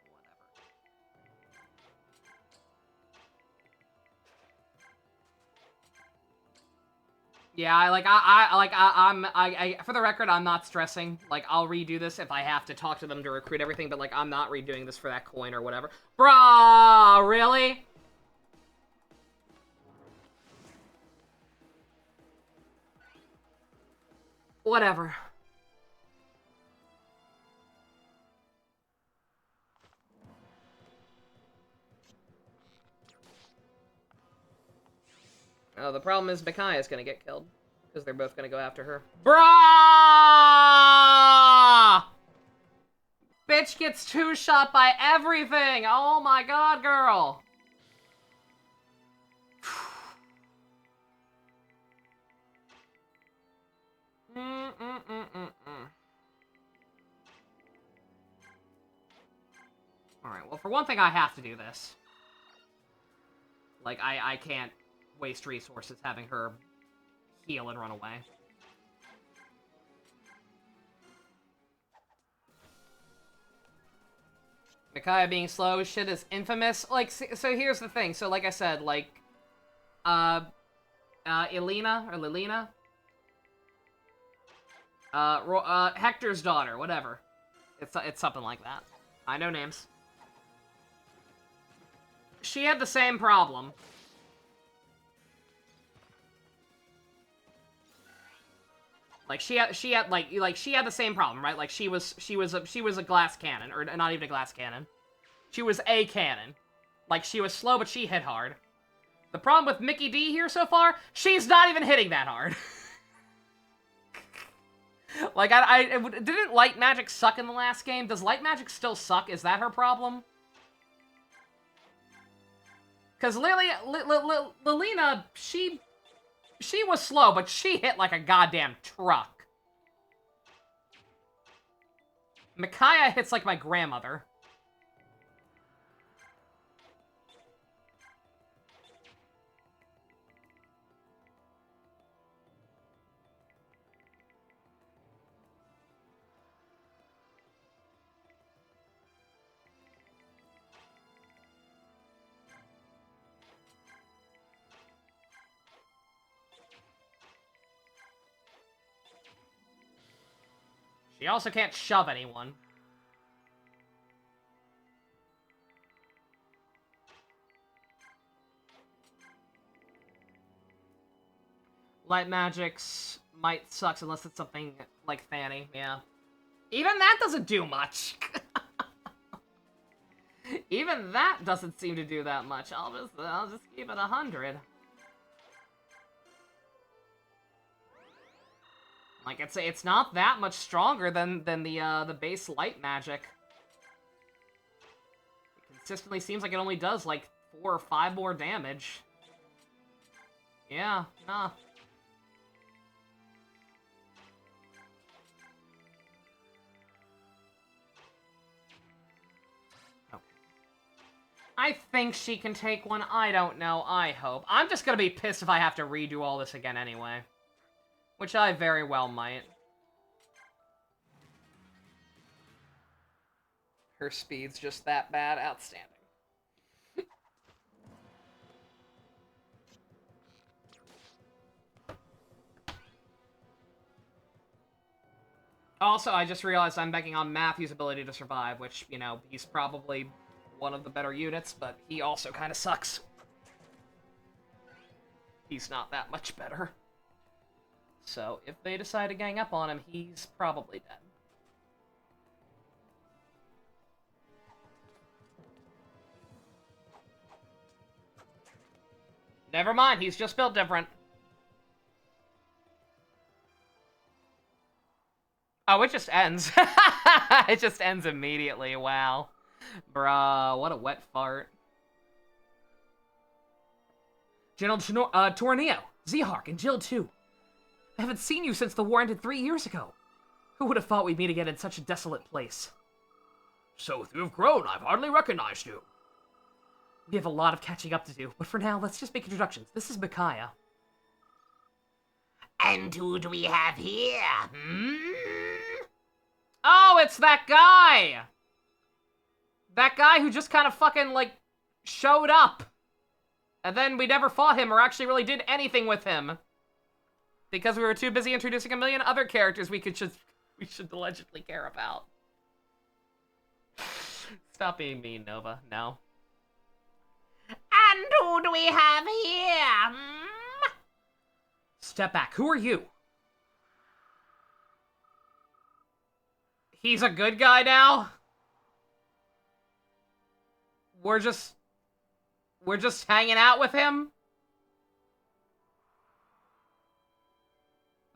But whatever. Yeah, for the record, I'm not stressing. Like, I'll redo this if I have to talk to them to recruit everything, but, like, I'm not redoing this for that coin or whatever. Bruh, really? Whatever. Oh, the problem is Micaiah's gonna get killed. Because they're both gonna go after her. Bruh! Bitch gets two-shot by everything! Oh my god, girl! Alright, well, for one thing, I have to do this. Like, I can't waste resources having her heal and run away. Micaiah being slow as shit is infamous. Like, so here's the thing. So, like I said, like, Elena, or Lilina? Hector's daughter, whatever. It's something like that. I know names. She had the same problem. Like she had the same problem, right? Like she was a glass cannon, or not even a glass cannon. She was a cannon. Like she was slow, but she hit hard. The problem with Mickey D here so far, she's not even hitting that hard. Like didn't light magic suck in the last game? Does light magic still suck? Is that her problem? Because Lilina, she was slow, but she hit like a goddamn truck. Micaiah hits like my grandmother. She also can't shove anyone. Light magics might suck unless it's something like Fanny, yeah. Even that doesn't do much. Even that doesn't seem to do that much. I'll just keep it 100. Like, it's not that much stronger than the base light magic. It consistently seems like it only does, like, 4 or 5 more damage. Yeah, nah. I think she can take one. I don't know. I hope. I'm just gonna be pissed if I have to redo all this again anyway. Which I very well might. Her speed's just that bad. Outstanding. Also, I just realized I'm banking on Matthew's ability to survive, which, you know, he's probably one of the better units, but he also kind of sucks. He's not that much better. So, if they decide to gang up on him, he's probably dead. Never mind, he's just built different. Oh, it just ends. It just ends immediately, wow. Bruh, what a wet fart. General Torneo, Zehark, and Jill too. I haven't seen you since the war ended 3 years ago. Who would have thought we'd meet again in such a desolate place? So, you've grown. I've hardly recognized you. We have a lot of catching up to do, but for now, let's just make introductions. This is Micaiah. And who do we have here? Oh, it's that guy! That guy who just kind of fucking, like, showed up. And then we never fought him or actually really did anything with him. Because we were too busy introducing a million other characters we should allegedly care about. Stop being mean, Nova. No. And who do we have here? Step back. Who are you? He's a good guy now? We're just hanging out with him?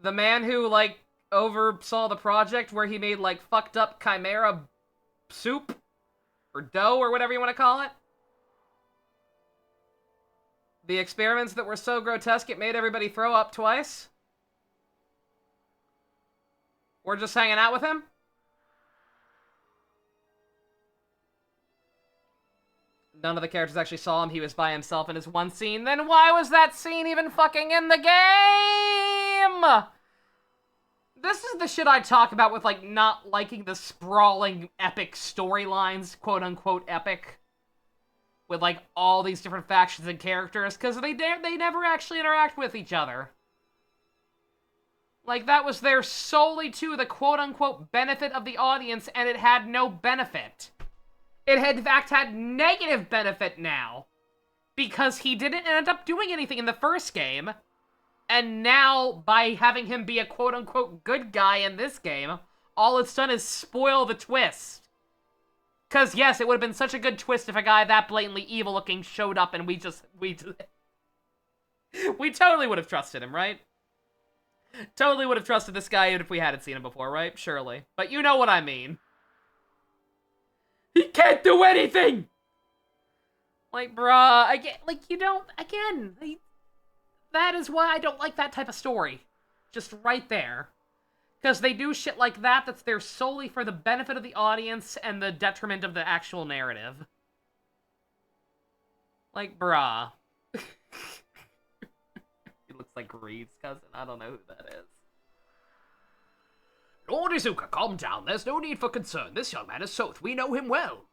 The man who, like, oversaw the project where he made, like, fucked up chimera soup? Or dough, or whatever you want to call it? The experiments that were so grotesque it made everybody throw up twice? We're just hanging out with him? None of the characters actually saw him. He was by himself in his one scene. Then why was that scene even fucking in the game? This is the shit I talk about with, like, not liking the sprawling epic storylines, quote-unquote epic. With, like, all these different factions and characters, because they never actually interact with each other. Like, that was there solely to the quote-unquote benefit of the audience, and it had no benefit. It had, in fact, had negative benefit now. Because he didn't end up doing anything in the first game. And now, by having him be a quote-unquote good guy in this game, all it's done is spoil the twist. Because, yes, it would have been such a good twist if a guy that blatantly evil-looking showed up and we totally would have trusted him, right? Totally would have trusted this guy even if we hadn't seen him before, right? Surely. But you know what I mean. He can't do anything! Like, bruh, that is why I don't like that type of story. Just right there. Because they do shit like that that's there solely for the benefit of the audience and the detriment of the actual narrative. Like, bruh. He looks like Reed's cousin. I don't know who that is. Lord Izuka, calm down. There's no need for concern. This young man is Soth. We know him well.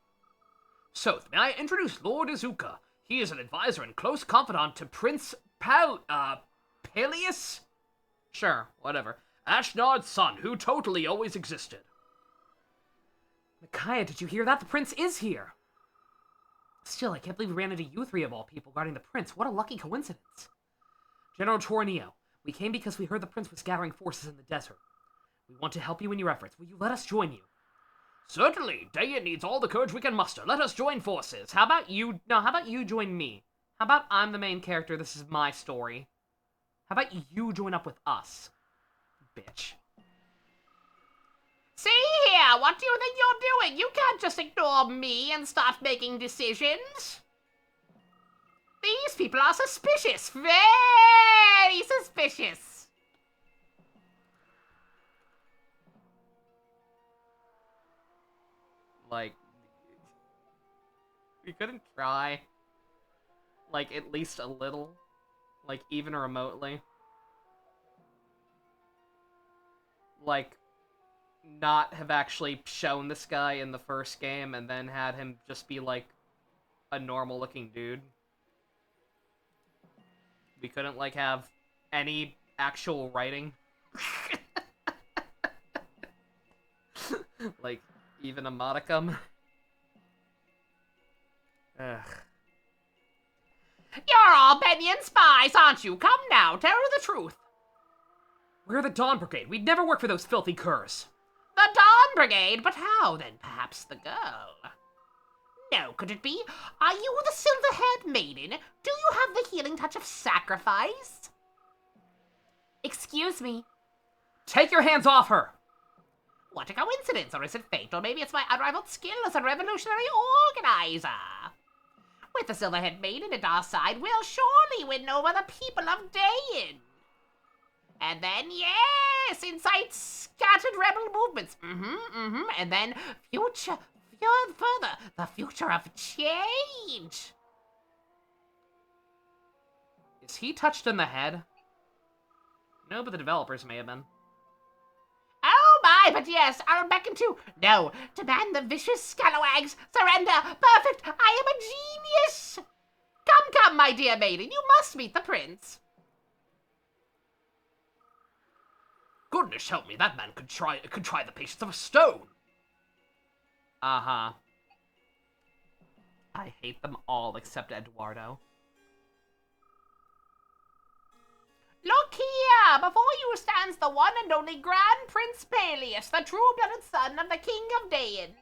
Soth, may I introduce Lord Izuka? He is an advisor and close confidant to Prince Peleus? Sure, whatever. Ashnard's son, who totally always existed. Micaiah, did you hear that? The prince is here! Still, I can't believe we ran into you three of all people guarding the prince. What a lucky coincidence. General Torneo, we came because we heard the prince was gathering forces in the desert. We want to help you in your efforts. Will you let us join you? Certainly. Daya needs all the courage we can muster. Let us join forces. How about you join me? How about I'm the main character, this is my story? How about you join up with us? Bitch. See here, what do you think you're doing? You can't just ignore me and start making decisions. These people are suspicious. Very suspicious. Like, we couldn't try, like, at least a little, like, even remotely. Like, not have actually shown this guy in the first game and then had him just be, like, a normal-looking dude. We couldn't, like, have any actual writing. Like, even a modicum. Ugh. You're all Benyon spies, aren't you? Come now, tell her the truth. We're the Dawn Brigade. We'd never work for those filthy curs. The Dawn Brigade? But how, then? Perhaps the girl? No, could it be? Are you the silver-haired maiden? Do you have the healing touch of sacrifice? Excuse me. Take your hands off her! What a coincidence, or is it fate? Or maybe it's my unrivaled skill as a revolutionary organizer. With the silver-haired maiden at our side, we'll surely win over the people of Dayan. And then, yes, incite scattered rebel movements. And then further, the future of change. Is he touched in the head? No, but the developers may have been. Oh my, but yes, I'll beckon to. No, demand the vicious scalawags. Surrender. Perfect. I am a genius. Come, my dear maiden. You must meet the prince. Goodness help me, that man could try the patience of a stone. Uh-huh. I hate them all except Eduardo. Look here! Before you stands the one and only Grand Prince Peleus, the true-blooded son of the King of Dayan.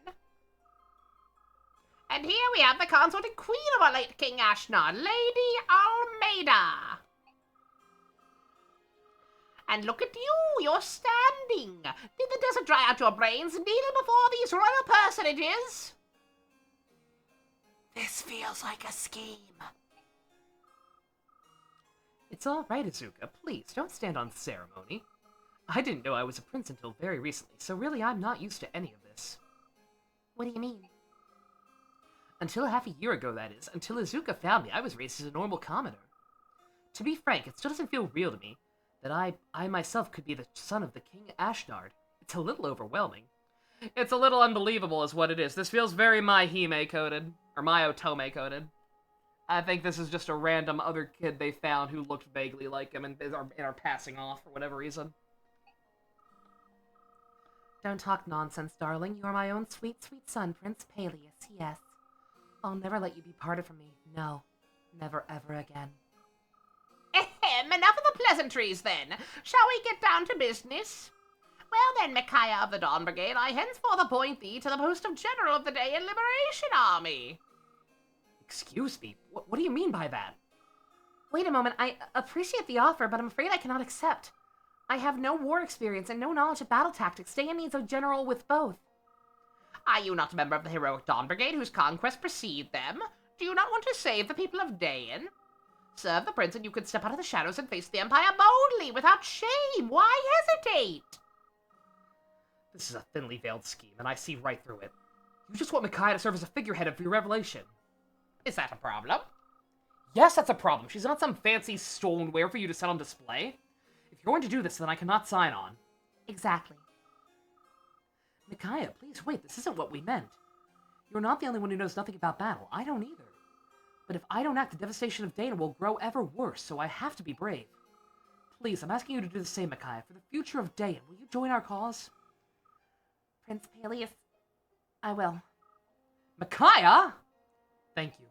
And here we have the consort and queen of our late King Ashnard, Lady Almeida. And look at you, you're standing. Did the desert dry out your brains, kneel before these royal personages? This feels like a scheme. It's all right, Izuka. Please, don't stand on ceremony. I didn't know I was a prince until very recently, so really I'm not used to any of this. What do you mean? Until half a year ago, that is. Until Izuka found me, I was raised as a normal commoner. To be frank, it still doesn't feel real to me that I myself could be the son of the King Ashnard. It's a little overwhelming. It's a little unbelievable is what it is. This feels very Mai-Hime coded, or Mai-Otome coded. I think this is just a random other kid they found who looked vaguely like him and are passing off for whatever reason. Don't talk nonsense, darling. You are my own sweet, sweet son, Prince Peleus, yes. I'll never let you be parted from me. No, never ever again. Enough of the pleasantries, then. Shall we get down to business? Well then, Micaiah of the Dawn Brigade, I henceforth appoint thee to the post of General of the Dayan Liberation Army. Excuse me, what do you mean by that? Wait a moment, I appreciate the offer, but I'm afraid I cannot accept. I have no war experience and no knowledge of battle tactics. Dayan needs a general with both. Are you not a member of the heroic Dawn Brigade whose conquest precede them? Do you not want to save the people of Dayan? Serve the prince and you can step out of the shadows and face the Empire boldly, without shame. Why hesitate? This is a thinly veiled scheme, and I see right through it. You just want Micaiah to serve as a figurehead of your revelation. Is that a problem? Yes, that's a problem. She's not some fancy stoneware for you to set on display. If you're going to do this, then I cannot sign on. Exactly. Micaiah, please wait. This isn't what we meant. You're not the only one who knows nothing about battle. I don't either. But if I don't act, the devastation of Dayan will grow ever worse, so I have to be brave. Please, I'm asking you to do the same, Micaiah. For the future of Dayan, will you join our cause? Prince Peleus, I will. Micaiah? Thank you.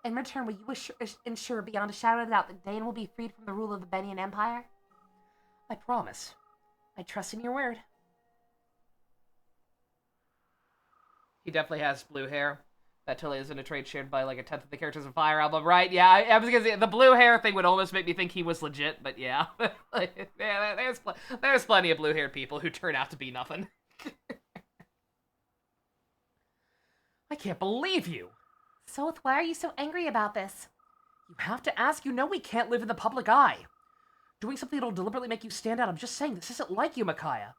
In return, will you ensure beyond a shadow of a doubt that Dayan will be freed from the rule of the Benyon Empire? I promise. I trust in your word. He definitely has blue hair. That totally isn't a trait shared by like a tenth of the characters in Fire Emblem, right? Yeah, I was gonna say, the blue hair thing would almost make me think he was legit, but yeah. Yeah, there's plenty of blue-haired people who turn out to be nothing. I can't believe you! Soth, why are you so angry about this? You have to ask. You know we can't live in the public eye. Doing something that'll deliberately make you stand out. I'm just saying, this isn't like you, Micaiah.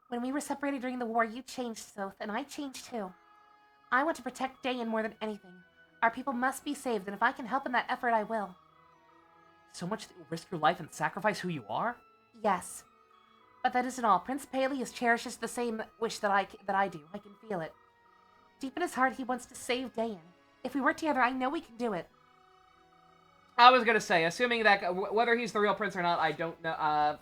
When we were separated during the war, you changed, Soth, and I changed too. I want to protect Dayan more than anything. Our people must be saved, and if I can help in that effort, I will. So much that you'll risk your life and sacrifice who you are? Yes. But that isn't all. Prince Peleus cherishes the same wish that I do. I can feel it. Deep in his heart, he wants to save Dayan. If we work together, I know we can do it. I was gonna say, assuming that whether he's the real prince or not, I don't know.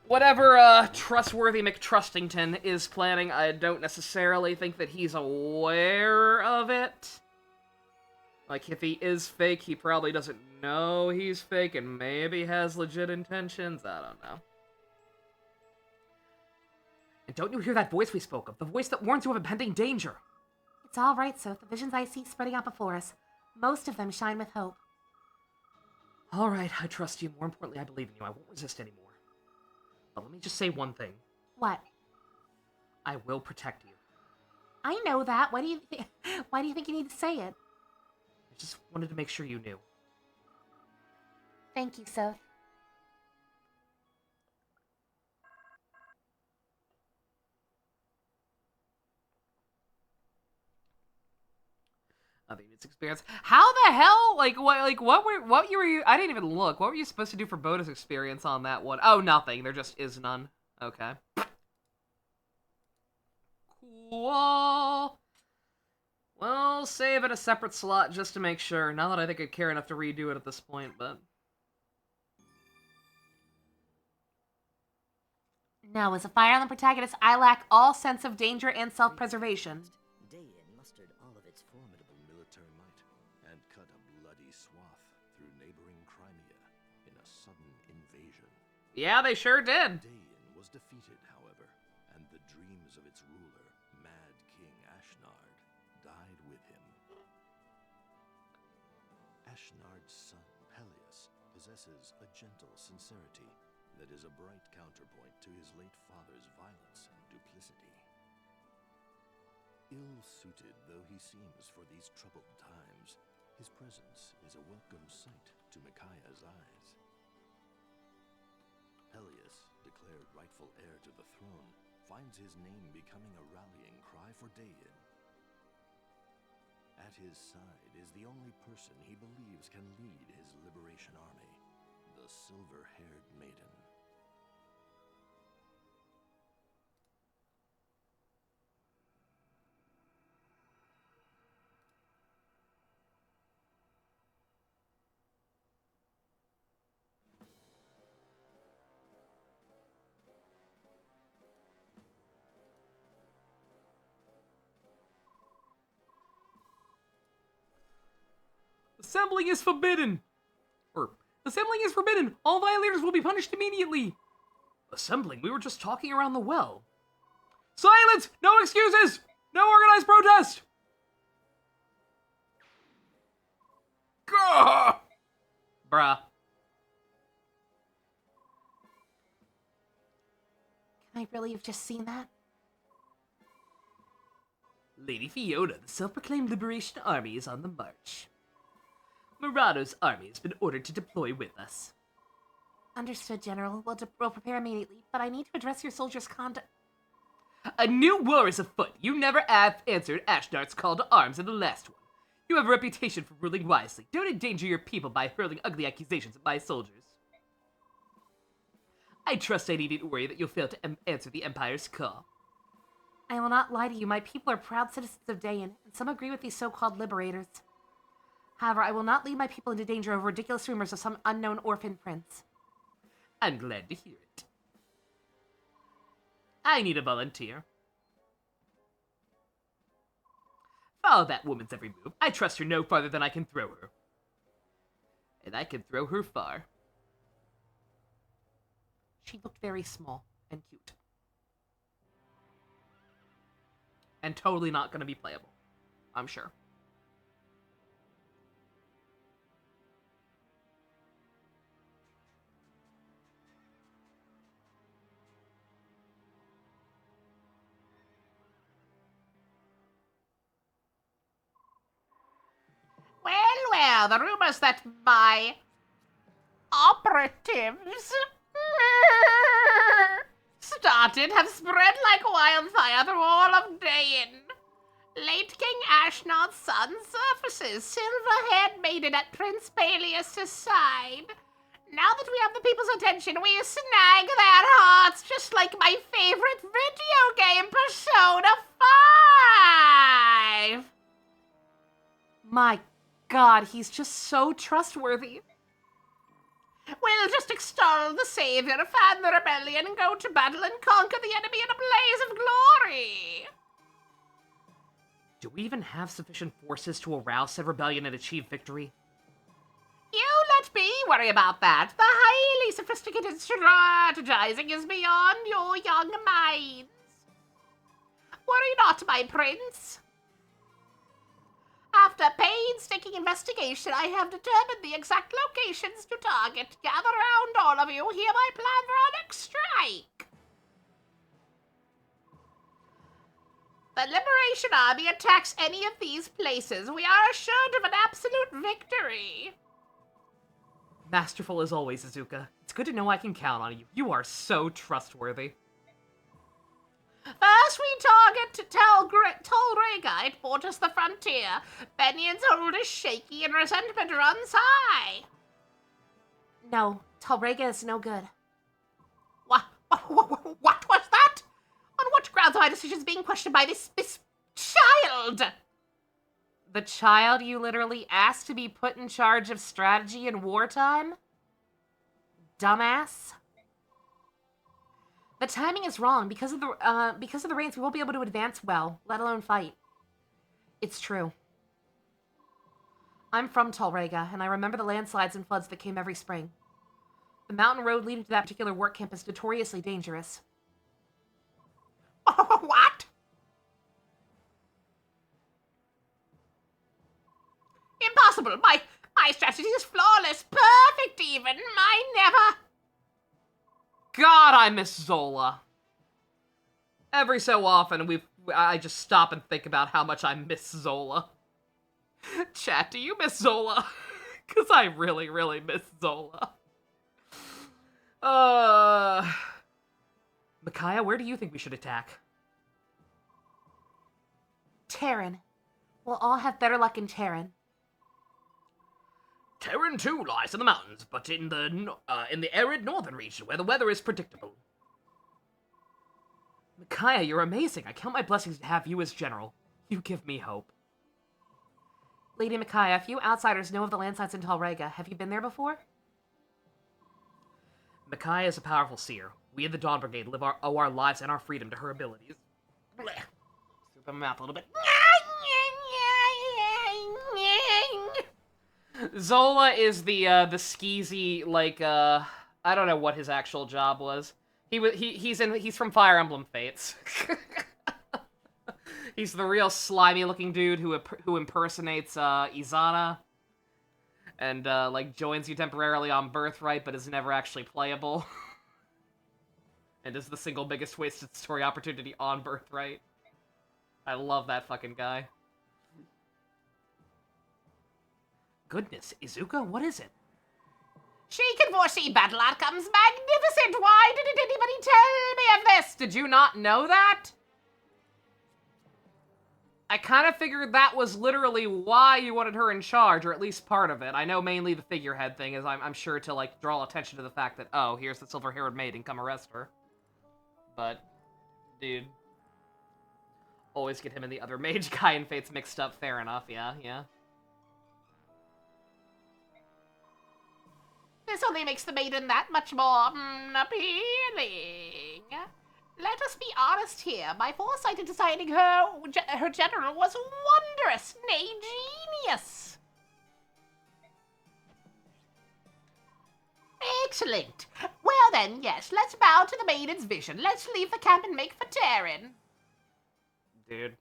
Whatever trustworthy McTrustington is planning, I don't necessarily think that he's aware of it. Like, if he is fake, he probably doesn't know he's fake and maybe has legit intentions. I don't know. And don't you hear that voice we spoke of? The voice that warns you of impending danger. It's all right, Soth. The visions I see spreading out before us, most of them shine with hope. All right, I trust you. More importantly, I believe in you. I won't resist anymore. But let me just say one thing. What? I will protect you. I know that. Why do you think you need to say it? I just wanted to make sure you knew. Thank you, Soth. I mean, it's experience. How the hell? What you were you? I didn't even look. What were you supposed to do for bonus experience on that one? Oh, nothing. There just is none. Okay. Cool. Well, save it a separate slot just to make sure. Not that I think I'd care enough to redo it at this point, but... No, as a Fire Island protagonist, I lack all sense of danger and self-preservation. Dayan mustered all of its formidable military might and cut a bloody swath through neighboring Crimea in a sudden invasion. Yeah, they sure did. Dayan was defeated, however, and the dreams of its ruler, Mad King Ashnard, died with him. Ashnard's son, Peleus, possesses a gentle sincerity that is a bright counterpoint to his late father's violence and duplicity. Ill-suited though he seems for these troubled times, his presence is a welcome sight to Micaiah's eyes. Peleus, declared rightful heir to the throne, finds his name becoming a rallying cry for Dayan. At his side is the only person he believes can lead his liberation army, the silver-haired maiden. Assembling is forbidden! Assembling is forbidden! All violators will be punished immediately! Assembling? We were just talking around the well. Silence! No excuses! No organized protest! Gah! Bruh. Can I really have just seen that? Lady Fiona, the self-proclaimed Liberation Army, is on the march. Murato's army has been ordered to deploy with us. Understood, General. We'll prepare immediately, but I need to address your soldiers' conduct. A new war is afoot. You never answered Ashnard's call to arms in the last one. You have a reputation for ruling wisely. Don't endanger your people by hurling ugly accusations at my soldiers. I trust I needn't worry that you'll fail to answer the Empire's call. I will not lie to you. My people are proud citizens of Dayan, and some agree with these so-called liberators. However, I will not lead my people into danger over ridiculous rumors of some unknown orphan prince. I'm glad to hear it. I need a volunteer. Follow that woman's every move. I trust her no farther than I can throw her. And I can throw her far. She looked very small and cute. And totally not going to be playable, I'm sure. now the rumors that my operatives started have spread like wildfire through all of Dayin. Late King Ashnod's son surfaces, silver-haired maiden at Prince Peleus' side. Now that we have the people's attention, we snag their hearts, just like my favorite video game, Persona 5! My god, he's just so trustworthy. We'll just extol the savior, fan the rebellion, go to battle and conquer the enemy in a blaze of glory! Do we even have sufficient forces to arouse said rebellion and achieve victory? You let me worry about that. The highly sophisticated strategizing is beyond your young minds. Worry not, my prince. After painstaking investigation, I have determined the exact locations to target. Gather round, all of you. Hear my plan for our next strike. The Liberation Army attacks any of these places. We are assured of an absolute victory. Masterful as always, Izuka. It's good to know I can count on you. You are so trustworthy. First, we target Tolrega. It borders the frontier. Benion's hold is shaky and resentment runs high. No, Talrega is no good. What was that? On what grounds are my decisions being questioned by this child? The child you literally asked to be put in charge of strategy in wartime? Dumbass. The timing is wrong. Because of the rains, we won't be able to advance well, let alone fight. It's true. I'm from Talrega, and I remember the landslides and floods that came every spring. The mountain road leading to that particular work camp is notoriously dangerous. What? Impossible. My strategy is flawless, perfect even. I never... God, I miss Zola. Every so often, I just stop and think about how much I miss Zola. Chat, do you miss Zola? Because I really, really miss Zola. Micaiah, where do you think we should attack? Terran. We'll all have better luck in Terran. Terran too lies in the mountains, but in the arid northern region where the weather is predictable. Micaiah, you're amazing. I count my blessings to have you as general. You give me hope. Lady Micaiah, few outsiders know of the landslides in Talrega. Have you been there before? Micaiah is a powerful seer. We in the Dawn Brigade owe our lives and our freedom to her abilities. Blech. Soup my mouth a little bit. Zola is the skeezy, like, I don't know what his actual job was. He's from Fire Emblem Fates. He's the real slimy-looking dude who impersonates Izana, and like joins you temporarily on Birthright, but is never actually playable, and is the single biggest wasted story opportunity on Birthright. I love that fucking guy. Goodness, Izuka, what is it? She can foresee battle outcomes. Magnificent! Why didn't anybody tell me of this? Did you not know that? I kind of figured that was literally why you wanted her in charge, or at least part of it. I know mainly the figurehead thing is I'm sure to, like, draw attention to the fact that, oh, here's the silver-haired maiden, come arrest her. But, dude. Always get him and the other mage guy in Fates mixed up, fair enough, yeah. This only makes the maiden that much more appealing. Let us be honest here. My foresight in deciding her general was wondrous, nay, genius. Excellent. Well then, yes, let's bow to the maiden's vision. Let's leave the camp and make for Terran. Dude.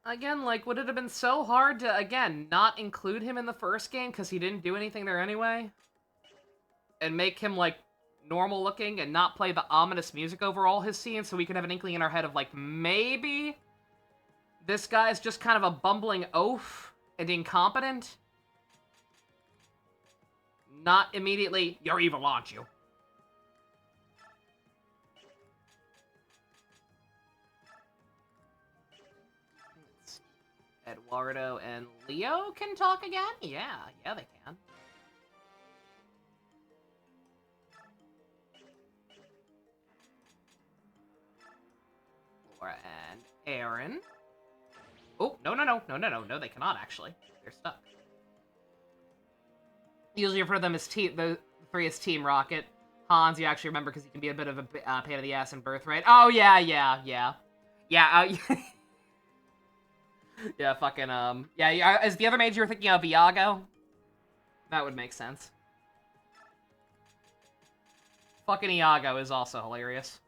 Again, like, would it have been so hard to, again, not include him in the first game because he didn't do anything there anyway? And make him, like, normal looking and not play the ominous music over all his scenes so we could have an inkling in our head of, like, maybe this guy's just kind of a bumbling oaf and incompetent. Not immediately, you're evil, aren't you? Eduardo and Leo can talk again? Yeah, they can. Laura and Aaron. Oh, no, they cannot actually. They're stuck. Usually for them is the three is Team Rocket. Hans, you actually remember because he can be a bit of a pain in the ass in Birthright. Oh, yeah. Yeah, yeah, fucking, yeah, is the other mage you were thinking of Iago? That would make sense. Fucking Iago is also hilarious.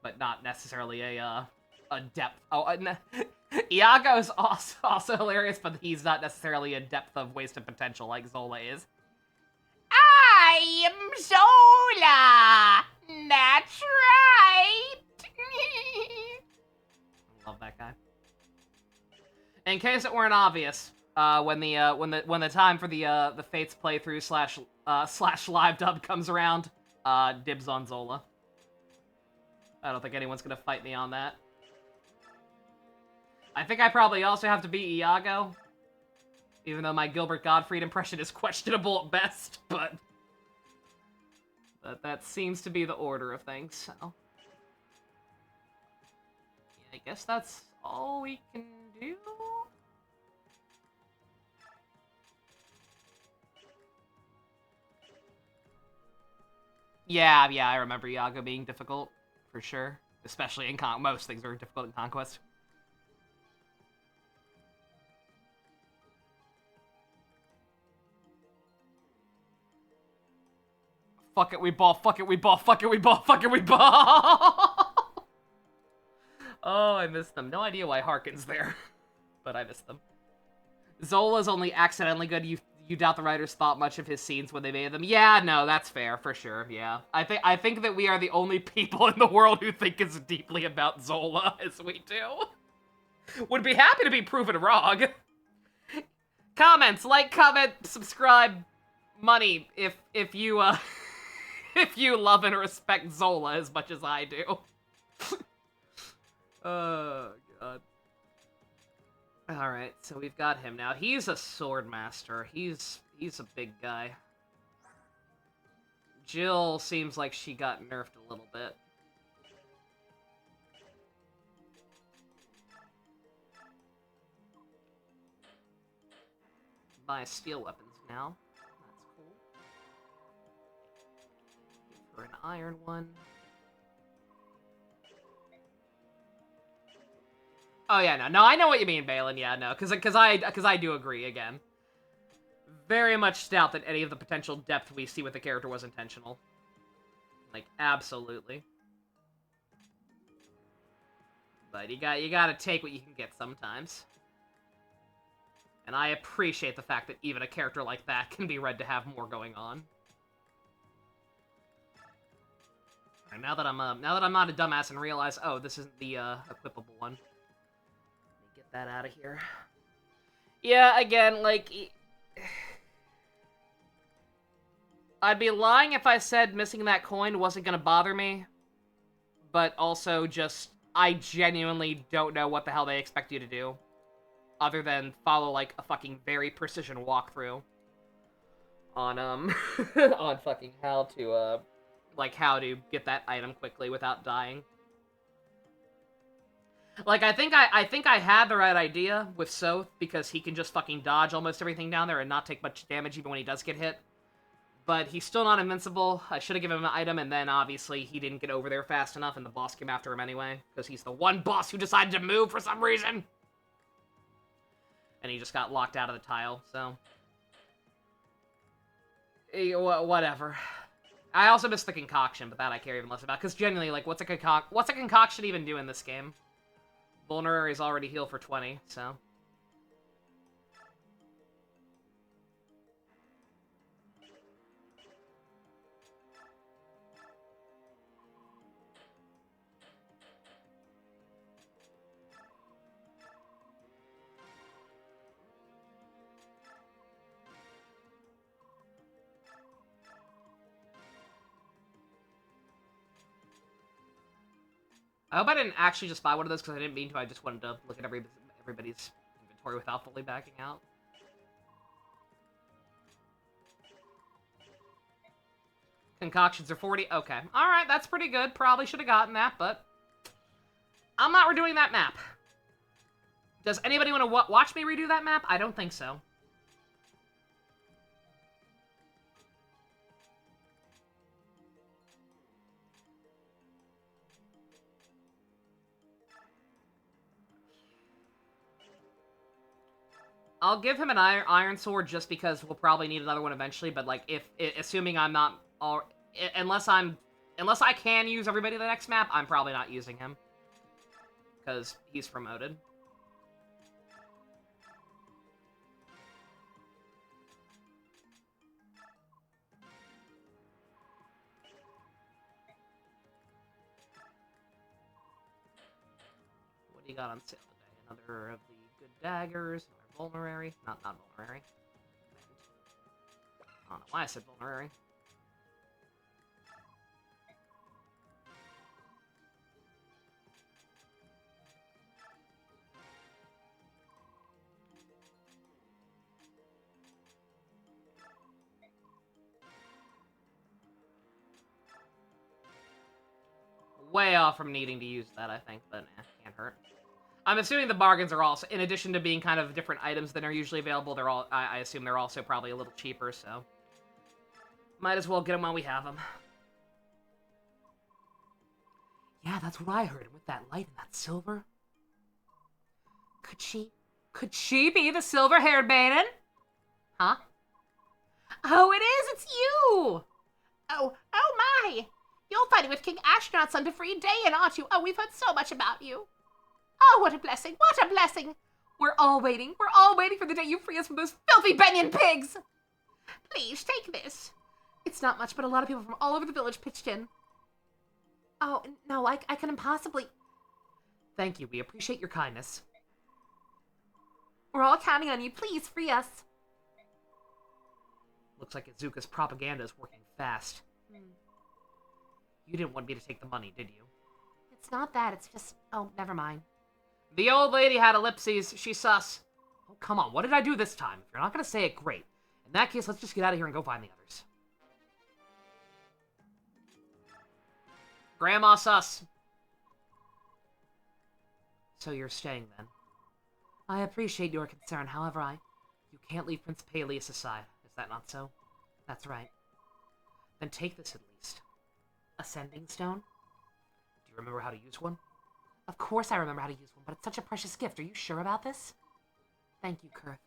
But not necessarily a depth. Oh, Iago is also hilarious, but he's not necessarily a depth of wasted potential like Zola is. I am Zola! That's right! I love that guy. In case it weren't obvious, when the time for the Fates playthrough slash live dub comes around, dibs on Zola. I don't think anyone's gonna fight me on that. I think I probably also have to be Iago, even though my Gilbert Gottfried impression is questionable at best, but that seems to be the order of things, so. Yeah, I guess that's all we can do? Yeah, I remember Iago being difficult, for sure. Especially in most things are difficult in Conquest. Fuck it, we ball, fuck it, we ball, fuck it, we ball, fuck it, we ball! Oh, I missed them. No idea why Harkin's there, but I missed them. Zola's only accidentally good. You doubt the writers thought much of his scenes when they made them. Yeah, no, that's fair, for sure, yeah. I think that we are the only people in the world who think as deeply about Zola as we do. Would be happy to be proven wrong. Comments, like, comment, subscribe, money, if you, if you love and respect Zola as much as I do. Oh, God. Alright, so we've got him now. He's a sword master. He's a big guy. Jill seems like she got nerfed a little bit. Buy steel weapons now. That's cool. Give her an iron one. Oh yeah, no, I know what you mean, Balin. Yeah, no, because I do agree again. Very much doubt that any of the potential depth we see with the character was intentional. Like, absolutely. But you gotta take what you can get sometimes. And I appreciate the fact that even a character like that can be read to have more going on. Alright, now that I'm not a dumbass and realize, oh, this isn't the equipable one. That out of here. Yeah, again, like, I'd be lying if I said missing that coin wasn't gonna bother me, but also just, I genuinely don't know what the hell they expect you to do, other than follow, like, a fucking very precision walkthrough on, on fucking how to get that item quickly without dying. Like, I think I had the right idea with Soth, because he can just fucking dodge almost everything down there and not take much damage even when he does get hit. But he's still not invincible. I should have given him an item, and then obviously he didn't get over there fast enough, and the boss came after him anyway, because he's the one boss who decided to move for some reason. And he just got locked out of the tile, so. Whatever. I also missed the concoction, but that I care even less about, because genuinely, like, what's a concoction even do in this game? Vulnerary is already healed for 20, so. I hope I didn't actually just buy one of those because I didn't mean to. I just wanted to look at everybody's inventory without fully backing out. Concoctions are 40. Okay. Alright, that's pretty good. Probably should have gotten that, but I'm not redoing that map. Does anybody want to watch me redo that map? I don't think so. I'll give him an iron sword just because we'll probably need another one eventually, but like assuming I'm not unless I can use everybody the next map, I'm probably not using him because he's promoted. What do you got on sale today? Another of the good daggers. Vulnerary. Not vulnerary. I don't know why I said vulnerary. Way off from needing to use that, I think, but can't hurt. I'm assuming the bargains are also, in addition to being kind of different items than are usually available, they're all, I assume they're also probably a little cheaper, so might as well get them while we have them. Yeah, that's what I heard. And with that light and that silver, could she be the silver-haired maiden? Huh? Oh, it is! It's you! Oh my! You're fighting with King Astronaut's son to free Dayan, aren't you? Oh, we've heard so much about you. Oh, what a blessing! What a blessing! We're all waiting for the day you free us from those filthy Benyon pigs! Please, take this. It's not much, but a lot of people from all over the village pitched in. Oh, no, I couldn't possibly... Thank you, we appreciate your kindness. We're all counting on you, please free us. Looks like Izuka's propaganda is working fast. You didn't want me to take the money, did you? It's not that, it's just... Oh, never mind. The old lady had ellipses. She's sus. Oh, come on. What did I do this time? If you're not going to say it, great. In that case, let's just get out of here and go find the others. Grandma sus. So you're staying, then? I appreciate your concern. However, you can't leave Prince Peleus aside. Is that not so? That's right. Then take this at least. A sending stone? Do you remember how to use one? Of course I remember how to use one, but it's such a precious gift. Are you sure about this? Thank you, Kurth.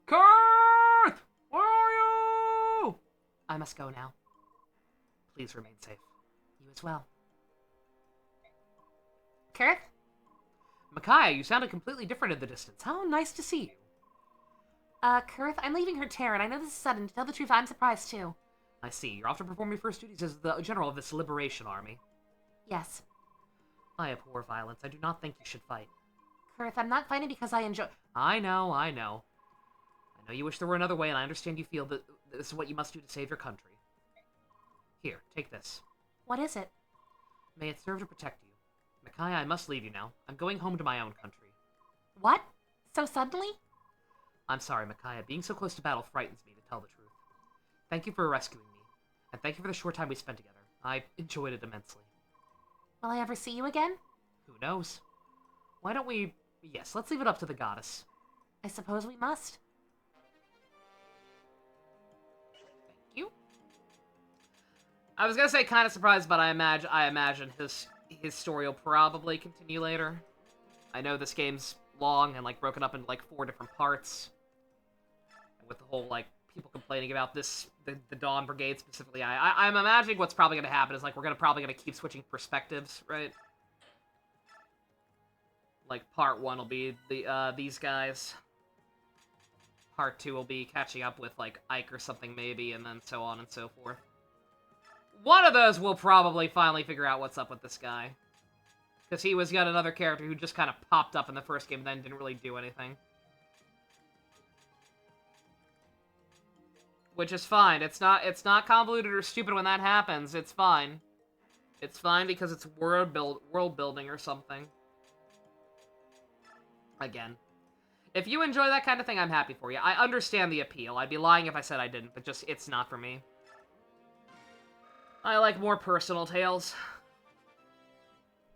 Kurth! Where are you? I must go now. Please remain safe. You as well. Kurth? Micaiah, you sounded completely different in the distance. How nice to see you. Kurth, I'm leaving her Terran. I know this is sudden. To tell the truth, I'm surprised too. I see. You're off to perform your first duties as the general of this liberation army. Yes. I abhor violence. I do not think you should fight. Kurth, I'm not fighting because I enjoy... I know. I know you wish there were another way, and I understand you feel that this is what you must do to save your country. Here, take this. What is it? May it serve to protect you. Micaiah, I must leave you now. I'm going home to my own country. What? So suddenly? I'm sorry, Micaiah. Being so close to battle frightens me, to tell the truth. Thank you for rescuing me, and thank you for the short time we spent together. I enjoyed it immensely. Will I ever see you again? Who knows? Why don't we... Yes, let's leave it up to the goddess. I suppose we must. Thank you. I was gonna say kind of surprised, but I imagine his story will probably continue later. I know this game's long and, like, broken up into, like, 4 different parts. And with the whole, like, people complaining about this, the Dawn Brigade specifically, I'm imagining what's probably gonna happen is, like, we're probably gonna keep switching perspectives, right? Like, part 1 will be these guys. Part 2 will be catching up with, like, Ike or something, maybe, and then so on and so forth. One of those will probably finally figure out what's up with this guy. Because he was yet another character who just kind of popped up in the first game and then didn't really do anything. Which is fine. It's not convoluted or stupid when that happens. It's fine. It's fine because it's world building or something. Again. If you enjoy that kind of thing, I'm happy for you. I understand the appeal. I'd be lying if I said I didn't, but just, it's not for me. I like more personal tales.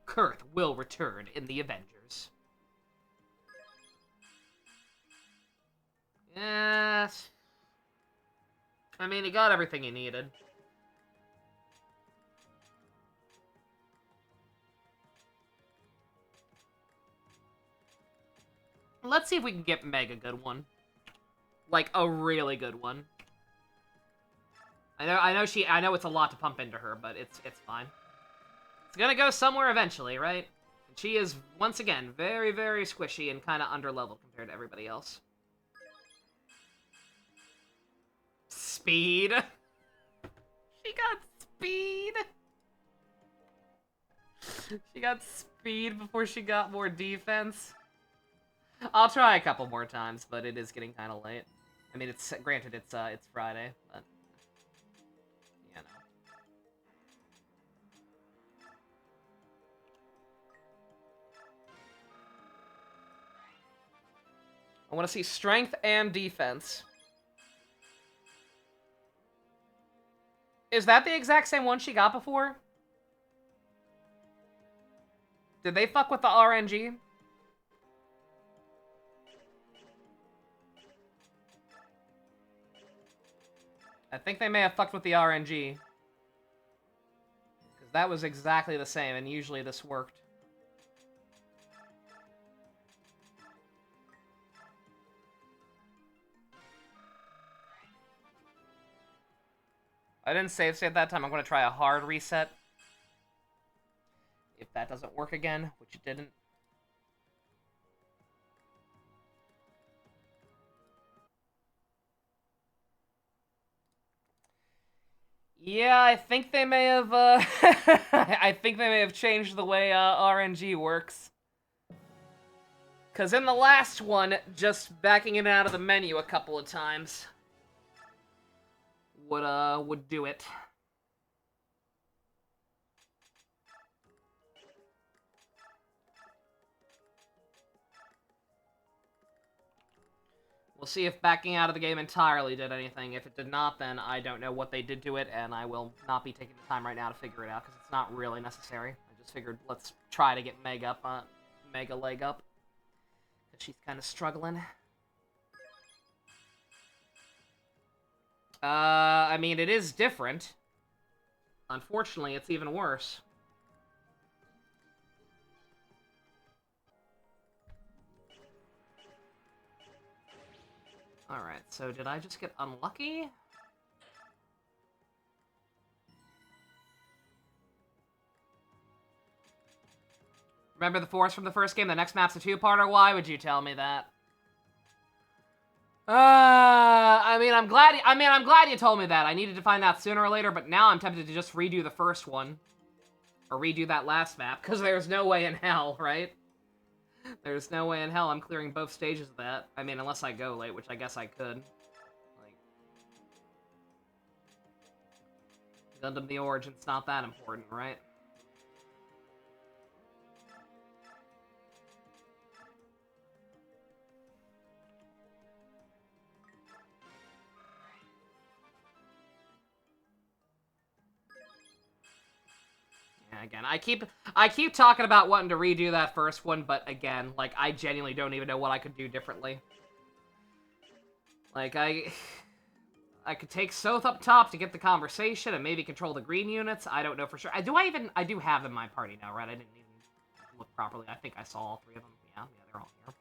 Kurth will return in the Avengers. Yes. I mean, he got everything he needed. Let's see if we can get Meg a good one. Like, a really good one. I know it's a lot to pump into her, but it's fine. It's gonna go somewhere eventually, right? And she is, once again, very, very squishy and kind of underleveled compared to everybody else. Speed. She got speed. She got speed before she got more defense. I'll try a couple more times, but it is getting kind of late. I mean, it's granted it's Friday, but you know. I want to see strength and defense. Is that the exact same one she got before? Did they fuck with the RNG? I think they may have fucked with the RNG. Because that was exactly the same, and usually this worked. I didn't save state that time. I'm going to try a hard reset. If that doesn't work again, which it didn't. Yeah, I think they may have, I think they may have changed the way, RNG works. Because in the last one, just backing it out of the menu a couple of times would do it. We'll see if backing out of the game entirely did anything. If it did not, then I don't know what they did to it, and I will not be taking the time right now to figure it out, because it's not really necessary. I just figured, let's try to get Mega leg up. Because she's kind of struggling. I mean, it is different. Unfortunately, it's even worse. Alright, so did I just get unlucky? Remember the forest from the first game? The next map's a two-parter? Why would you tell me that? I mean, I'm glad you told me that. I needed to find out sooner or later, but now I'm tempted to just redo the first one. Or redo that last map, because there's no way in hell, right? There's no way in hell I'm clearing both stages of that. I mean, unless I go late, which I guess I could. Like, Gundam the Origin's not that important, right? Again, I keep talking about wanting to redo that first one, but again, like, I genuinely don't even know what I could do differently. Like, I could take Soth up top to get the conversation and maybe control the green units. I don't know for sure. I do have them in my party now, right? I didn't even look properly. I think I saw all three of them. Yeah, they're all here.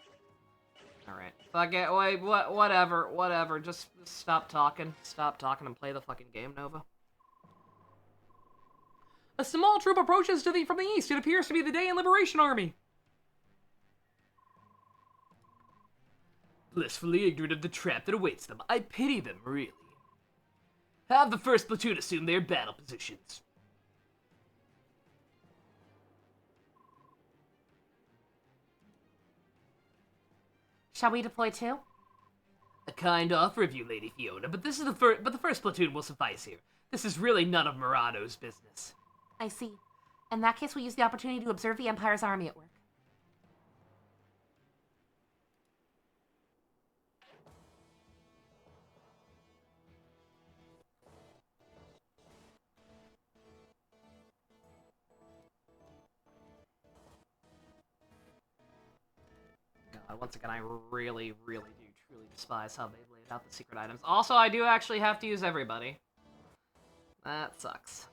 Alright. Fuck it, wait, whatever. Just stop talking. Stop talking and play the fucking game, Nova. A small troop approaches to thee from the east. It appears to be the Dayan Liberation Army. Blissfully ignorant of the trap that awaits them, I pity them, really. Have the first platoon assume their battle positions. Shall we deploy too? A kind offer of you, Lady Fiona, but the first platoon will suffice here. This is really none of Murato's business. I see. In that case, we'll use the opportunity to observe the Empire's army at work. God, once again, I really, really do truly despise how they've laid out the secret items. Also, I do actually have to use everybody. That sucks.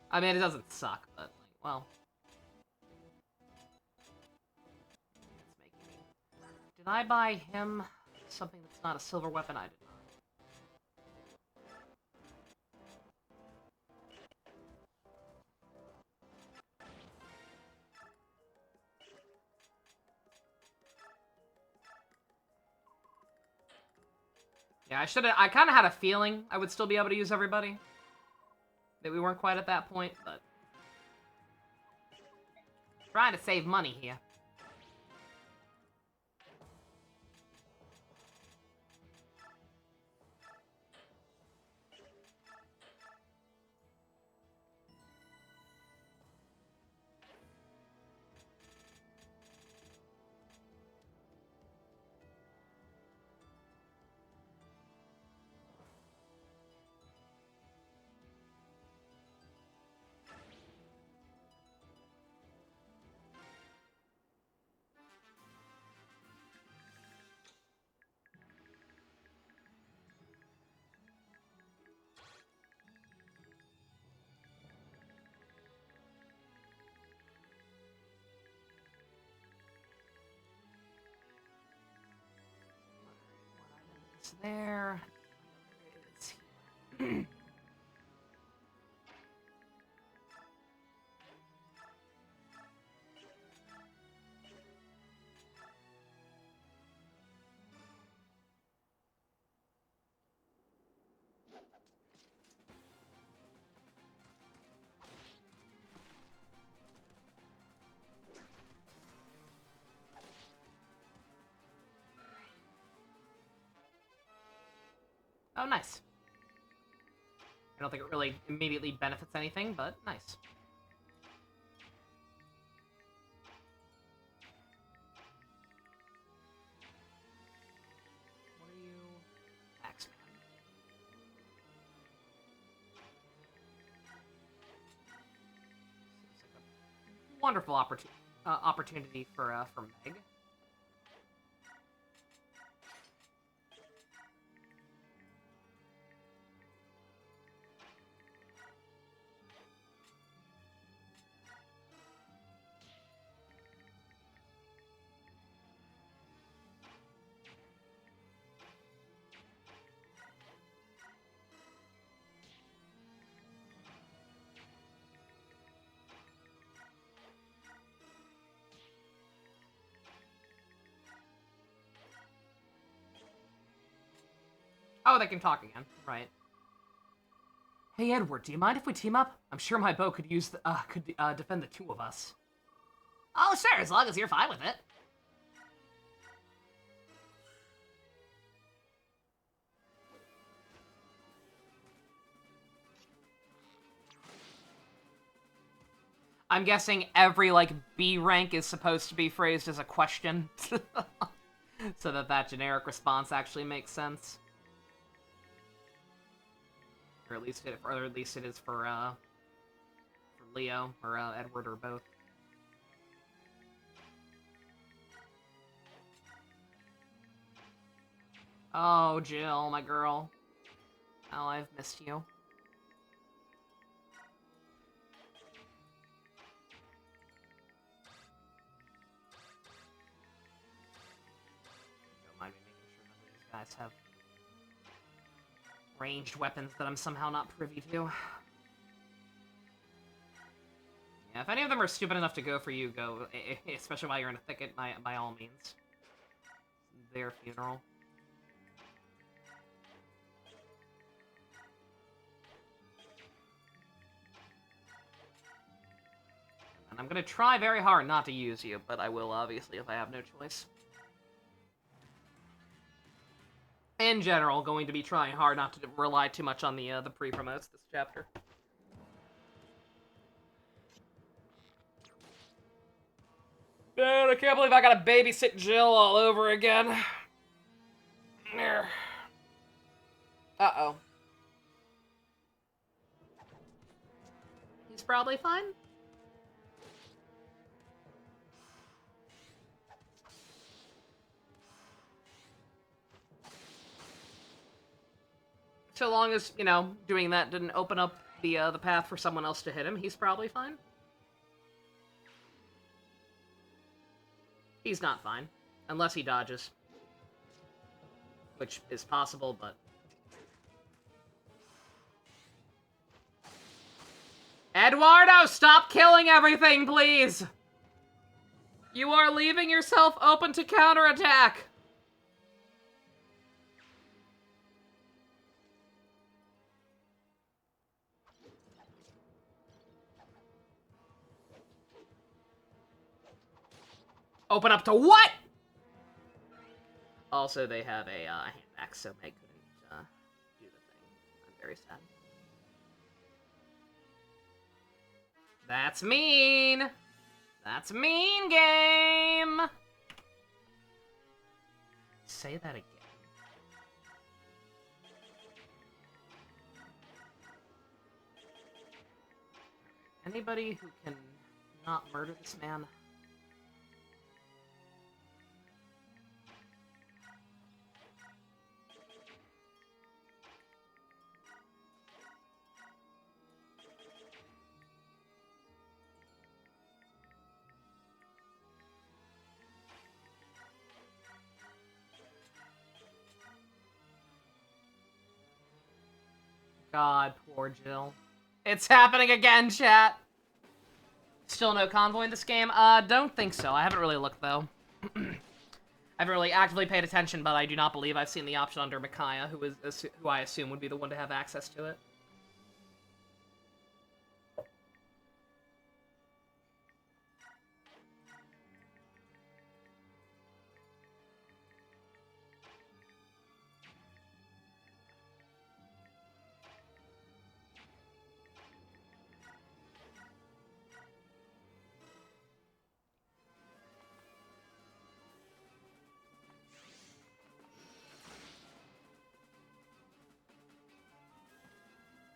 I mean, it doesn't suck, but, like, well... It's making me... Did I buy him something that's not a silver weapon? I did not. Yeah, I should've... I kinda had a feeling I would still be able to use everybody. That we weren't quite at that point, but... Trying to save money here. It's there. It's here. Oh, nice. I don't think it really immediately benefits anything, but nice. What are you? Axeman. Seems like a wonderful opportunity for Meg. Oh, they can talk again. Right. Hey, Edward, do you mind if we team up? I'm sure my bow could defend the two of us. Oh, sure, as long as you're fine with it. I'm guessing every, like, B rank is supposed to be phrased as a question. So that generic response actually makes sense. Or at least it is for Leo, or Edward, or both. Oh, Jill, my girl. Oh, I've missed you. Don't mind me making sure none of these guys have ranged weapons that I'm somehow not privy to. Yeah, if any of them are stupid enough to go for you, go. Especially while you're in a thicket, by all means. Their funeral. And I'm gonna try very hard not to use you, but I will, obviously, if I have no choice. In general, going to be trying hard not to rely too much on the pre-promotes this chapter. Dude, I can't believe I gotta babysit Jill all over again. Uh-oh. He's probably fine. So long as, you know, doing that didn't open up the path for someone else to hit him, he's probably fine. He's not fine. Unless he dodges. Which is possible, but... Eduardo, stop killing everything, please! You are leaving yourself open to counterattack! Open up to what? Also, they have a hand axe, so Meg couldn't do the thing. I'm very sad. That's mean! That's mean, game! Say that again. Anybody who can not murder this man? God, poor Jill. It's happening again, chat! Still no convoy in this game? Don't think so. I haven't really looked, though. I haven't really actively paid attention, but I do not believe I've seen the option under Micaiah, who I assume would be the one to have access to it.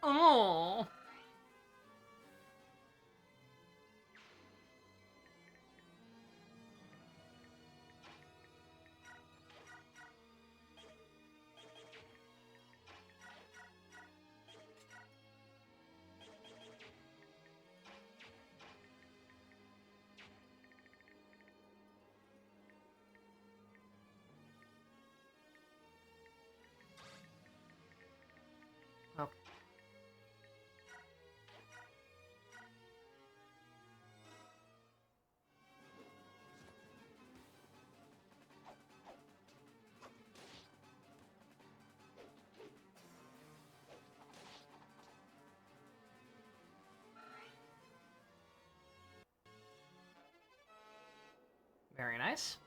Oh. Okay. Very nice.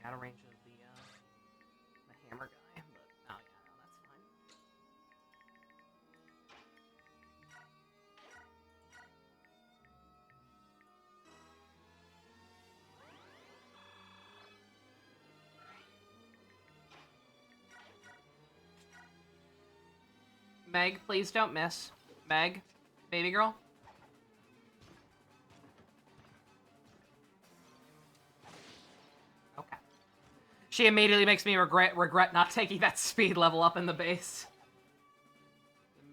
Gotta make sure to stay out of range of the hammer guy, but oh yeah, no, that's fine. Meg, please don't miss. Meg, baby girl. Okay. She immediately makes me regret not taking that speed level up in the base.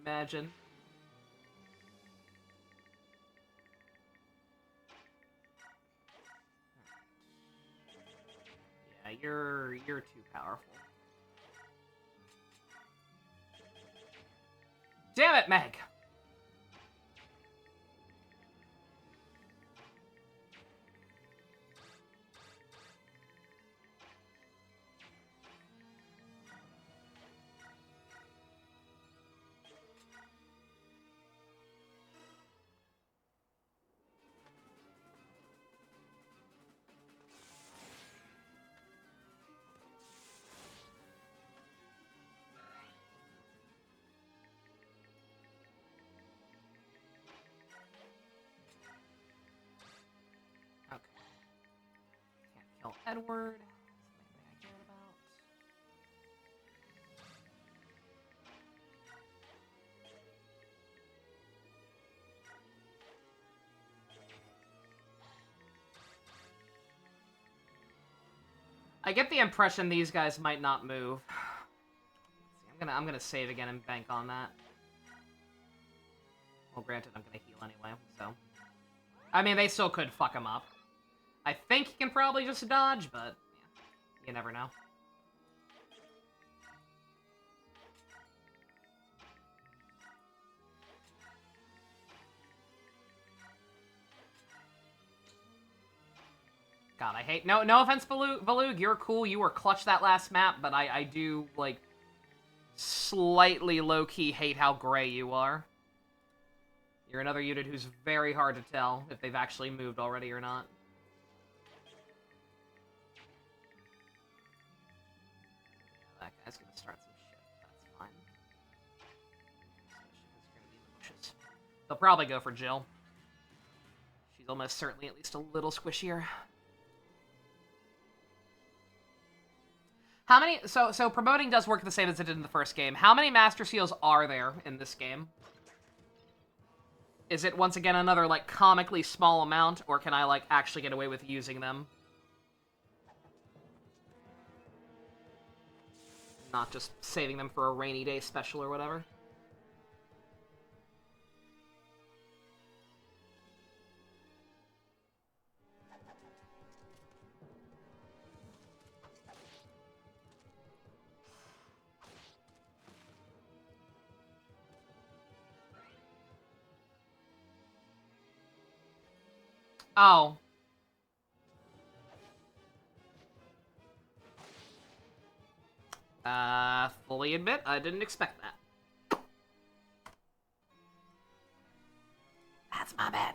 Imagine. Yeah, you're too powerful. Damn it, Meg! Edward. Something I cared about. I get the impression these guys might not move. I'm gonna save again and bank on that. Well, granted, I'm gonna heal anyway, so... I mean, they still could fuck him up. I think he can probably just dodge, but... yeah, you never know. God, I hate... No offense, Valug, you're cool, you were clutch that last map, but I do, like... slightly low-key hate how gray you are. You're another unit who's very hard to tell if they've actually moved already or not. That guy's gonna start some shit. That's fine. Especially because you're gonna be in the bushes. They'll probably go for Jill. She's almost certainly at least a little squishier. How many... So promoting does work the same as it did in the first game. How many Master Seals are there in this game? Is it, once again, another, like, comically small amount, or can I, like, actually get away with using them? Not just saving them for a rainy day special or whatever. Oh. Fully admit, I didn't expect that. That's my bad.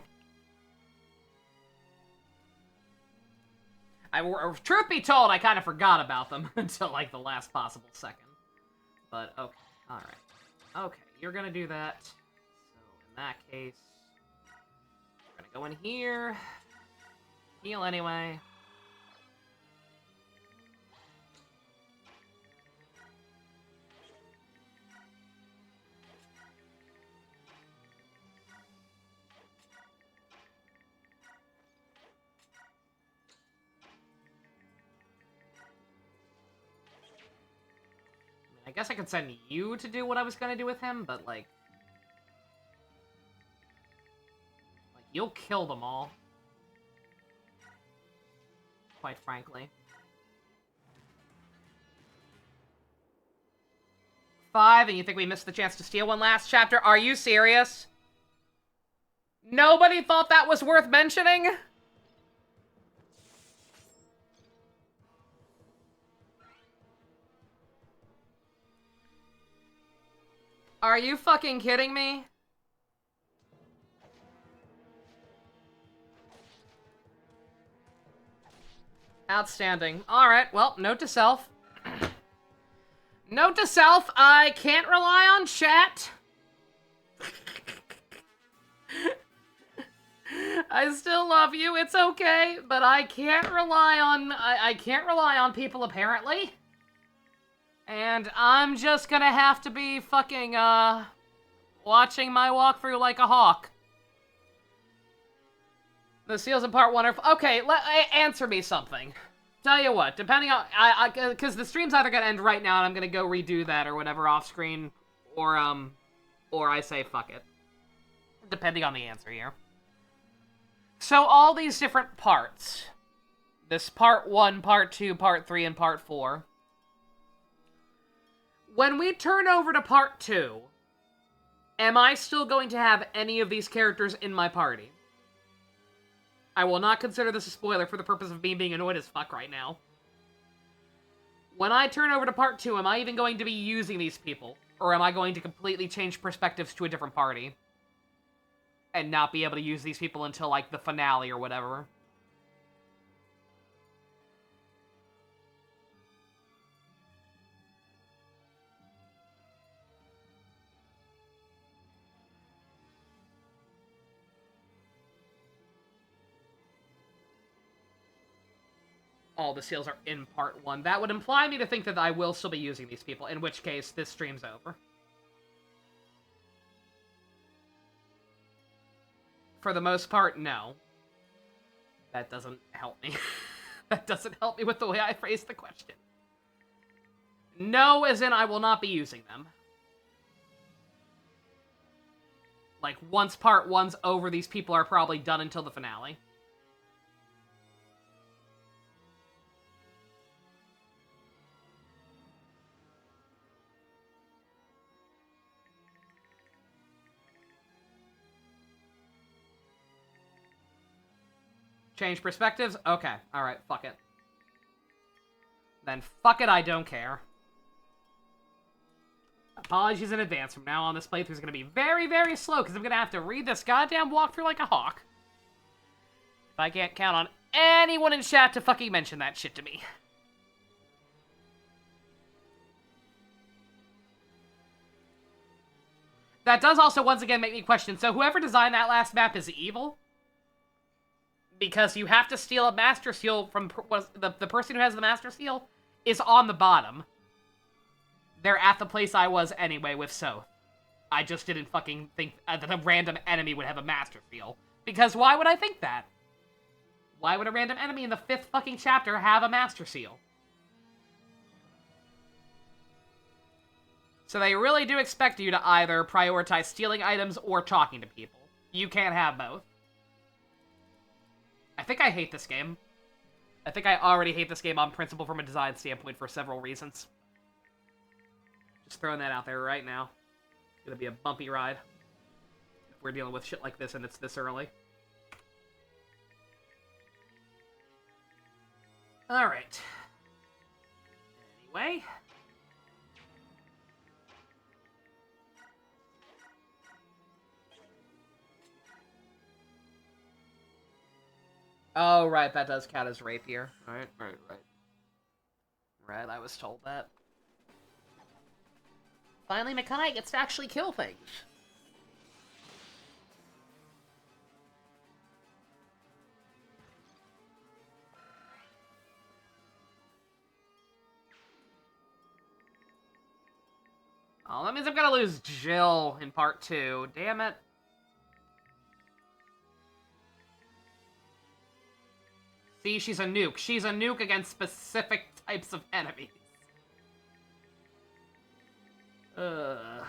Truth be told, I kind of forgot about them until, like, the last possible second. But, okay. Alright. Okay, you're gonna do that. So, in that case... we're gonna go in here. Heal anyway. I guess I could send you to do what I was gonna do with him, but, like... you'll kill them all. Quite frankly. 5, and you think we missed the chance to steal one last chapter? Are you serious? Nobody thought that was worth mentioning? Are you fucking kidding me? Outstanding. Alright, well, note to self. Note to self, I can't rely on chat. I still love you, it's okay, but I can't rely on... I can't rely on people, apparently. And I'm just gonna have to be fucking, watching my walkthrough like a hawk. The seals in part 1 are... okay, answer me something. Tell you what, depending on... because the stream's either gonna end right now and I'm gonna go redo that or whatever off screen, or I say fuck it. Depending on the answer here. So all these different parts. This part 1, part 2, part 3, and part 4. When we turn over to part 2, am I still going to have any of these characters in my party? I will not consider this a spoiler for the purpose of me being annoyed as fuck right now. When I turn over to part 2, am I even going to be using these people? Or am I going to completely change perspectives to a different party? And not be able to use these people until, like, the finale or whatever? all the seals are in part 1. That would imply me to think that I will still be using these people, in which case this stream's over. For the most part, no. That doesn't help me. That doesn't help me with the way I phrased the question. No, as in I will not be using them. Like, once part 1's over, these people are probably done until the finale. Change perspectives? Okay. Alright, fuck it. Then fuck it, I don't care. Apologies in advance. From now on, this playthrough is going to be very, very slow, because I'm going to have to read this goddamn walkthrough like a hawk. If I can't count on anyone in chat to fucking mention that shit to me. That does also, once again, make me question, so whoever designed that last map is evil? Because you have to steal a Master Seal from... the person who has the Master Seal is on the bottom. They're at the place I was anyway with Soth. I just didn't fucking think that a random enemy would have a Master Seal. Because why would I think that? Why would a random enemy in the 5th fucking chapter have a Master Seal? So they really do expect you to either prioritize stealing items or talking to people. You can't have both. I think I hate this game. I think I already hate this game on principle from a design standpoint for several reasons. Just throwing that out there right now. It's gonna be a bumpy ride. If we're dealing with shit like this and it's this early. Alright. Anyway. Oh, right, that does count as rapier. Right. Right, I was told that. Finally, Makai gets to actually kill things. Oh, that means I'm gonna lose Jill in part 2. Damn it. See, she's a nuke. She's a nuke against specific types of enemies. Ugh.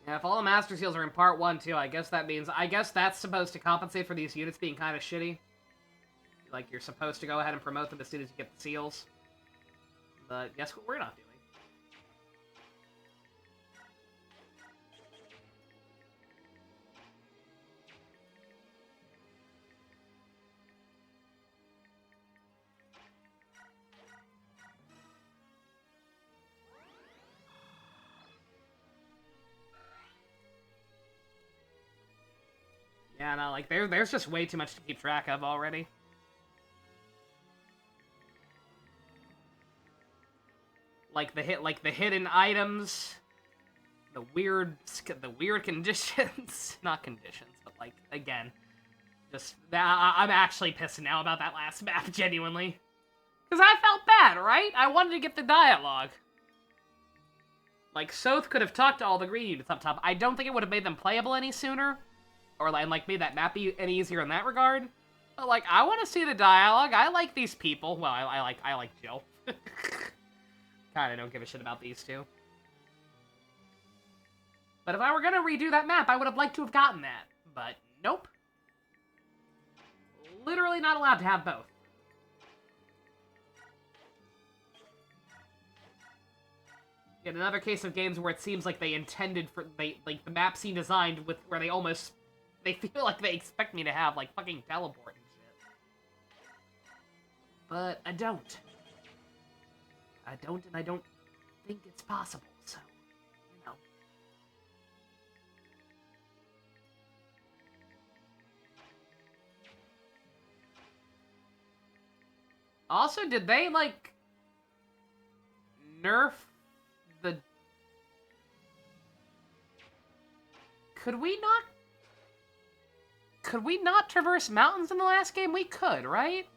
Yeah, if all the Master Seals are in part 1, too, I guess that means... I guess that's supposed to compensate for these units being kind of shitty. Like, you're supposed to go ahead and promote them as soon as you get the seals. But guess what we're not doing? Yeah, no, like, there's just way too much to keep track of already. Like the hidden items, the weird conditions, not conditions, but like, again, just, I'm actually pissed now about that last map, genuinely. Because I felt bad, right? I wanted to get the dialogue. Like, Soth could have talked to all the green units up top. I don't think it would have made them playable any sooner. Or, like, made that map any easier in that regard. But, like, I want to see the dialogue. I like these people. Well, I like Jill. Kinda don't give a shit about these two. But if I were gonna redo that map, I would have liked to have gotten that. But, nope. Literally not allowed to have both. in another case of games where it seems like they intended for like the map seem designed with where they feel like they expect me to have like fucking teleport and shit. But I don't. I don't, and I don't think it's possible, so, you know. Also, did they, like, nerf the... Could we not traverse mountains in the last game? We could, right?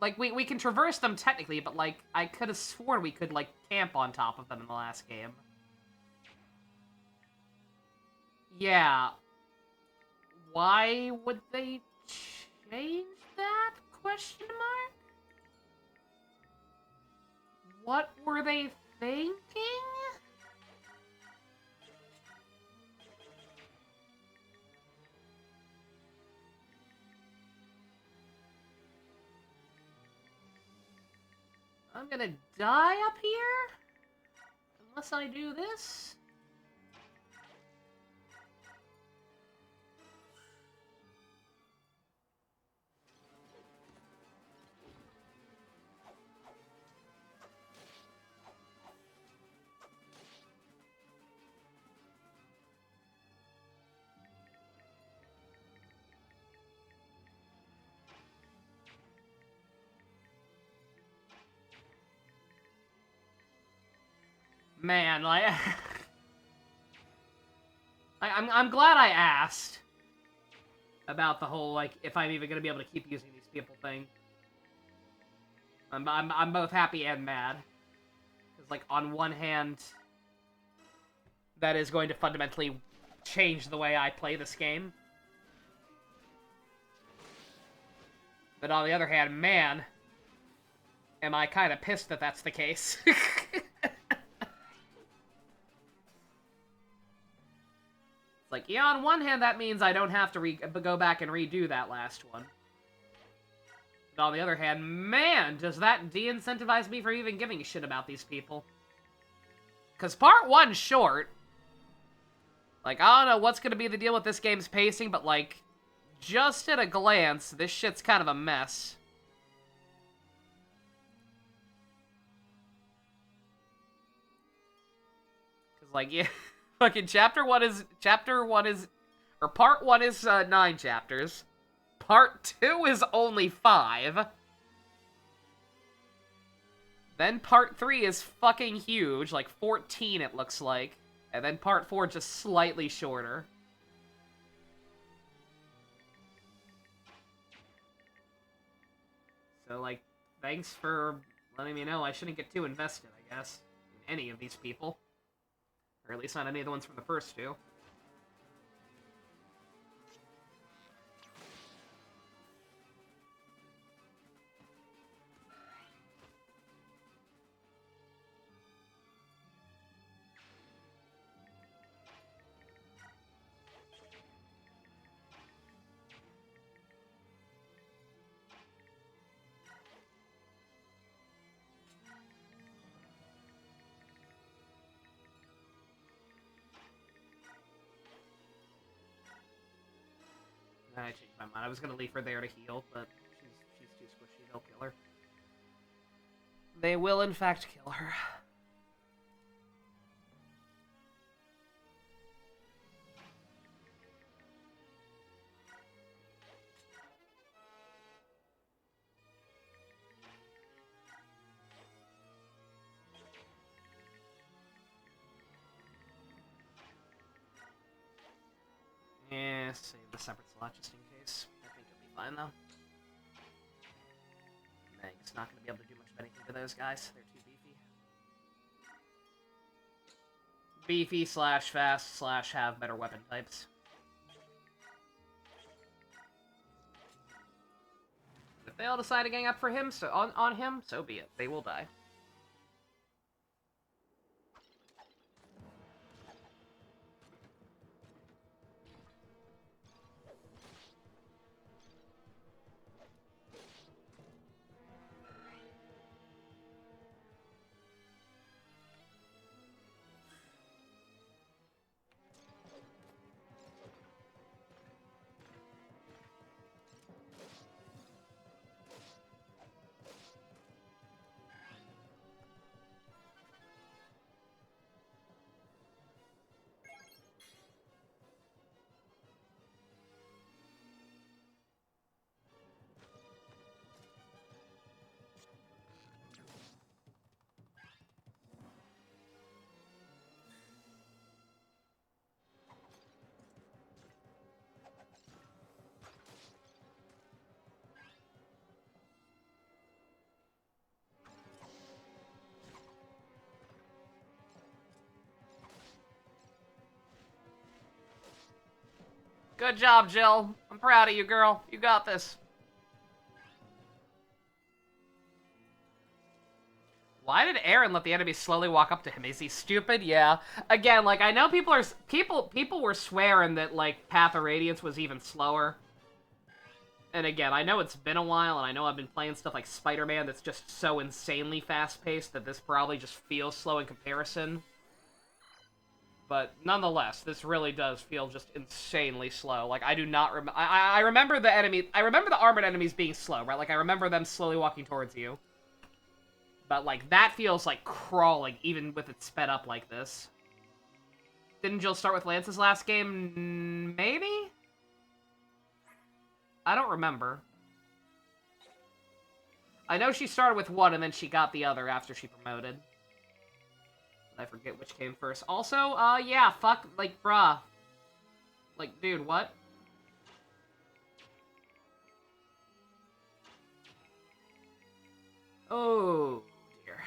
Like, we can traverse them technically, but, like, I could have sworn we could, like, camp on top of them in the last game. Yeah. Why would they change that? Question mark? What were they thinking? I'm gonna die up here? Unless I do this? Man, like... I'm glad I asked about the whole, like, if I'm even gonna be able to keep using these people thing. I'm both happy and mad. Because, like, on one hand, that is going to fundamentally change the way I play this game. But on the other hand, man, am I kind of pissed that that's the case. Like, yeah, on one hand, that means I don't have to go back and redo that last one. But on the other hand, man, does that de-incentivize me for even giving a shit about these people. Because part 1's short. Like, I don't know what's going to be the deal with this game's pacing, but, like, just at a glance, this shit's kind of a mess. Because, like, yeah... Fucking part 1 is 9 chapters. Part 2 is only 5. Then part 3 is fucking huge, like 14 it looks like. And then part 4 just slightly shorter. So, like, thanks for letting me know I shouldn't get too invested, I guess, in any of these people. Or at least not any of the ones from the first two. I changed my mind. I was gonna leave her there to heal, but she's too squishy. They'll kill her. They will, in fact, kill her. Yeah, save the separate slot just in case. I think it'll be fine, though. Meg's not going to be able to do much of anything to those guys. They're too beefy. Beefy slash fast slash have better weapon types. If they all decide to gang up for him, on him, so be it. They will die. Good job, Jill. I'm proud of you, girl. You got this. Why did Aaron let the enemy slowly walk up to him? Is he stupid? Yeah. Again, like, I know people were swearing that, like, Path of Radiance was even slower. And again, I know it's been a while, and I know I've been playing stuff like Spider-Man that's just so insanely fast-paced that this probably just feels slow in comparison. But nonetheless, this really does feel just insanely slow. Like, I do not remember... I remember the enemy... I remember the armored enemies being slow, right? Like, I remember them slowly walking towards you. But, like, that feels like crawling, even with it sped up like this. Didn't Jill start with Lance's last game? Maybe? I don't remember. I know she started with one, and then she got the other after she promoted. I forget which came first. Also, yeah, fuck, like, bruh. Like, dude, what? Oh, dear.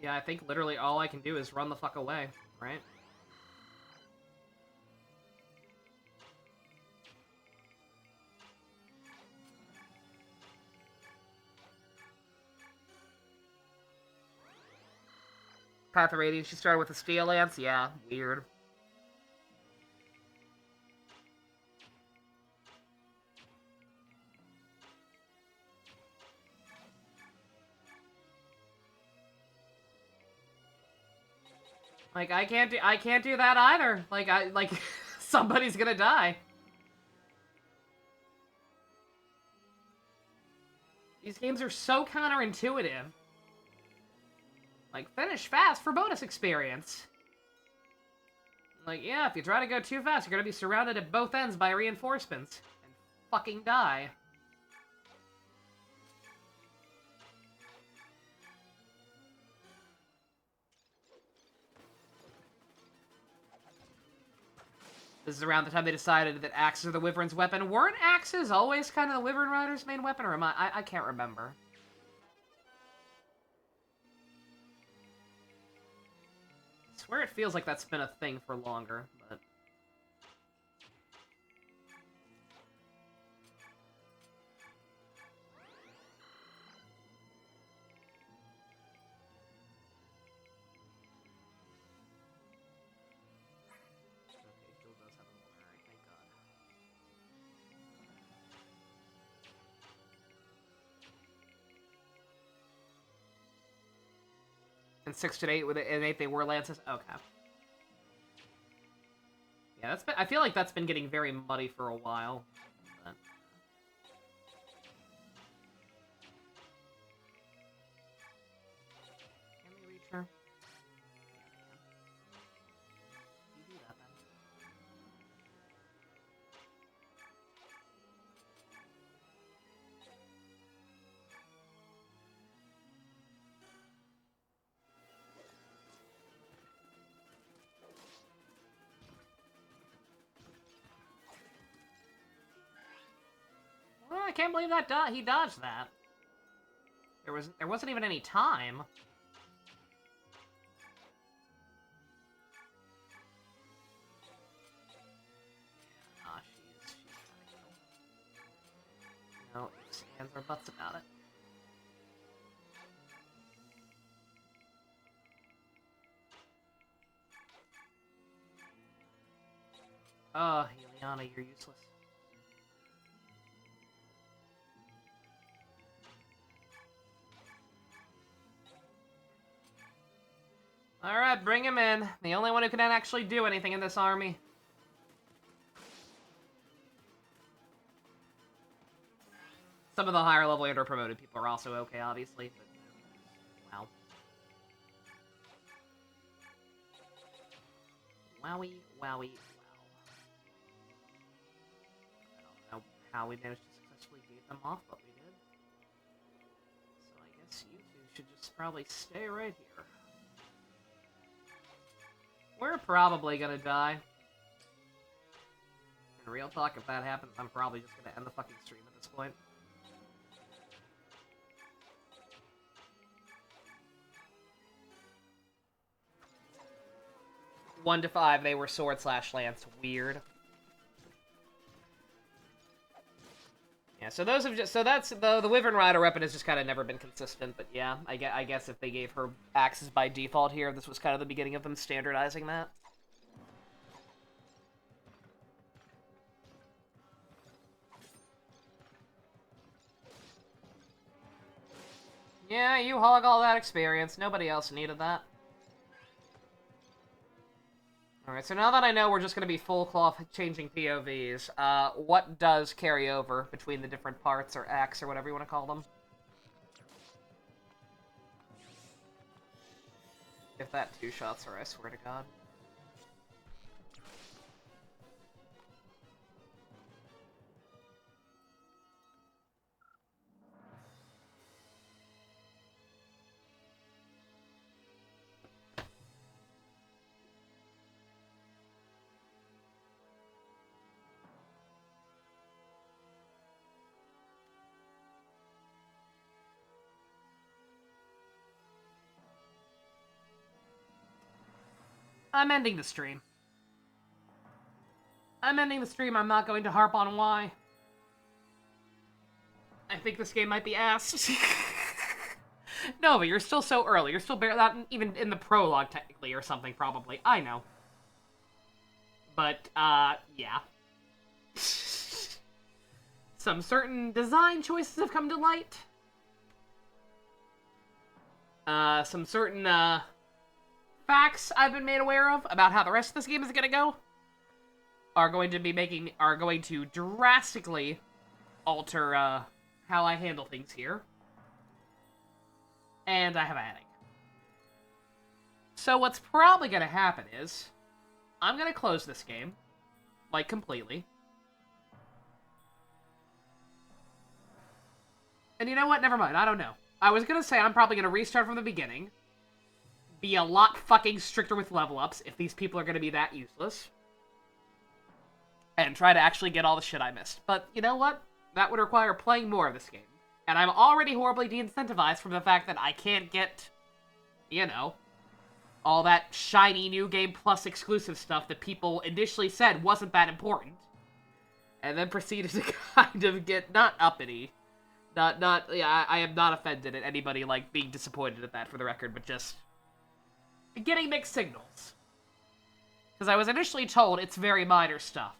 Yeah, I think literally all I can do is run the fuck away, right? Path of Radiance, she started with a Steel Lance? Yeah, weird. Like, I can't do that either. Like, somebody's gonna die. These games are so counterintuitive. Like, finish fast for bonus experience. Like, yeah, if you try to go too fast, you're gonna be surrounded at both ends by reinforcements. And fucking die. This is around the time they decided that axes are the Wyvern's weapon. Weren't axes always kind of the Wyvern Rider's main weapon, or am I can't remember. I swear it feels like that's been a thing for longer, but... And 6 to 8 with an 8 they were lances. Okay. Yeah, that's been. I feel like that's been getting very muddy for a while. But... Can they reach her? You do that then. Well, I can't believe that he dodged that. There wasn't even any time. Ah, she's trying to kill. No, his hands are butts about it. Oh, Heliana, you're useless. Alright, bring him in. The only one who can actually do anything in this army. Some of the higher level and or promoted people are also okay, obviously, but wow. Wowie, wowie, wow. I don't know how we managed to successfully gate them off, but we did. So I guess you two should just probably stay right here. We're probably gonna die. In real talk, if that happens, I'm probably just gonna end the fucking stream at this point. One to 5, they were sword/lance. Weird. Yeah, so those have just that's the Wyvern Rider weapon has just kind of never been consistent. But yeah, I guess if they gave her axes by default here, this was kind of the beginning of them standardizing that. Yeah, you hog all that experience. Nobody else needed that. Alright, so now that I know we're just going to be full cloth changing POVs, what does carry over between the different parts, or acts, or whatever you want to call them? If that 2 shots are, I swear to God. I'm ending the stream. I'm not going to harp on why. I think this game might be ass. No, but you're still so early. You're still barely, not even in the prologue, technically, or something, probably. I know. But, yeah. Some certain design choices have come to light. Some certain, facts I've been made aware of about how the rest of this game is gonna go are going to drastically alter, how I handle things here. And I have a headache. So what's probably gonna happen is, I'm gonna close this game, like, completely. And you know what? Never mind, I don't know. I was gonna say I'm probably gonna restart from the beginning, be a lot fucking stricter with level ups if these people are gonna be that useless, and try to actually get all the shit I missed. But you know what? That would require playing more of this game. And I'm already horribly de-incentivized from the fact that I can't get, you know, all that shiny New Game Plus exclusive stuff that people initially said wasn't that important. And then proceeded to kind of get, not uppity, yeah, I am not offended at anybody, like, being disappointed at that, for the record, but just getting mixed signals. Because I was initially told it's very minor stuff.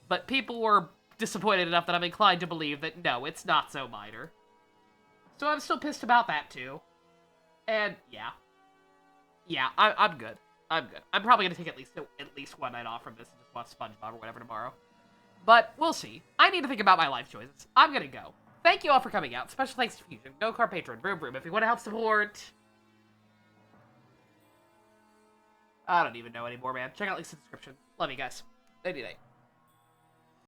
But people were disappointed enough that I'm inclined to believe that, no, it's not so minor. So I'm still pissed about that, too. And, yeah. Yeah, I'm good. I'm good. I'm probably gonna take at least one night off from this and just watch SpongeBob or whatever tomorrow. But, we'll see. I need to think about my life choices. I'm gonna go. Thank you all for coming out. Special thanks to Fusion, Go-Kart Patron, Broom Broom. If you want to help support... I don't even know anymore, man. Check out links in the description. Love you guys. Nighty night.